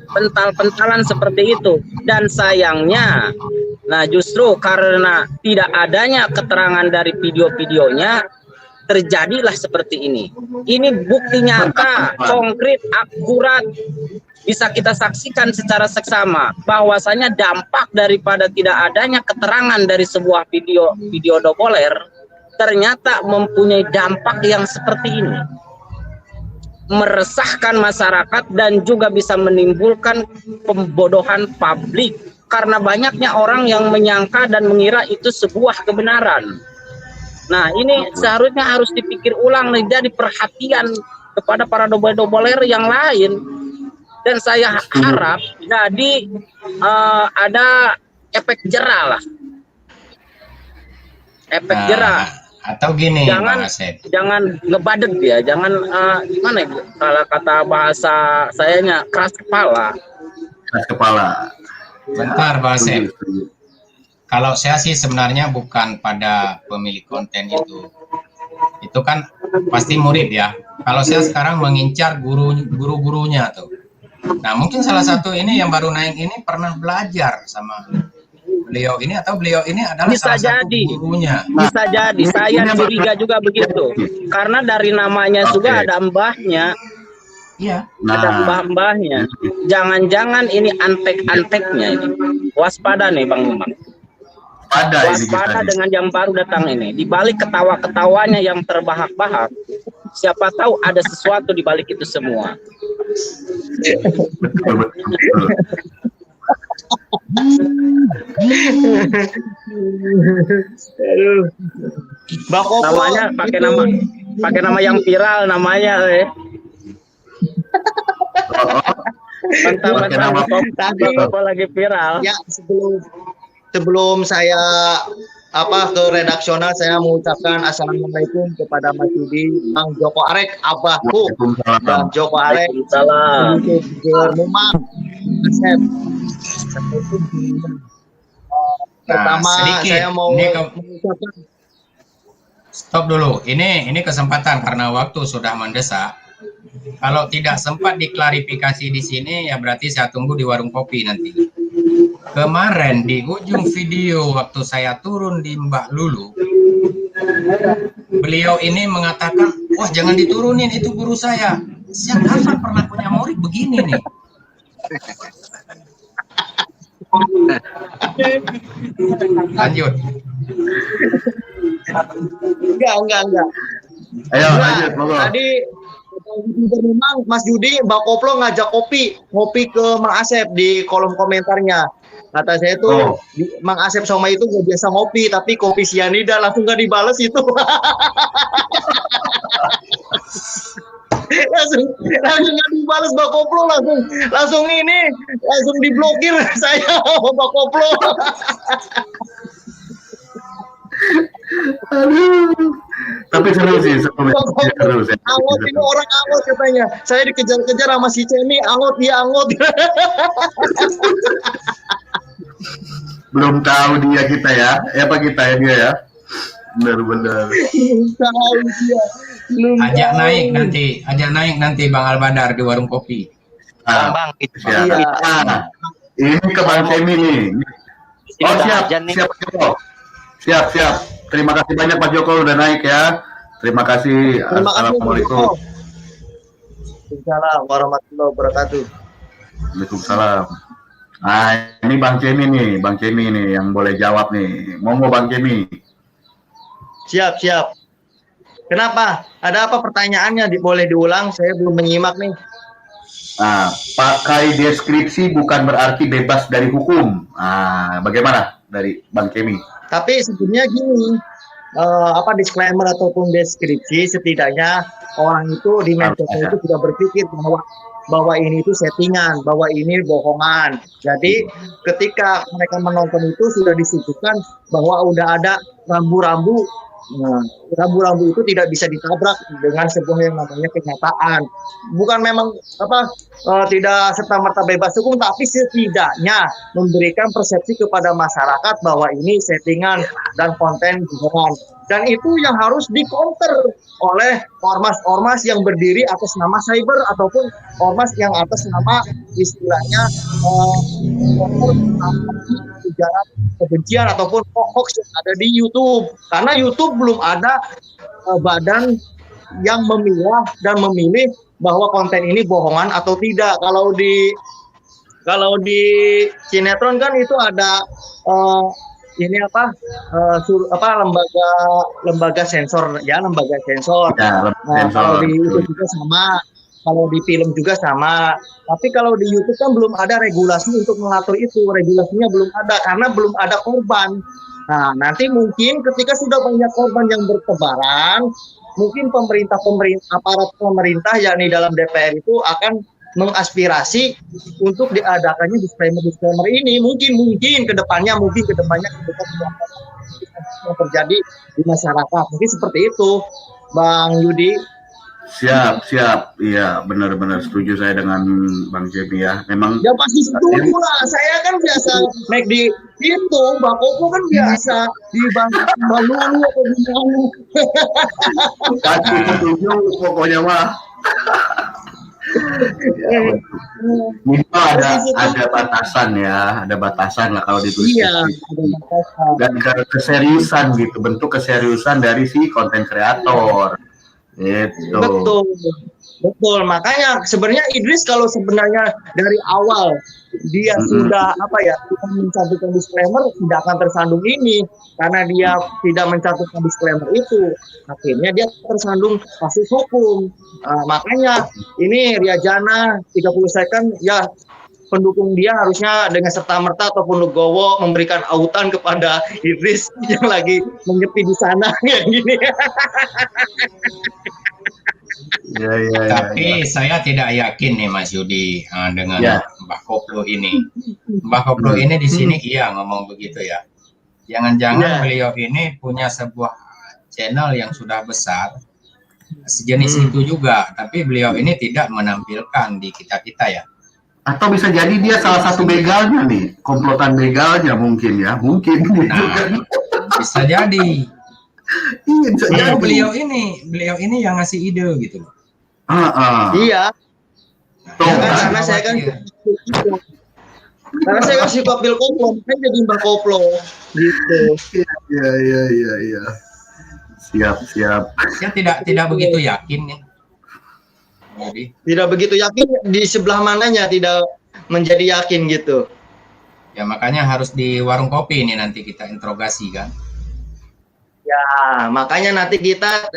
Pental-pentalan seperti itu. Dan sayangnya, nah justru karena tidak adanya keterangan dari video-videonya, terjadilah seperti ini. Ini bukti nyata, konkret, akurat, bisa kita saksikan secara seksama bahwasanya dampak daripada tidak adanya keterangan dari sebuah video dopoler ternyata mempunyai dampak yang seperti ini, meresahkan masyarakat dan juga bisa menimbulkan pembodohan publik karena banyaknya orang yang menyangka dan mengira itu sebuah kebenaran. Nah, ini seharusnya harus dipikir ulang nih, jadi perhatian kepada para doboler yang lain. Dan saya harap jadi ada efek jerah lah, efek jerah. Atau gini, Jangan Bang Asep. jangan ngebadet ya, jangan gimana ya, kalau kata bahasa sayanya keras kepala. Keras kepala. Bentar, Bang Asep. Kalau saya sih sebenarnya bukan pada pemilik konten itu. Itu kan pasti murid ya. Kalau saya sekarang mengincar guru-gurunya tuh. Nah, mungkin salah satu ini yang baru naik ini pernah belajar sama beliau ini, atau beliau ini adalah Bisa salah jadi. satu gurunya. Bisa jadi, saya curiga juga begitu. Karena dari namanya juga ada mbahnya, Iya. ada mbah-mbahnya. Jangan-jangan ini antek-anteknya ini. Waspada nih Bang Memang. Waspada dengan yang baru datang ini. Di balik ketawa-ketawanya yang terbahak-bahak, siapa tahu ada sesuatu di balik itu semua. Betul. Namanya pakai nama yang viral namanya. Mantap, lagi viral. Ya, sebelum saya ke redaksional saya mengucapkan assalamualaikum kepada Mas Yudi, Bang Joko Arek, Abahku, Bang Joko Arek, Salam. Memang Asep. Pertama sedikit. saya mau Ini mengucapkan stop dulu. Ini kesempatan karena waktu sudah mendesak. Kalau tidak sempat diklarifikasi di sini, ya berarti saya tunggu di warung kopi nanti. Kemarin di ujung video waktu saya turun di Mbak Lulu, beliau ini mengatakan, wah jangan diturunin, itu guru saya. Siang kapan pernah punya murid begini nih? Lanjut. Enggak. Ayo lanjut, monggo. Tadi memang Mas Yudi, Mbak Koplo ngajak ngopi ke Mang Asep di kolom komentarnya. Kata saya tuh, Mang Asep sama itu gak biasa ngopi, tapi kopi sianida langsung gak dibales itu. langsung gak dibales Mbak Koplo, langsung diblokir saya Mbak Koplo. Aduh. Tapi seru sih, seru sih. Angot ini orang angot katanya. Saya dikejar-kejar sama si Cemi, angot. Belum tahu dia kita ya. Apa kita ya dia ya? Benar-benar. Belum tahu dia. Ajak naik nanti Bang Albadar di warung kopi. Bang, Ini ke Bang Cemi nih. Oh siap. Terima kasih banyak Pak Joko udah naik ya. Terima kasih. Assalamualaikum. Waalaikumsalam warahmatullahi wabarakatuh. Waalaikumsalam. Nah, ini Bang Cemi nih yang boleh jawab nih. Monggo Bang Cemi. Siap. Kenapa? Ada apa pertanyaannya? Boleh diulang? Saya belum menyimak nih. Nah, pakai deskripsi bukan berarti bebas dari hukum. Nah, bagaimana dari Bang Cemi? Tapi sebenarnya gini, disclaimer ataupun deskripsi, setidaknya orang itu di mentalnya itu sudah berpikir bahwa ini itu settingan, bahwa ini bohongan. Jadi ketika mereka menonton itu sudah disuguhkan bahwa udah ada rambu-rambu. Nah, rambu-rambu itu tidak bisa ditabrak dengan sebuah yang namanya kenyataan. Bukan memang tidak serta-merta bebas hukum, tapi setidaknya memberikan persepsi kepada masyarakat bahwa ini settingan dan konten bohongan. Dan itu yang harus di-counter oleh ormas-ormas yang berdiri atas nama cyber ataupun ormas yang atas nama istilahnya ujaran kebencian ataupun hoax yang ada di YouTube. Karena YouTube belum ada badan yang memilah dan memilih bahwa konten ini bohongan atau tidak. Kalau di sinetron kan itu ada lembaga sensor ya, lembaga sensor. Ya, kalau di YouTube juga sama, kalau di film juga sama. Tapi kalau di YouTube kan belum ada regulasi untuk mengatur itu, regulasinya belum ada karena belum ada korban. Nah, nanti mungkin ketika sudah banyak korban yang bertebaran, mungkin aparat pemerintah yakni dalam DPR itu akan mengaspirasi untuk diadakannya disclaimer ini. Mungkin kedepannya yang terjadi di masyarakat. Mungkin seperti itu, Bang Yudi. Siap. Iya, benar-benar setuju saya dengan Bang Cemi ya. Memang ya pasti setuju lah. Saya kan biasa naik di itu, Mbak Koko kan biasa di Bang Lulu atau gimana. Pasti setuju pokoknya mah. Ada batasan ya, ada batasan lah kalau ditulis. Iya, ada batasan. Dan keseriusan gitu, bentuk keseriusan dari si konten kreator. Gitu. Betul. Makanya sebenarnya Idris kalau sebenarnya dari awal dia sudah mencantumkan disclaimer, tidak akan tersandung ini. Karena dia tidak mencantumkan disclaimer itu, akhirnya dia tersandung kasus hukum. Makanya ini Riajana 30 second ya, pendukung dia harusnya dengan serta-merta ataupun legowo memberikan autan kepada Idris yang lagi menyepi di sana kayak gini. Tapi saya tidak yakin nih Mas Yudi dengan Mbah Koplo ini. Mbah Koplo ini di sini iya ngomong begitu ya. Jangan-jangan beliau ini punya sebuah channel yang sudah besar sejenis itu juga, tapi beliau ini tidak menampilkan di kita-kita ya. Atau bisa jadi dia salah satu begalnya nih, komplotan begalnya mungkin ya, mungkin. Nah, bisa jadi. Iya, bisa Atau jadi. beliau ini yang ngasih ide gitu loh. Iya. Tuh, Ya kan, kan? karena saya kan suka pil koplo, kan jadi mbak koplo gitu. Iya. Siap. Saya tidak begitu yakin nih. Jadi Tidak begitu yakin di sebelah mananya, tidak menjadi yakin gitu. ya makanya harus di warung kopi ini nanti kita interogasi kan. Ya, makanya nanti kita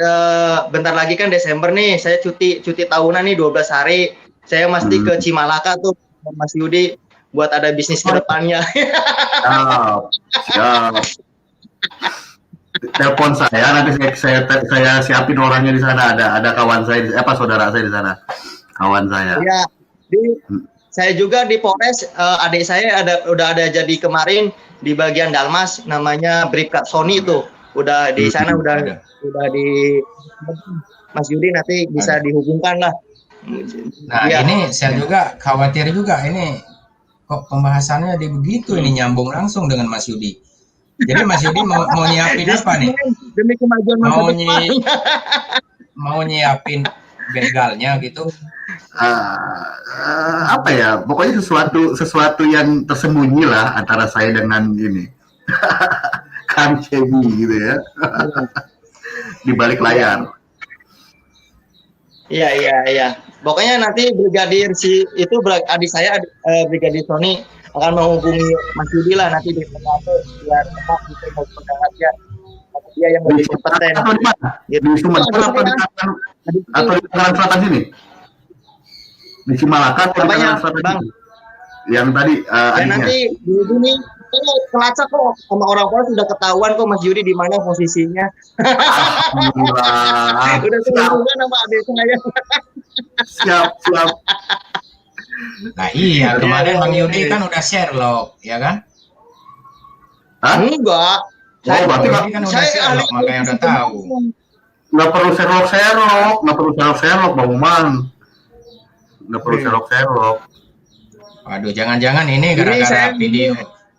bentar lagi kan Desember nih, saya cuti tahunan nih 12 hari. Saya mesti ke Cimalaka tuh Mas Yudi buat ada bisnis ke depannya. Siap. Telepon saya, nanti saya siapin orangnya di sana. Ada kawan saya, saudara saya di sana, kawan saya. Ya, saya juga di Polres, adik saya udah ada jadi kemarin di bagian Dalmas, namanya Bribka Sony tuh, udah di sana udah di Mas Yudi nanti bisa dihubungkan lah. Nah Ya. ini saya juga khawatir juga ini kok pembahasannya di begitu ini nyambung langsung dengan Mas Yudi. Jadi Mas Yudi mau nyiapin apa nih? Demi kemajuan masa depan. Mau nyiapin begalnya gitu? Apa ya? Pokoknya sesuatu yang tersembunyi lah antara saya dengan ini, Kang Cebi gitu ya, di balik layar. Iya. Pokoknya nanti brigadir adik saya, Brigadir Sony akan menghubungi Mas Yudi lah nanti di Manado biar tetap bisa ngobrol dengan dia yang lebih kompeten. Atau di mana? Di Sumatera atau di Tangerang Selatan sini? Di Cimalaka atau di Tangerang Selatan sini? Yang tadi Nanti di sini kelacak kok sama orang sudah ketahuan kok Mas Yudi di mana posisinya. Udah sehubungan sama adik saya. Siap. Nah iya kemarin Bang Yudi kan udah Sherlock ya kan? Enggak. Berarti kan udah Sherlock makanya udah tahu. Nggak perlu Sherlock, Bang Umang. Nggak perlu Sherlock. Waduh, jangan-jangan ini gara-gara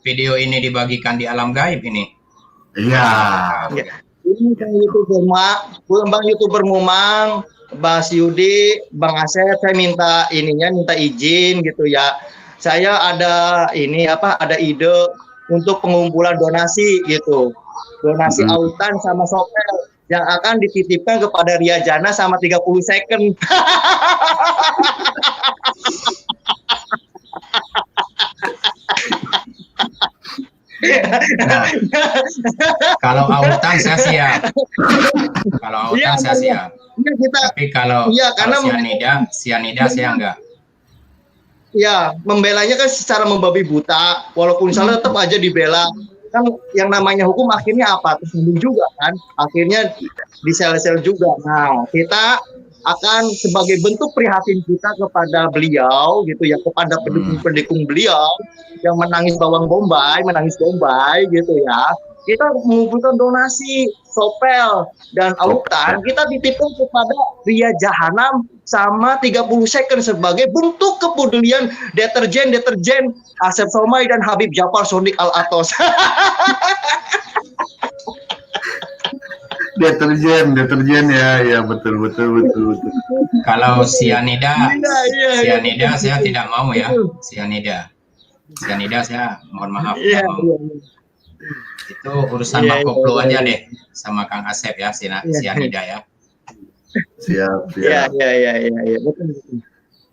video ini dibagikan di alam gaib ini. Iya. Ini Bang YouTuber Mumang, Mas Yudi, Bang Asep, saya minta izin gitu ya. Saya ada ide untuk pengumpulan donasi gitu. Donasi autan sama sopel yang akan dititipkan kepada Ria Jana sama 30 second. Nah, kalau autan saya siap. Saya siap. Tapi kalau sianida saya enggak. Ya, membelanya kan secara membabi buta, walaupun salah tetap aja dibela. Kan yang namanya hukum akhirnya apa? Tersinggung juga kan. Akhirnya disel-sel juga. Nah, kita akan sebagai bentuk prihatin kita kepada beliau gitu ya, kepada pendukung-pendukung beliau yang menangis bombay gitu ya. Kita mengumpulkan donasi sopel dan autan, kita titipkan kepada Ria Jahanam sama 30 second sebagai bentuk kepedulian deterjen Asep Somai dan Habib Jafar Sonik Al-Atos. deterjen ya betul. Kalau sianida saya tidak mau ya. Sianida saya mohon maaf. Itu urusan Makoplo aja deh sama Kang Asep ya, sianida ya. Siap. Iya, betul.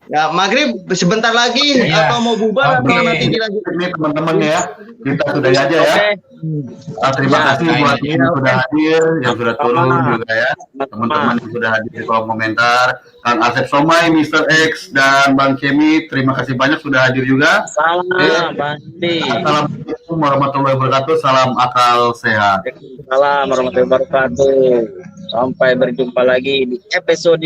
Ya, maghrib sebentar lagi atau mau bubar atau nanti dilanjut. Ini teman-teman ya, kita sudah aja ya. Terima kasih buat yang sudah hadir, yang sudah turun juga ya. Teman-teman yang sudah hadir di kolom komentar. Kang Asep Somai, Mr. X, dan Bang Kemi, terima kasih banyak sudah hadir juga. Assalamualaikum warahmatullahi wabarakatuh. Salam akal sehat. Assalamualaikum warahmatullahi wabarakatuh. Sampai berjumpa lagi di episode